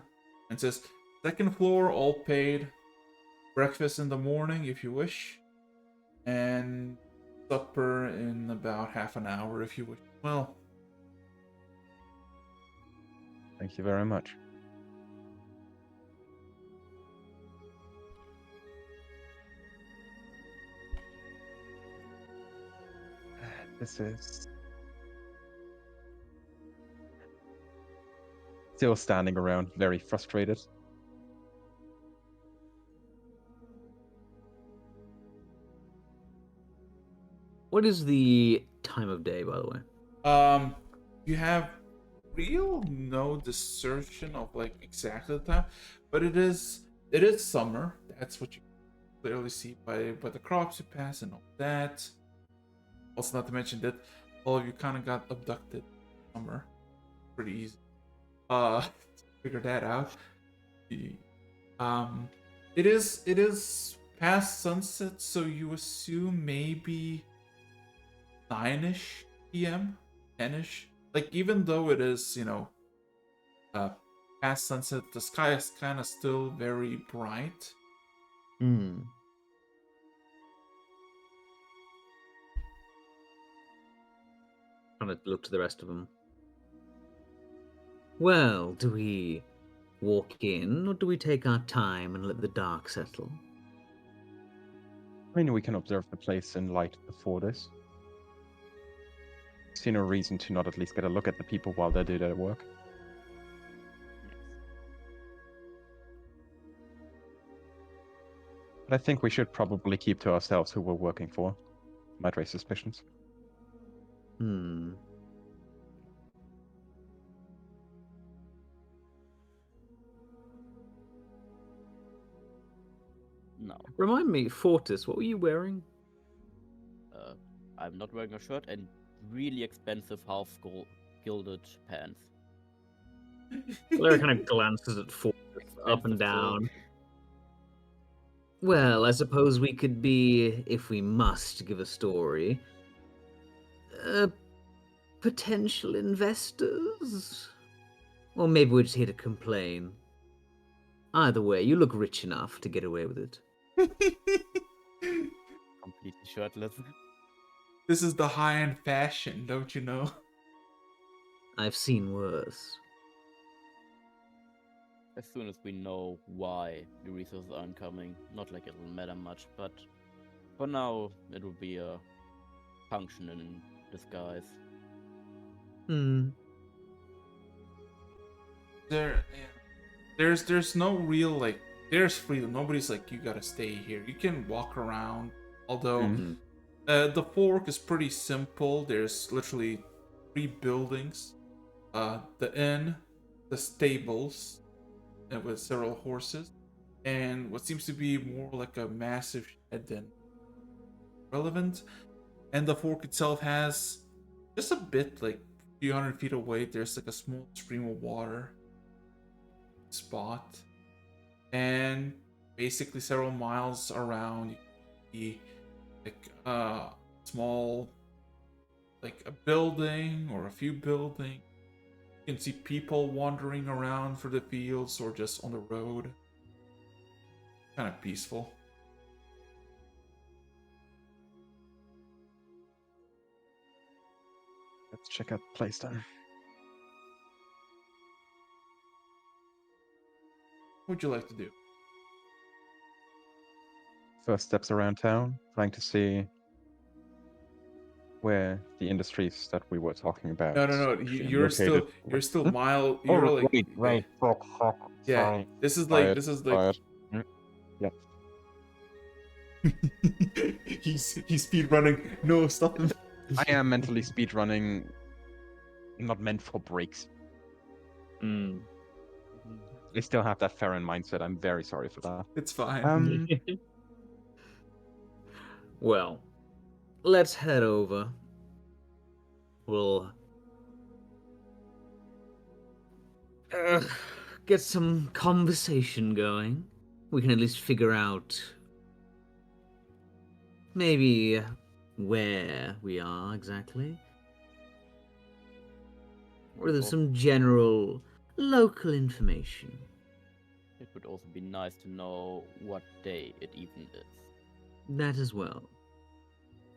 and says, second floor, all paid. Breakfast in the morning if you wish, and supper in about half an hour if you wish. Well, Thank you very much. This is still standing around, very frustrated. What is the time of day, by the way? you have real no discernment of like exactly the time, but it is summer. That's what you clearly see by the crops you pass and all that. Also, not to mention that all of you kind of got abducted summer. Pretty easy. Figure that out. It is past sunset, so you assume maybe 9ish p.m., 10ish. Like, even though it is, past sunset, the sky is kind of still very bright. Hmm. Trying to look to the rest of them. Well, do we walk in, or do we take our time and let the dark settle? I mean, we can observe the place in light before this. See no reason to not at least get a look at the people while they do their work. But I think we should probably keep to ourselves who we're working for. Might raise suspicions. Hmm. No, Remind me, Fortis, what were you wearing? I'm not wearing a shirt and really expensive gilded pants. Lara kind of glances at Fortis up and Expensive down. cloak. Well, I suppose we could be, if we must give a story, potential investors? Or maybe we're just here to complain. Either way, you look rich enough to get away with it. Completely shirtless. This is the high-end fashion, don't you know? I've seen worse. As soon as we know why the resources aren't coming, not like it'll matter much, but for now it will be a function in disguise. Hmm. There's no real like there's freedom. Nobody's like you gotta stay here. You can walk around. Although Mm-hmm. the fork is pretty simple. There's literally 3 buildings: the inn, the stables, with several horses, and what seems to be more like a massive shed than relevant. And the fork itself has just a bit, like a few hundred feet away, there's like a small stream of water spot. And basically several miles around, you see like a small, like a building or a few buildings. You can see people wandering around through the fields or just on the road. Kind of peaceful. Let's check out the place then. What would you like to do? First steps around town, trying to see where the industries that we were talking about. No. actually You're still, located. mile. Oh, You're like, right. Fuck. yeah. Sorry. This is Quiet, like. quiet. Yeah. he's speed running. No, stop him. I am mentally speed running. Not meant for breaks. Mm. I still have that Farron mindset. I'm very sorry for that. It's fine. Well, let's head over. We'll get some conversation going. We can at least figure out maybe where we are exactly. Or there's some general local information. It would also be nice to know what day it even is. That as well.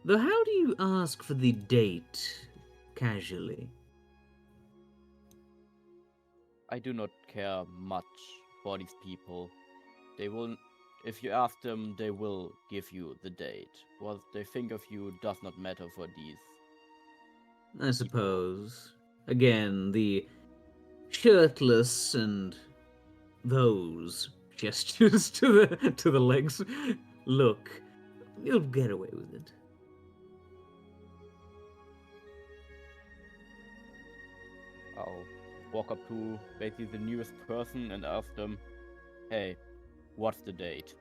Though how do you ask for the date casually? I do not care much for these people. They will, if you ask them, they will give you the date. What they think of you does not matter for these. I suppose. Again, the shirtless and those gestures to the legs. Look, you'll get away with it. I'll walk up to basically the newest person and ask them, hey, what's the date?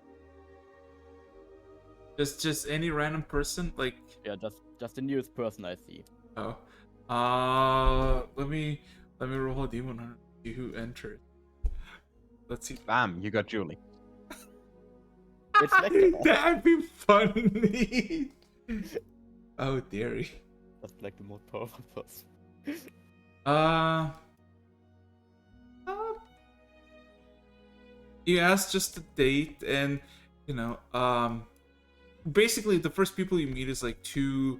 Just any random person, like. Yeah, just the newest person I see. Oh. Let me roll a d100 to see who entered. Let's see. Bam, you got Julie. It's like That'd be funny. Oh dearie. that's like the most powerful person. You ask just the date, and basically the first people you meet is like two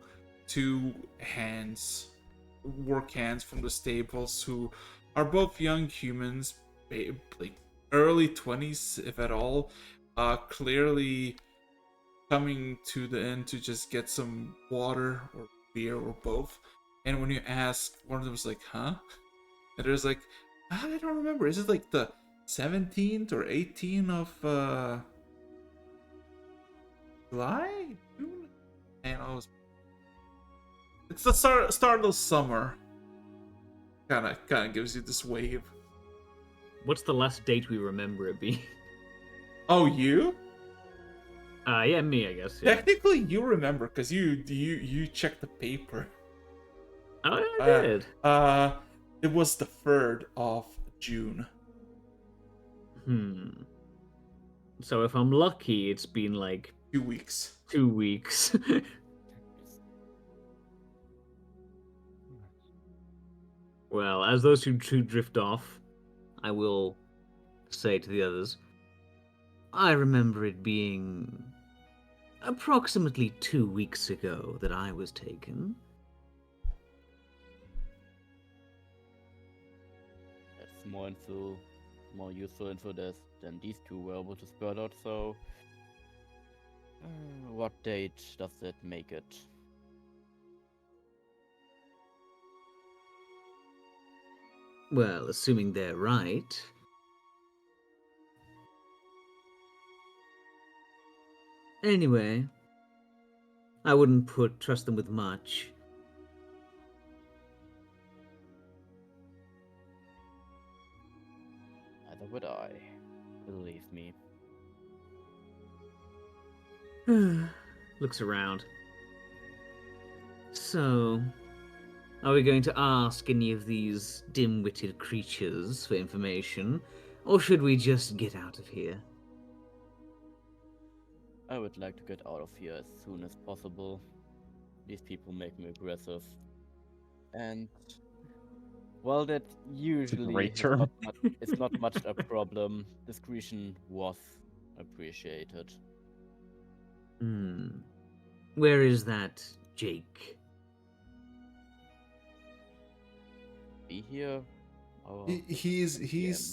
work hands from the stables who are both young humans, like early 20s if at all, clearly coming to the inn to just get some water or beer or both. And when you ask, one of them is like, huh? And there's like, I don't remember, is it like the 17th or 18th of July? June? And it's the start of the summer. Kind of gives you this wave. What's the last date we remember it being? Oh, you? Yeah, me, I guess. Yeah. Technically, you remember because you checked the paper. Oh, yeah, I did. It was the 3rd of June. So if I'm lucky, it's been like 2 weeks. 2 weeks. Well, as those two drift off, I will say to the others, I remember it being approximately 2 weeks ago that I was taken. That's more useful info than these two were able to spurt out, so what date does that make it? Well, assuming they're right. Anyway, I wouldn't trust them with much. Neither would I. Believe me. Looks around. So, are we going to ask any of these dim-witted creatures for information, or should we just get out of here? I would like to get out of here as soon as possible. These people make me aggressive. And while that usually great is term. it's not much a problem, discretion was appreciated. Where is that Jake? Be here. Our He's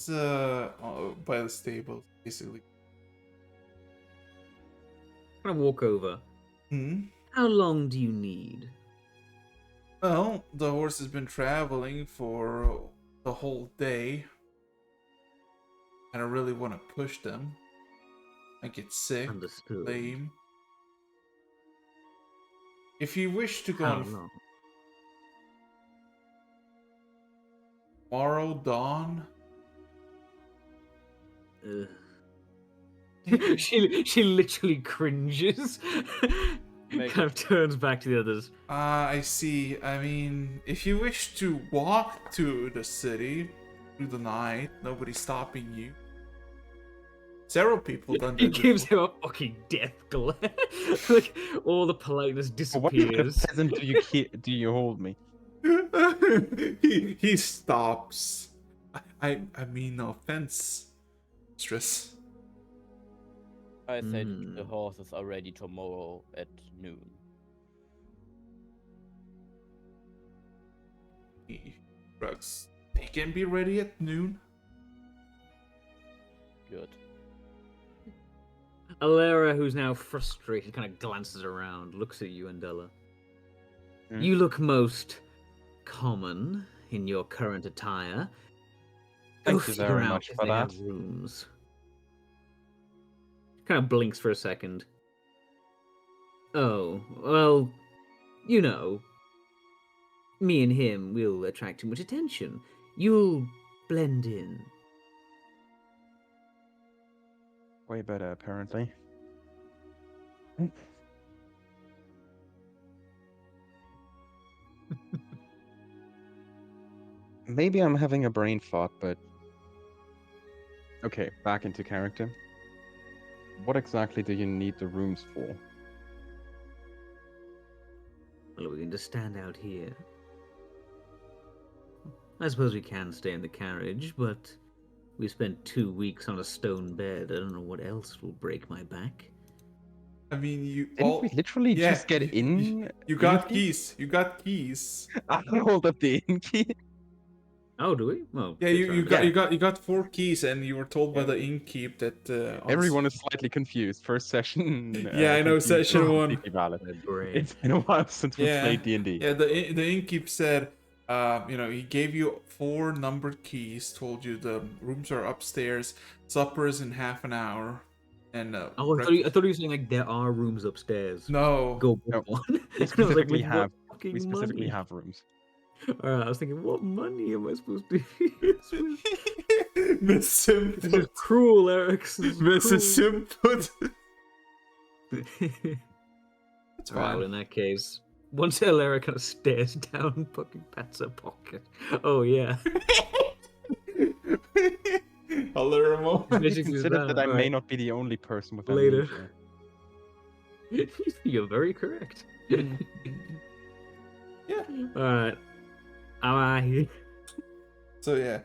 by the stable, basically. I'm gonna walk over. How long do you need? Well, the horse has been traveling for the whole day. I don't really want to push them. I get sick, Understood. lame. If you wish to go How on long? tomorrow dawn, she literally cringes. Make Kind of turns back to the others. I see. I mean, if you wish to walk to the city through the night, nobody's stopping you. Several people done He that. gives him a fucking death glare. Like all the politeness What kind of disappears. peasant do you hold me? he stops. I mean, no offense, stress. I said the horses are ready tomorrow at noon. Drugs. They can be ready at noon. Good. Alera, who's now frustrated, kind of glances around, looks at you, Andela. Hmm? You look most common in your current attire. Thank Go you figure very out much if for they have that. rooms. Kind of blinks for a second. Oh, well, you know, me and him will attract too much attention. You'll blend in. Way better, apparently. Maybe I'm having a brain fart, but... Okay, back into character. What exactly do you need the rooms for? Well, we can just stand out here. I suppose we can stay in the carriage, but we spent 2 weeks on a stone bed. I don't know what else will break my back. I mean, you Didn't all. we literally Yeah, just get in? You got in keys. You got keys. I hold up the inn key. Oh, do we? Well, Yeah, it's you fine. got you got 4 keys, and you were told by the innkeep that. Everyone is slightly confused. First session. Yeah, I know, confusion is session one. completely valid. My brain. It's been a while since we Yeah, played D&D. yeah. The innkeep said, he gave you 4 numbered keys. Told you the rooms are upstairs. Supper is in half an hour, and Oh, I thought he was saying like there are rooms upstairs. no. Go book No. one. We And I was like, specifically with what have fucking we specifically money? have rooms. Alright, I was thinking, what money am I supposed to use? Miss This is Simput. cruel, Eric. This is Mrs. Simput. cruel. It's Alright, well, fine. in that case, once Alera kind of stares down and fucking pats her pocket. Oh, yeah. I'll let her know. Basically Consider that I may alright. not be the only person with Later. amnesia. You're very correct. Yeah. Alright. Am I here? So yeah.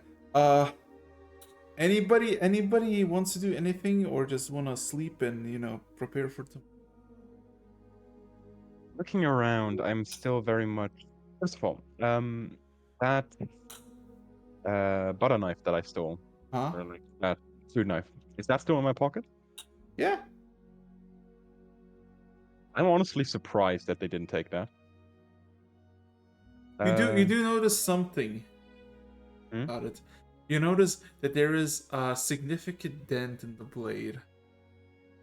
Anybody wants to do anything or just want to sleep and prepare for tomorrow? Looking around, I'm still very much. First of all, that butter knife that I stole, Huh? or like that food knife, is that still in my pocket? Yeah. I'm honestly surprised that they didn't take that. You do notice something Hmm? about it. You notice that there is a significant dent in the blade.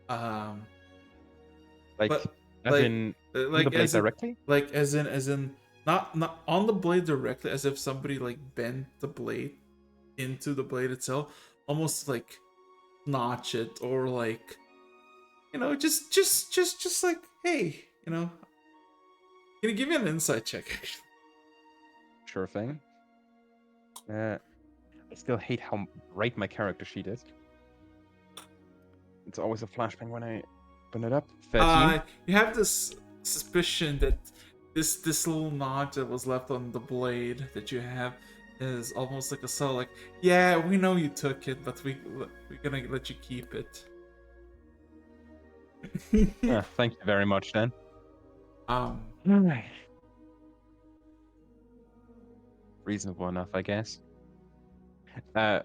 Like, but, as like- in on like the blade as in, directly? like as in not on the blade directly, as if somebody like bent the blade into the blade itself, almost like notch it or like just like, hey, Can you give me an insight check? Sure thing. I still hate how bright my character sheet is. It's always a flashbang when I open it up. 13. You have this suspicion that this little notch that was left on the blade that you have is almost like a subtle, like, yeah, we know you took it, but we're gonna let you keep it. Thank you very much, then. Um, Reasonable enough, I guess. It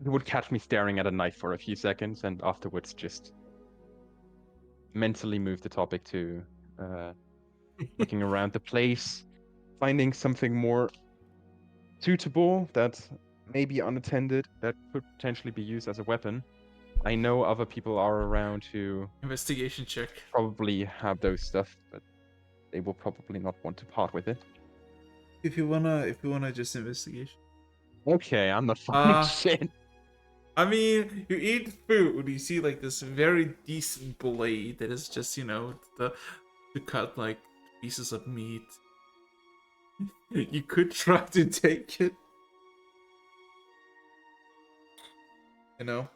would catch me staring at a knife for a few seconds, and afterwards just mentally move the topic to looking around the place, finding something more suitable that may be unattended, that could potentially be used as a weapon. I know other people are around who investigation check. probably have those stuff, but they will probably not want to part with it. If you wanna just investigation. Okay, I'm not finding Uh, shit. I mean, you eat food. You see like this very decent blade that is just, to cut like pieces of meat. You could try to take it. You know.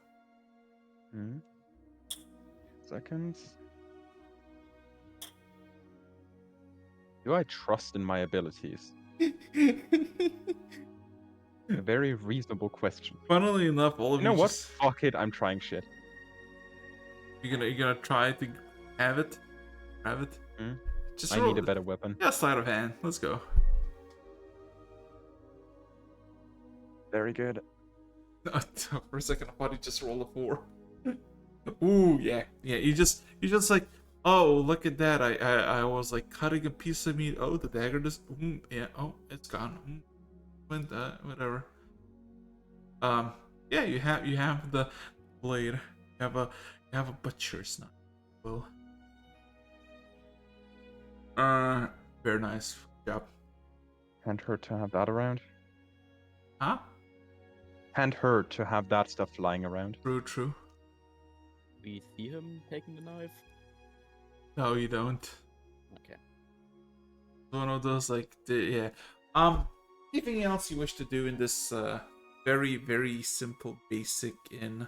Seconds. Do I trust in my abilities? A very reasonable question. Funnily enough, all of You know what? just, Fuck it, I'm trying shit. you're gonna try to have it. Just I roll need a better weapon. Yeah, sleight of hand. Let's go. Very good. For a second, I thought you just rolled a 4. Ooh, yeah. You just like, oh, look at that. I was like cutting a piece of meat. Oh, the dagger just, yeah. Oh, it's gone. Whatever. Yeah, you have the blade. You have a butcher's knife. Well, very nice job. Hand her to have that around. Huh? Hand her to have that stuff lying around. True. We see him taking the knife. No, you don't. Okay. One of those yeah. Anything else you wish to do in this very, very simple basic inn?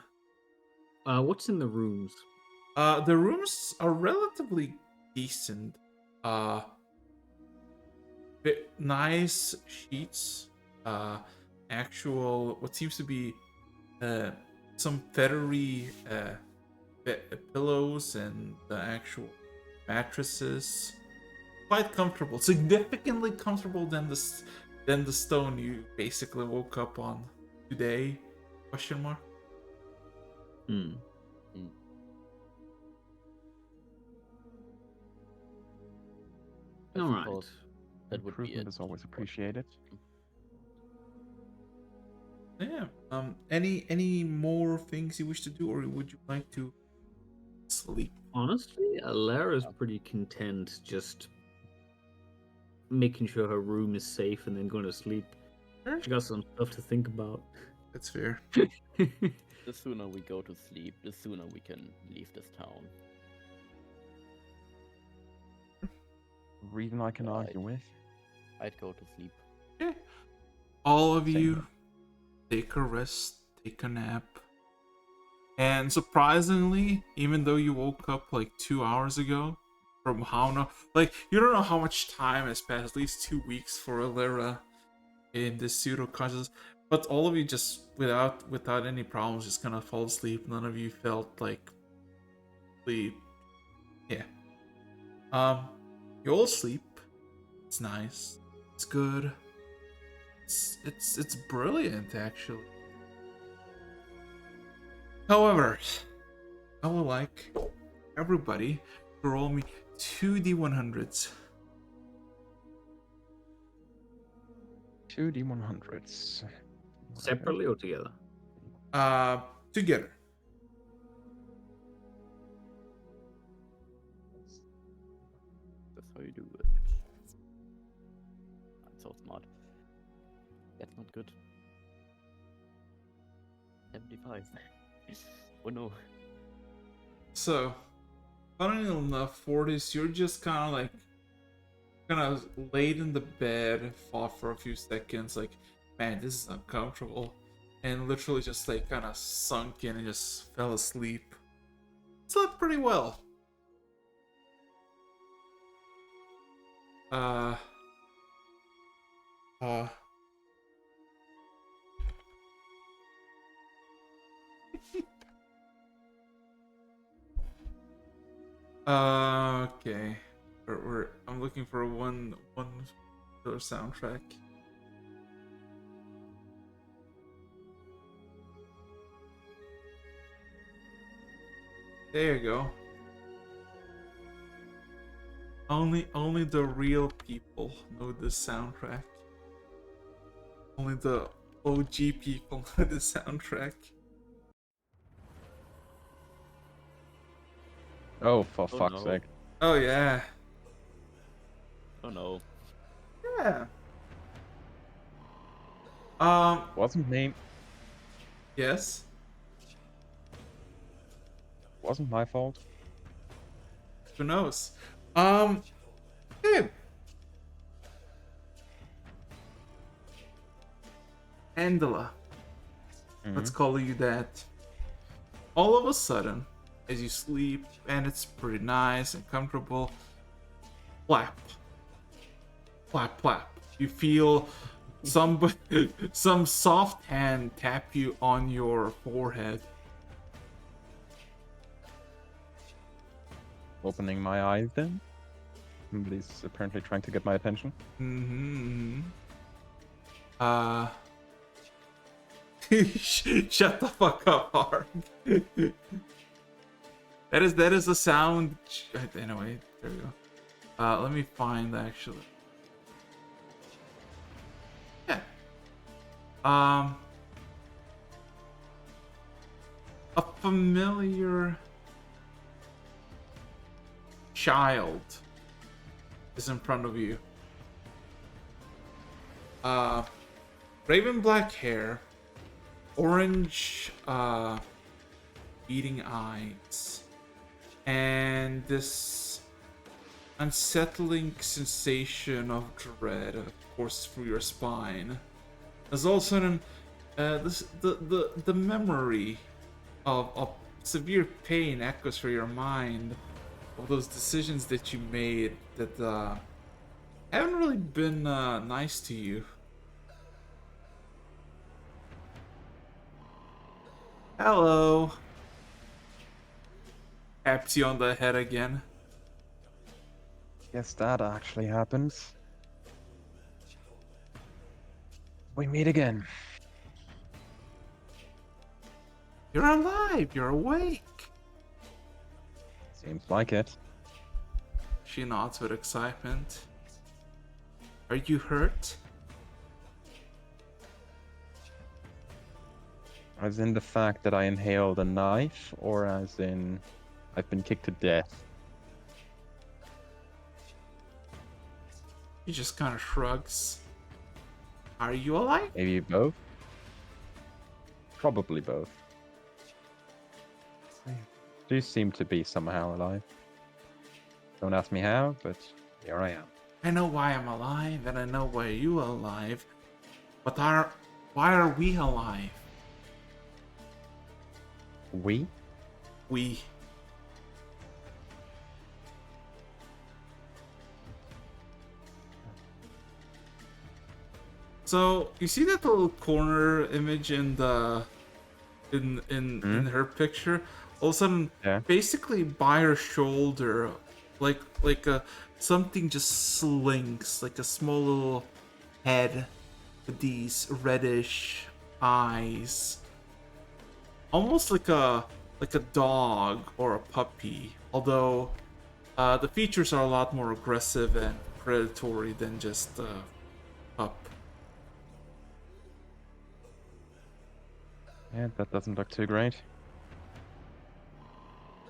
What's in the rooms? The rooms are relatively decent. Nice sheets. Actual what seems to be some feathery pillows and the actual mattresses. Quite comfortable, significantly comfortable than the stone you basically woke up on today? Question mark. I All right. suppose that would be Improvement it. is always appreciated. Yeah. Any more things you wish to do, or would you like to sleep? Honestly, Alara's pretty content just making sure her room is safe and then going to sleep. Sure. She got some stuff to think about. That's fair. The sooner we go to sleep, the sooner we can leave this town. Reason I can Right. argue with. I'd go to sleep. Okay. All of Same you here. take a rest, take a nap. And surprisingly, even though you woke up like 2 hours ago from how no, like you don't know how much time has passed, at least 2 weeks for Alira in this pseudo consciousness. But all of you just without any problems just kind of fall asleep. None of you felt like sleep. Yeah. You all sleep. It's nice. It's good. It's brilliant actually. However, I would like everybody to roll me 2d100s. 2d100s. Separately or together? Together. That's how you do it. I'm so smart. That's not good. 75. Oh no. So, funnily enough, for this, you're just kind of like kind of laid in the bed, fought for a few seconds, like, man, this is uncomfortable, and literally just like kind of sunk in and just fell asleep. Slept pretty well. Uh. Okay. I'm looking for one other soundtrack. There you go. Only the real people know this soundtrack. Only the OG people know this soundtrack. Oh, for Oh, fuck's no. sake. Oh yeah. Oh no. Yeah. Wasn't me. Yes. Wasn't my fault. Who knows? Hey. Angela. Let's call you that. All of a sudden, as you sleep, and it's pretty nice and comfortable, flap. Flap, flap. You feel some soft hand tap you on your forehead. Opening my eyes then. Somebody's apparently trying to get my attention. Shut the fuck up, Hark. That is a sound. Anyway, there we go. Let me find actually. Yeah. A familiar child is in front of you. Raven black hair, orange beating eyes, and this unsettling sensation of dread courses through your spine. As all of a sudden, the memory of severe pain echoes through your mind of those decisions that you made that haven't really been nice to you. Hello. Taps you on the head again. Guess that actually happens. We meet again. You're alive. You're awake. Seems like it. She nods with excitement. Are you hurt? As in the fact that I inhaled a knife, or as in I've been kicked to death? He just kind of shrugs. Are you alive? Maybe both? Probably both. Do seem to be somehow alive. Don't ask me how, but here I am. I know why I'm alive, and I know why you are alive. But why are we alive? We? We. So you see that little corner image in the in her picture? All of a sudden, Yeah. basically by her shoulder, like a something just slinks, like a small little head with these reddish eyes, almost like a dog or a puppy. Although the features are a lot more aggressive and predatory than just a pup. Yeah, that doesn't look too great.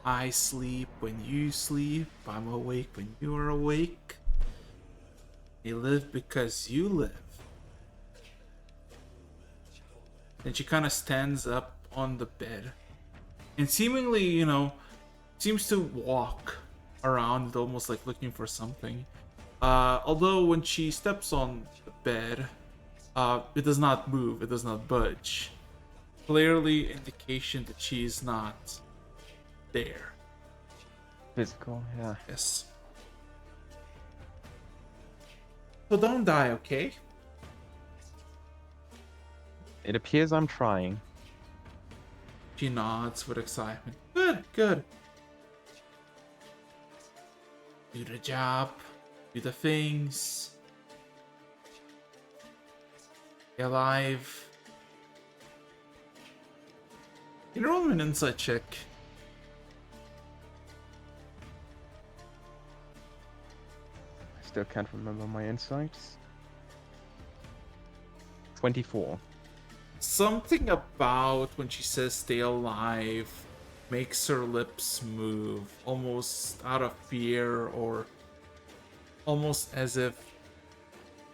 I sleep when you sleep. I'm awake when you are awake. You live because you live. And she kind of stands up on the bed and seemingly, seems to walk around, almost like looking for something. Although when she steps on the bed, it does not move, it does not budge. Clearly indication that she is not there. Physical, yeah. Yes. So don't die, okay? It appears I'm trying. She nods with excitement. Good, good. Do the job. Do the things. Stay alive. Can you roll me an insight check? I still can't remember my insights. 24. Something about when she says stay alive makes her lips move, almost out of fear or almost as if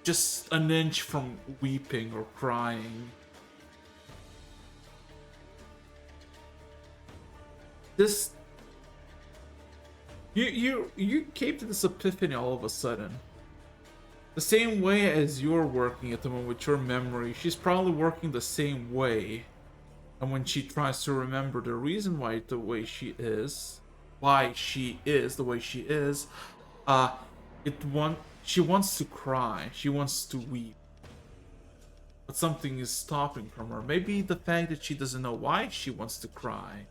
just an inch from weeping or crying. This you came to this epiphany all of a sudden. The same way as you're working at the moment with your memory, she's probably working the same way. And when she tries to remember the reason why she is the way she is, she wants to cry, she wants to weep. But something is stopping from her. Maybe the fact that she doesn't know why she wants to cry.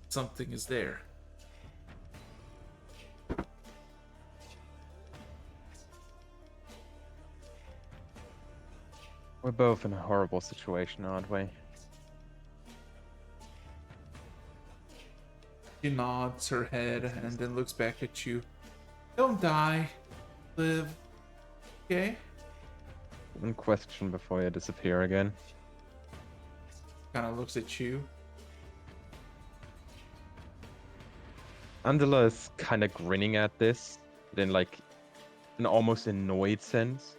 Something is there. We're both in a horrible situation, aren't we? She nods her head and then looks back at you. Don't die. Live. Okay? One question before you disappear again. Kind of looks at you. Angela is kind of grinning at this, but in like an almost annoyed sense.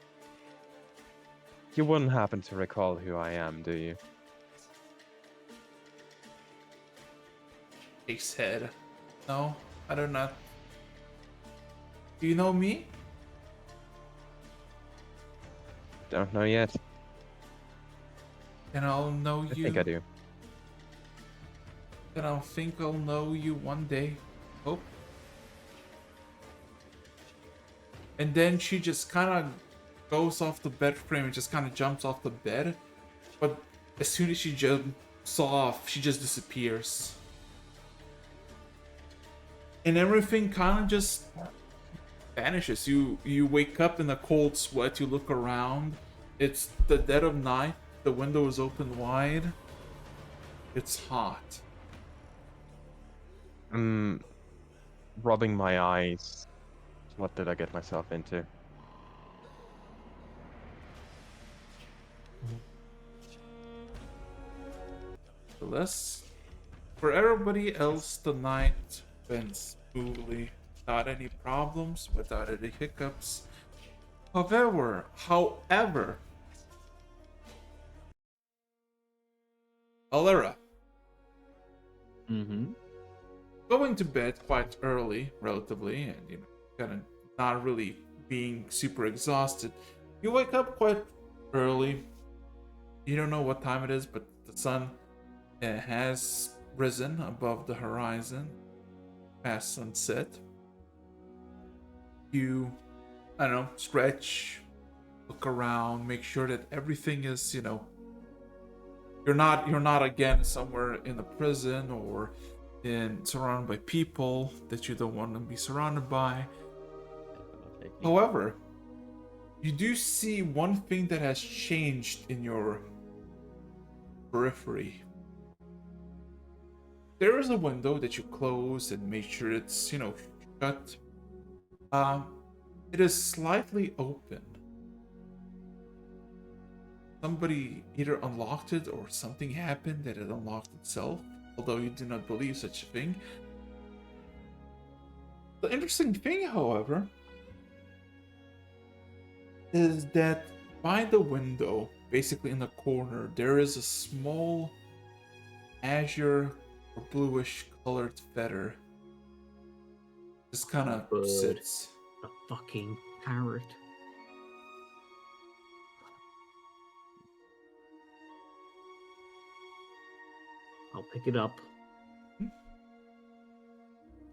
You wouldn't happen to recall who I am, do you? Shakes head. No, I do not. Do you know me? Don't know yet. Then I'll know I you. think I do. Then I'll think I'll know you one day. Hope. And then she just kind of goes off the bed frame and just kind of jumps off the bed. But as soon as she jumps off, she just disappears. And everything kind of just vanishes. You wake up in a cold sweat. You look around. It's the dead of night. The window is open wide. It's hot. I'm rubbing my eyes. What did I get myself into? For everybody else, the night went smoothly, without any problems, without any hiccups. However, Alera, going to bed quite early, relatively, and kind of not really being super exhausted. You wake up quite early. You don't know what time it is, but the sun has risen above the horizon past sunset. You, I don't know, stretch, look around, make sure that everything is, you're not again somewhere in a prison or surrounded by people that you don't want to be surrounded by. However, you do see one thing that has changed in your periphery. There is a window that you close and make sure it's, shut. It is slightly open. Somebody either unlocked it or something happened that it unlocked itself, although you do not believe such a thing. The interesting thing, however, is that by the window, basically in the corner, there is a small azure or bluish colored feather. Just kind of sits. A fucking parrot. I'll pick it up.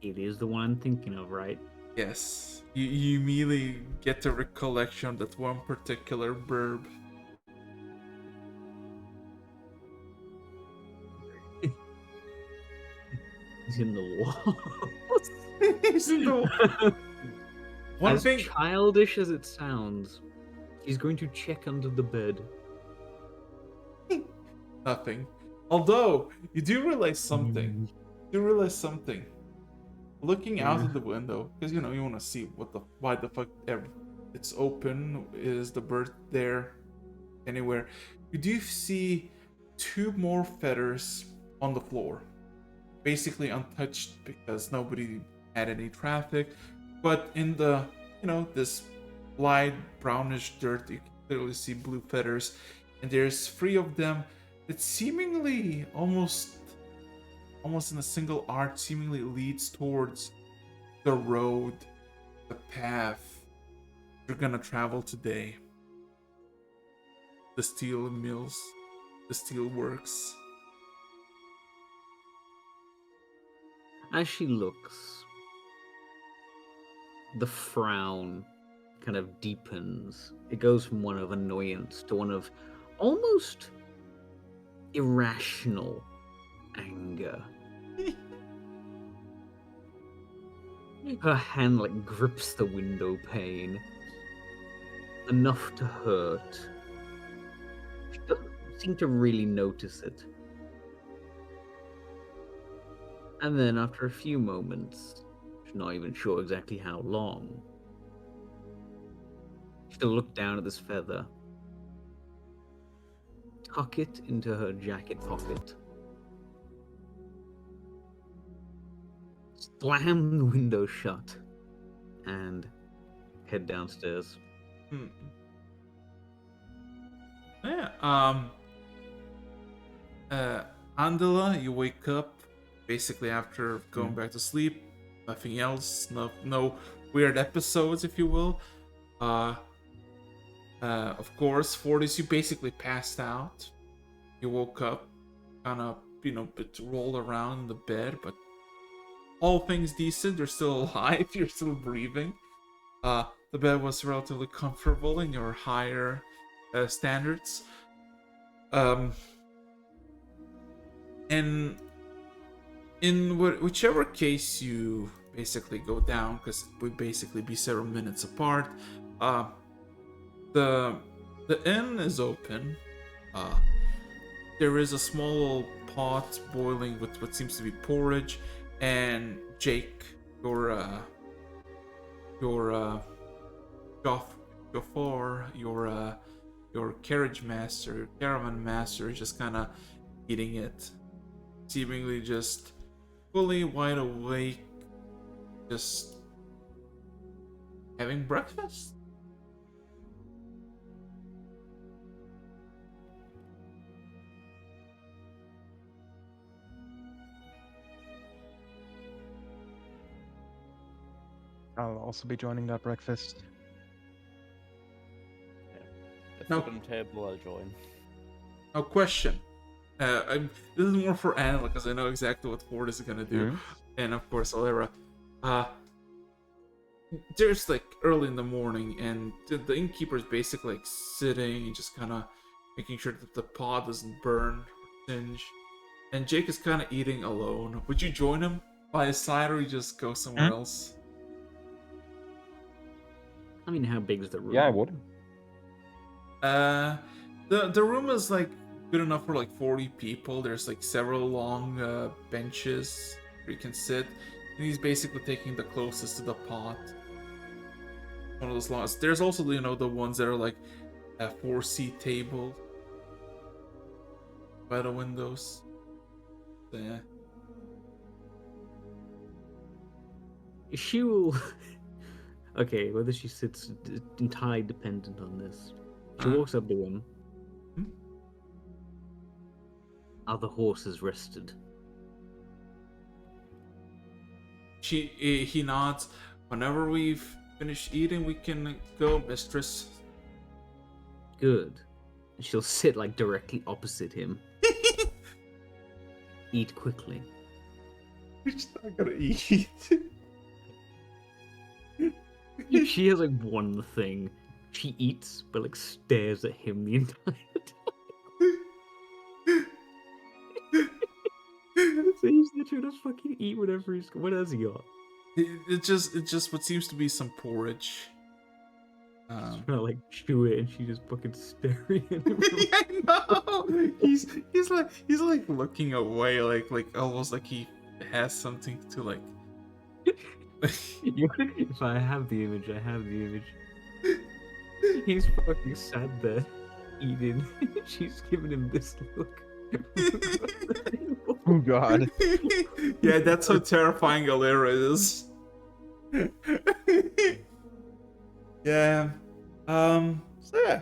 It is the one I'm thinking of, right? Yes. You immediately get the recollection of that one particular burb. He's in the wall. It's the- One As thing. childish as it sounds, he's going to check under the bed. Nothing. Although, you do realize something. Looking out of the window, because you want to see why the fuck it's open. Is the bird there anywhere? You do see 2 more feathers on the floor, basically untouched because nobody had any traffic. But in the this light brownish dirt, you can clearly see blue feathers, and there's 3 of them that seemingly almost in a single arc seemingly leads towards the road, the path you're gonna travel today. The steel mills, the steel works. As she looks, the frown kind of deepens. It goes from one of annoyance to one of almost irrational anger. Her hand grips the window pane enough to hurt. She doesn't seem to really notice it. And then after a few moments, she's not even sure exactly how long, she'll look down at this feather, tuck it into her jacket pocket, slam the window shut, and head downstairs. Yeah. Andela, you wake up basically after going back to sleep. Nothing else. No weird episodes, if you will. Of course, Fortis, you basically passed out. You woke up, kind of, bit rolled around in the bed, but all things decent. You're still alive. You're still breathing. The bed was relatively comfortable in your higher standards. And in whichever case you basically go down, because it would basically be several minutes apart, the inn is open. There is a small pot boiling with what seems to be porridge, and Jake, your chauffeur, your carriage master, caravan master, is just kind of eating it, seemingly just fully wide awake, just having breakfast. I'll also be joining that breakfast. Let's No. sit on the table, I'll join. Now, question. This is more for Anna because I know exactly what Ford is gonna do, and of course Alera. There's early in the morning, and the innkeeper is basically sitting and just kind of making sure that the pot doesn't burn or singe. And Jake is kind of eating alone. Would you join him by his side, or you just go somewhere else? I mean, how big is the room? Yeah, I would. The room is good enough for 40 people. There's several long benches where you can sit, and he's basically taking the closest to the pot. One of those long. There's also the ones that are a 4-seat table by the windows. So, yeah. She will. Okay, whether she sits entirely dependent on this. She walks up to him. Are the horses rested? He nods. Whenever we've finish eating, we can go, mistress. Good. She'll sit like directly opposite him. Eat quickly. We're just not gonna eat. She has like one thing. She eats, but like stares at him the entire time. So he's literally gonna fucking eat whatever he's. What has he got? It's just what seems to be some porridge. Trying to like chew it, and she just fucking staring at him. I know. He's like looking away, like almost like he has something to like. If I have the image, I have the image. He's fucking sat there, eating. She's giving him this look. Oh god. Yeah, that's how terrifying Alera is. Yeah. So yeah.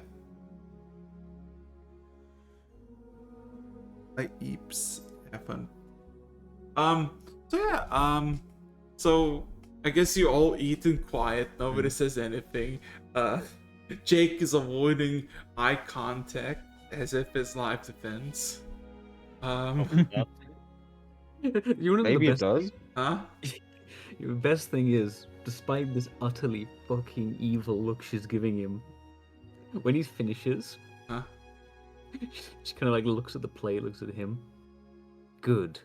Like eeps. Have fun. So yeah, so I guess you all eat in quiet, nobody says anything. Jake is avoiding eye contact as if it's life defense. You know what Maybe the it best does. Huh? The best thing is, despite this utterly fucking evil look she's giving him, when he finishes, Huh? she kind of like looks at the plate, looks at him. Good.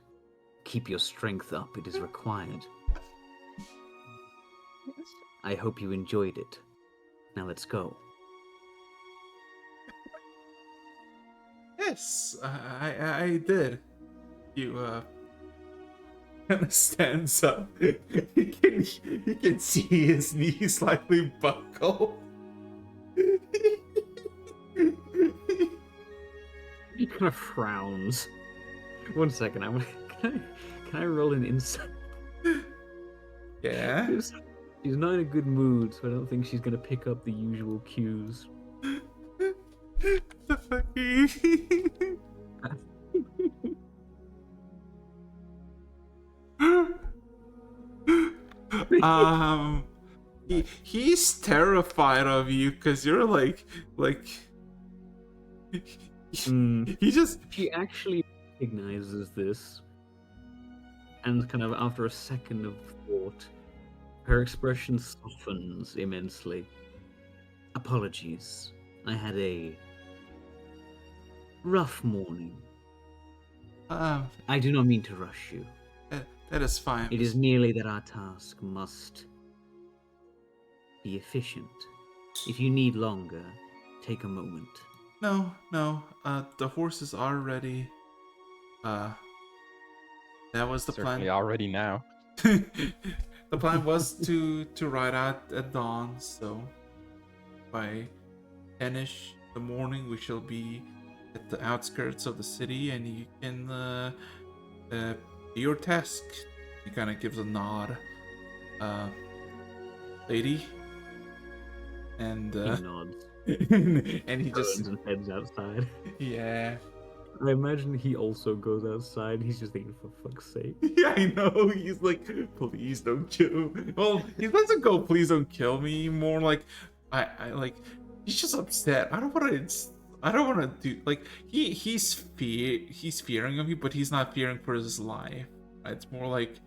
Keep your strength up, it is required. I hope you enjoyed it. Now let's go. Yes, I did. You kind of stands up. You can see his knees slightly buckle. He kind of frowns. 1 second, can I roll an insight? Yeah. She's not in a good mood, so I don't think she's gonna pick up the usual cues. The fuck? He's terrified of you because you're like he just She actually recognizes this, and kind of after a second of thought, her expression softens immensely. Apologies. I had a rough morning. I do not mean to rush you. that is fine. It is merely that our task must be efficient. If you need longer, take a moment. No, the horses are ready. That was the Certainly plan. already now. The plan was to ride out at dawn, so by 10ish the morning we shall be at the outskirts of the city, and you can do your task. He kind of gives a nod, lady, and He nods. and he just Turns and heads outside. yeah. I imagine he also goes outside. He's just thinking, for fuck's sake. Yeah, I know. He's like, please don't kill. Well, he doesn't go, please don't kill me. More like, I like. He's just upset. I don't want to do like he's fearing of you, but he's not fearing for his life. It's more like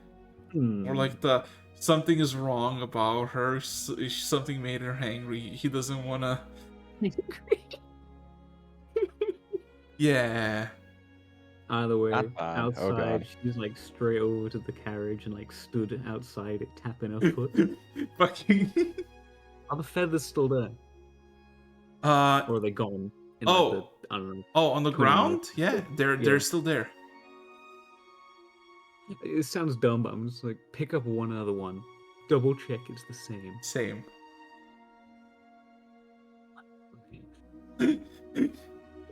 the something is wrong about her. Something made her angry. He doesn't want to. Yeah. Either way, Not bad. Oh, outside, God. she's like straight over to the carriage and like stood outside it, tapping her foot. Fucking. Are the feathers still there? Or are they gone? In, Oh. like, I don't know. Oh, on the 20 ground? minutes. Yeah, they're Yeah. still there. It sounds dumb, but I'm just like, pick up one other one. Double check it's the same. Same.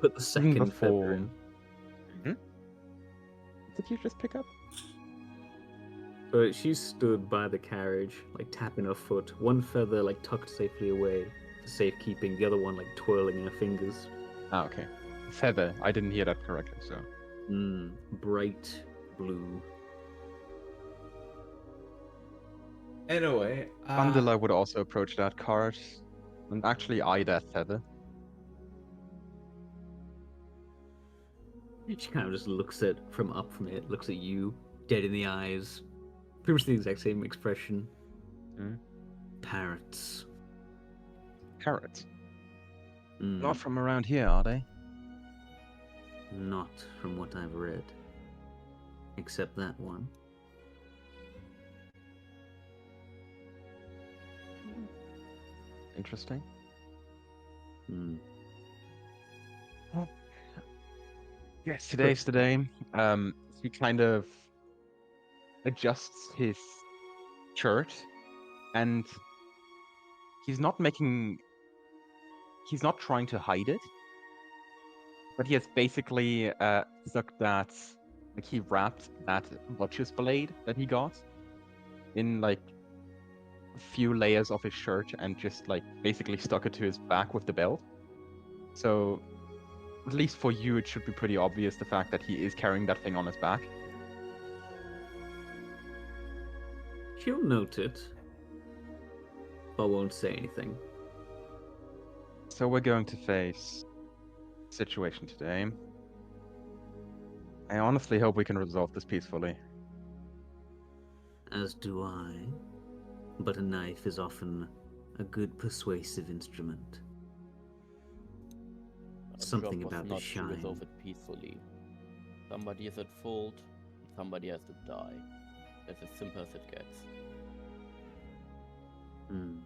Put the second feather in. Did you just pick up? So she stood by the carriage, like tapping her foot. One feather like tucked safely away for safekeeping. The other one like twirling in her fingers. Ah, okay. Feather. I didn't hear that correctly, so. Bright blue. Anyway, Bandila would also approach that cart and actually eye that feather. She kind of just looks at from it, looks at you, dead in the eyes. Pretty much the exact same expression. Hmm. Parrots. Parrots. Mm, Not from around here, are they? not from what I've read. Except that one. Interesting. Hmm. Yes, today's the day. He kind of adjusts his shirt, and he's not trying to hide it, but he has basically stuck that, like he wrapped that butcher's blade that he got in like a few layers of his shirt and just like basically stuck it to his back with the belt. So at least for you, it should be pretty obvious the fact that he is carrying that thing on his back. She'll note it, but won't say anything. So we're going to face a situation today. I honestly hope we can resolve this peacefully. As do I. But a knife is often a good persuasive instrument. Our Something job was about the not to shine. resolve it peacefully. Somebody is at fault, and somebody has to die. That's as simple as it gets. Hmm.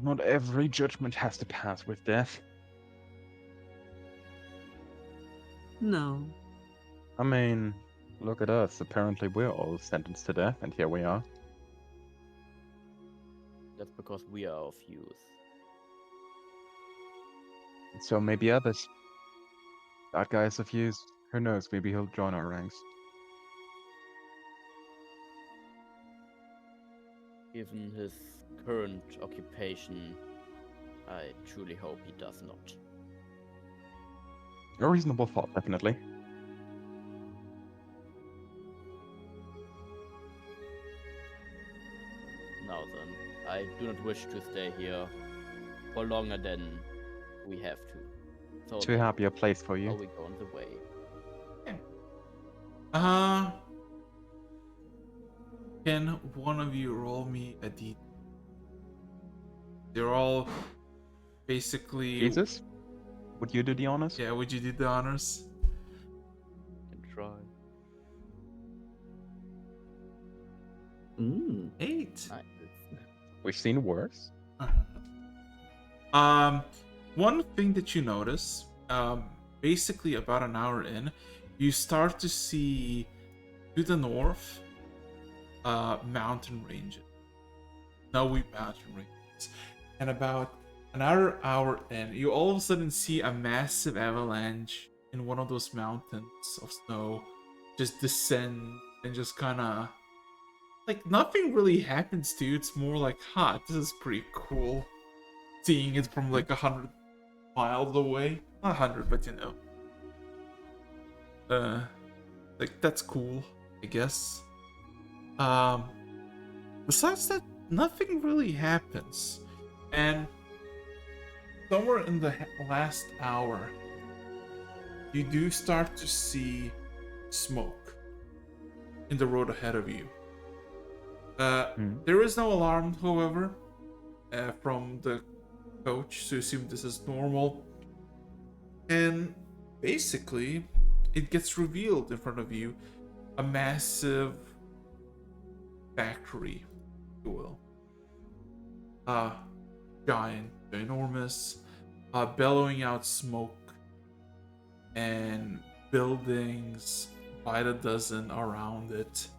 Not every judgment has to pass with death. No. I mean, look at us. Apparently we're all sentenced to death, and here we are. That's because we are of use. And so maybe others. That guy is of use. Who knows, maybe he'll join our ranks. Given his current occupation, I truly hope he does not. A reasonable thought, definitely. Now then, I do not wish to stay here for longer than we have to. So Too then, happy a place for shall you. we go on the way? Can one of you roll me a d? They're all basically. Jesus? Would you do the honors? Yeah, would you do the honors? Can try. 8. Nice. We've seen worse. One thing that you notice, basically about an hour in, you start to see to the north, mountain ranges, snowy mountain ranges, and about another hour in, you all of a sudden see a massive avalanche in one of those mountains of snow just descend and just kind of like nothing really happens to you. It's more like, this is pretty cool. Seeing it from like 100 miles away. Not 100, but you know. Like that's cool, I guess. Besides that, nothing really happens. And somewhere in the last hour, you do start to see smoke in the road ahead of you. There is no alarm, however, from the coach, so assume this is normal. And basically, it gets revealed in front of you a massive factory, if you will. Giant, enormous, bellowing out smoke, and buildings by the dozen around it.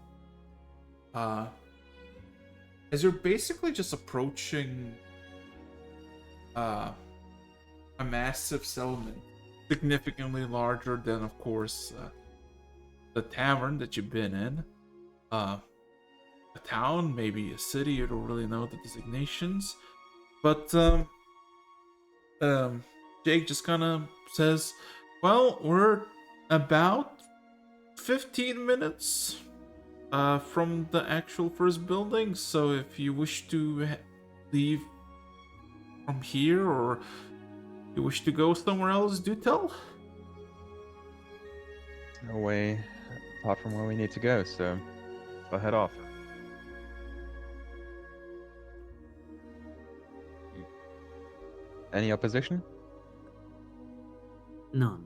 As you're basically just approaching a massive settlement, significantly larger than, of course, the tavern that you've been in. A town, maybe a city, you don't really know the designations. But Jake just kind of says, well, we're about 15 minutes from the actual first building. So if you wish to leave from here or you wish to go somewhere else, do tell. No way apart from where we need to go, so I'll head off. Any opposition? None.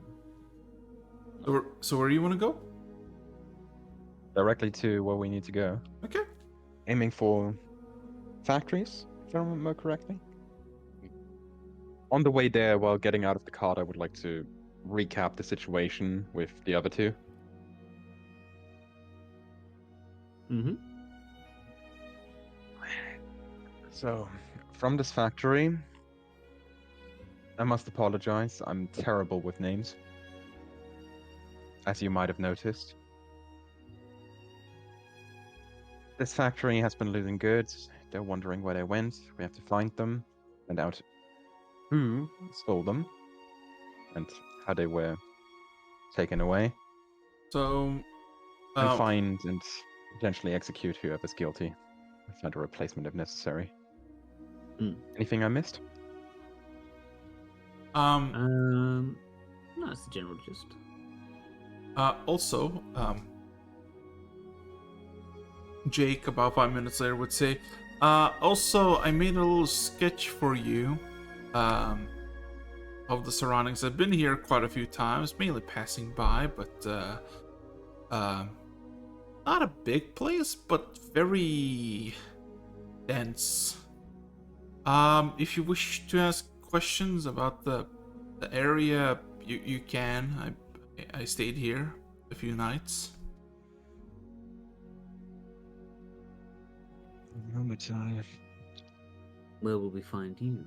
So where do you want to go? Directly to where we need to go. Okay. Aiming for factories, if I remember correctly. On the way there, while getting out of the cart, I would like to recap the situation with the other two. Mm-hmm. So, from this factory, I must apologize. I'm terrible with names, as you might have noticed. This factory has been losing goods. They're wondering where they went. We have to find them, find out who stole them, and how they were taken away, So, and find and potentially execute whoever's guilty. Find a replacement if necessary. Anything I missed? No, that's the general gist. Also, Jake, about 5 minutes later, would say, also, I made a little sketch for you, of the surroundings. I've been here quite a few times, mainly passing by, but, not a big place, but very dense. If you wish to ask questions about the area, you can. I stayed here a few nights. Where will we find you?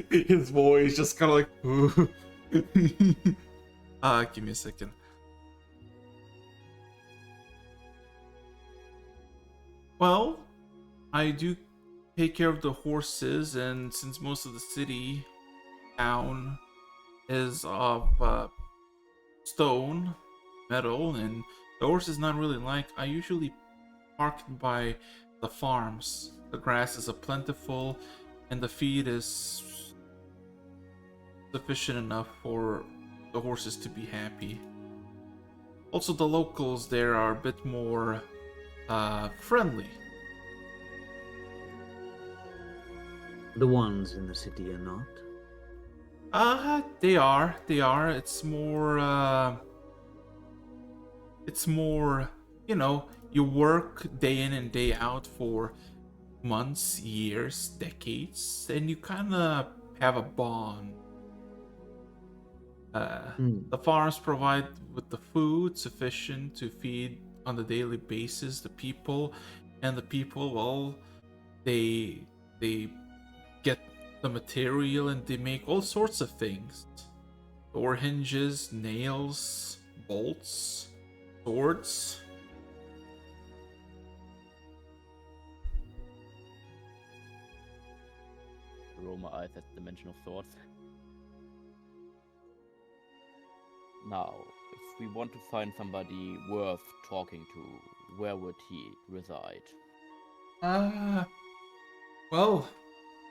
His voice just kind of like, ooh. Give me a second. Well, I do take care of the horses, and since most of the city town is of stone, metal, and the horse is not really like, I usually park by the farms. The grass is plentiful, and the feed is sufficient enough for the horses to be happy. Also, the locals there are a bit more friendly. The ones in the city are not. They are. It's more, you know, you work day in and day out for months, years, decades, and you kind of have a bond. The farms provide with the food sufficient to feed on the daily basis the people, and the people, well, they get the material and they make all sorts of things: door hinges, nails, bolts, swords. Roll my eyes at the mention of swords. Now, if we want to find somebody worth talking to, where would he reside? Well,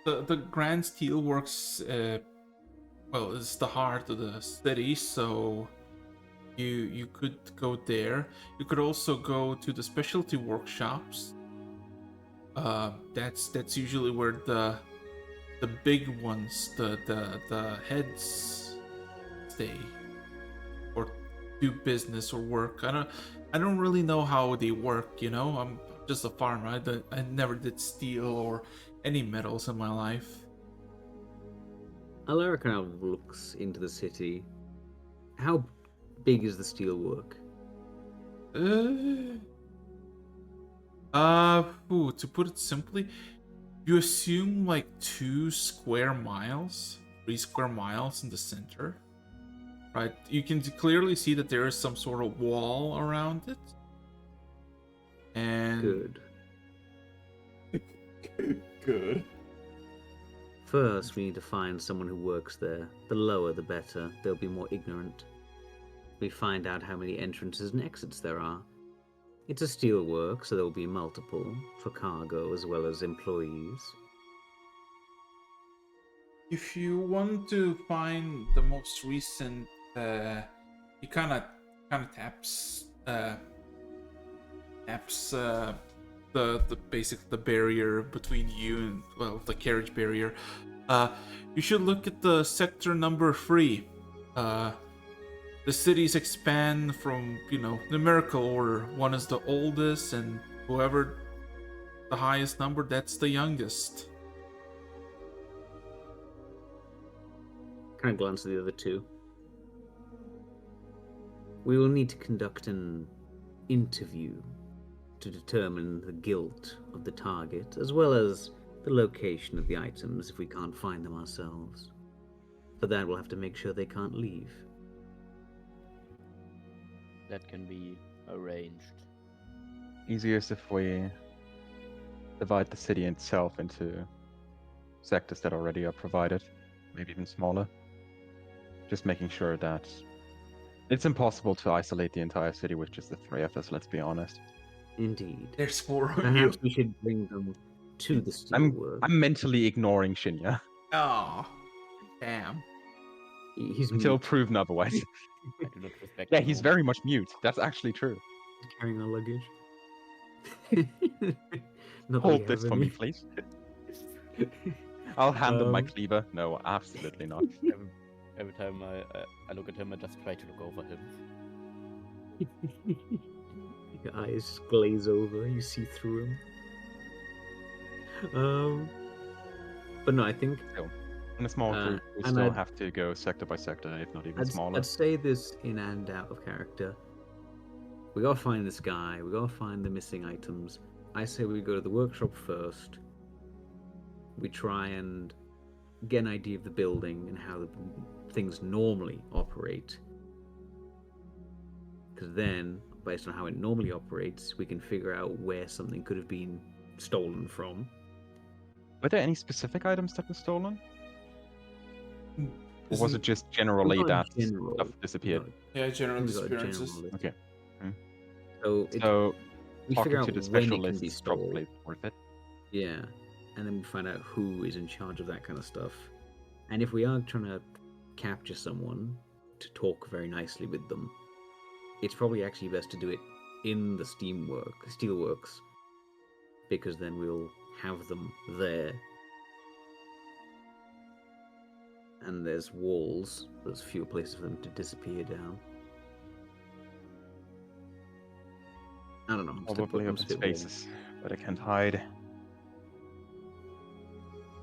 the Grand Steelworks, well, is the heart of the city, so you could go there. You could also go to the specialty workshops. That's usually where the big ones, the heads stay or do business or work. I don't really know how they work, you know. I'm just a farmer. I never did steel or any metals in my life. Alaric kind of looks into the city. How big is the steelwork? To put it simply, you assume like 3 square miles in the center, right? You can clearly see that there is some sort of wall around it. And Good. Good. First, we need to find someone who works there. The lower, the better. They'll be more ignorant. We find out how many entrances and exits there are. It's a steel work, so there will be multiple for cargo as well as employees. If you want to find the most recent, he kind of taps the basic the barrier between you and, well, the carriage barrier. You should look at the sector number 3. The cities expand from, numerical order. 1 is the oldest, and whoever the highest number, that's the youngest. Kind of glance at the other two. We will need to conduct an interview to determine the guilt of the target, as well as the location of the items if we can't find them ourselves. For that, we'll have to make sure they can't leave. That can be arranged. Easiest if we divide the city itself into sectors that already are provided, maybe even smaller. Just making sure that it's impossible to isolate the entire city with just the 3 of us, let's be honest. Indeed. There's 4 of you. Perhaps we should bring them to the steelwork. I'm mentally ignoring Shinya Oh, damn. He's until mute, proven otherwise. I do not respect Yeah, the he's moment. very much mute. That's actually true. carrying our luggage. Not that we Hold have this for me, any. please. I'll hand him my Um, cleaver. No, absolutely not. Every time I look at him, I just try to look over him. Your eyes glaze over, you see through him. But no, I think In a small group, we and still I'd- have to go sector by sector, if not even smaller. I'd say this in and out of character. We gotta find this guy, we gotta find the missing items. I say we go to the workshop first. We try and get an idea of the building and how the things normally operate. Because then, based on how it normally operates, we can figure out where something could have been stolen from. Were there any specific items that were stolen? Or was Isn't- it just generally Not that general, stuff disappeared? no, Yeah, general we've got a general disappearances. list. Okay. So, So we talking figure out to the when it can specialists be is stolen. probably worth it. Yeah, and then we find out who is in charge of that kind of stuff. And if we are trying to capture someone to talk very nicely with them, it's probably actually best to do it in the steelworks, because then we'll have them there. And there's walls, there's fewer places for them to disappear down. I don't know. I'm Probably open spaces, but I can't hide.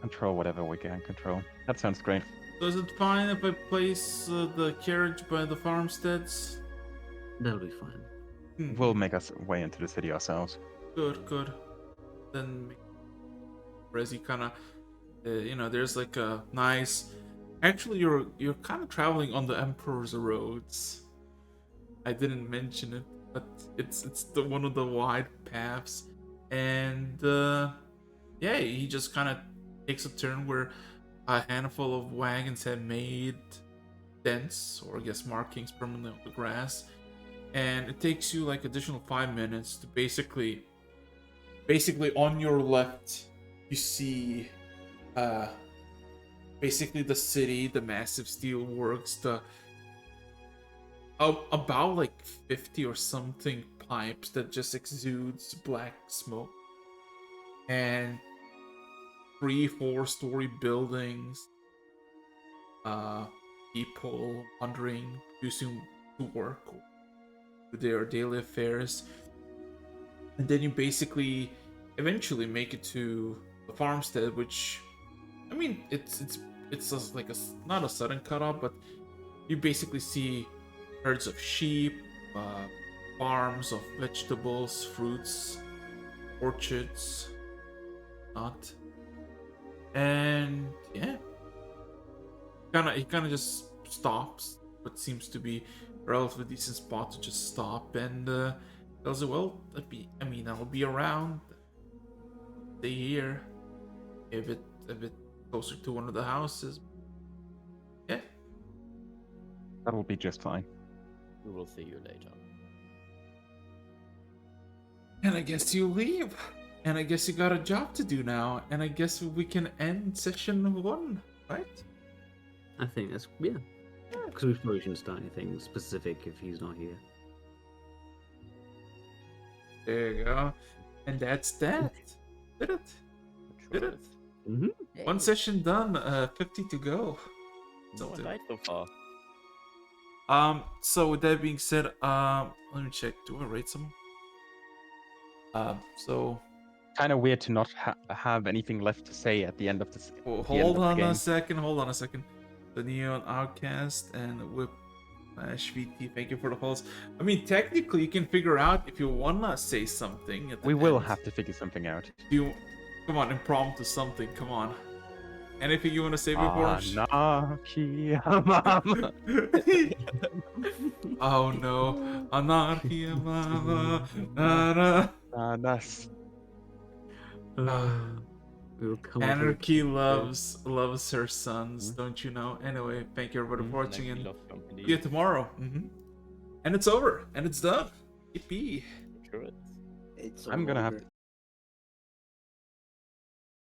Control whatever we can control. That sounds great. So is it fine if I place the carriage by the farmsteads? That'll be fine. We'll make us way into the city ourselves. Good. Then Resi kind of, there's like a nice. Actually, you're kind of traveling on the Emperor's roads. I didn't mention it, but it's one of the wide paths, and yeah, he just kind of takes a turn where a handful of wagons have made dents, or I guess markings, permanently on the grass, and it takes you like additional 5 minutes to basically on your left you see basically the city, the massive steel works, the about like 50 or something pipes that just exudes black smoke, and 3-4 story buildings, people wandering, using to work or to their daily affairs. And then you basically eventually make it to the farmstead, which, I mean, it's just like not a sudden cutoff, but you basically see herds of sheep, farms of vegetables, fruits, orchards, not, and yeah, he kind of just stops, what seems to be a relatively decent spot to just stop, and tells you, well, I'll be around. Stay here. A bit closer to one of the houses. Yeah. That will be just fine. We will see you later. And I guess you leave. And I guess you got a job to do now. And I guess we can end session 1, right? I think that's because we probably shouldn't start anything specific if he's not here. There you go. And that's that. Did it? Did it? Mm-hmm. One session done. 50 to go. No one died so far. So with that being said, let me check. Do I rate someone? So Kind of weird to not have anything left to say at the end of this. hold on a second. Hold on a second. The Neon Outcast and Whip VT. Thank you for the calls. I mean, technically, you can figure out if you wanna say something. At the We will end. have to figure something out. Come on, impromptu something. Come on. Anything you wanna say before? Anarchy, mama. Oh no, Anarchy, mama. Na, That's We'll come up with- Anarchy loves her sons, don't you know? Anyway, thank you everybody for watching, and see you tomorrow. And it's over, and it's done. Yippee! Sure It's I'm gonna have over.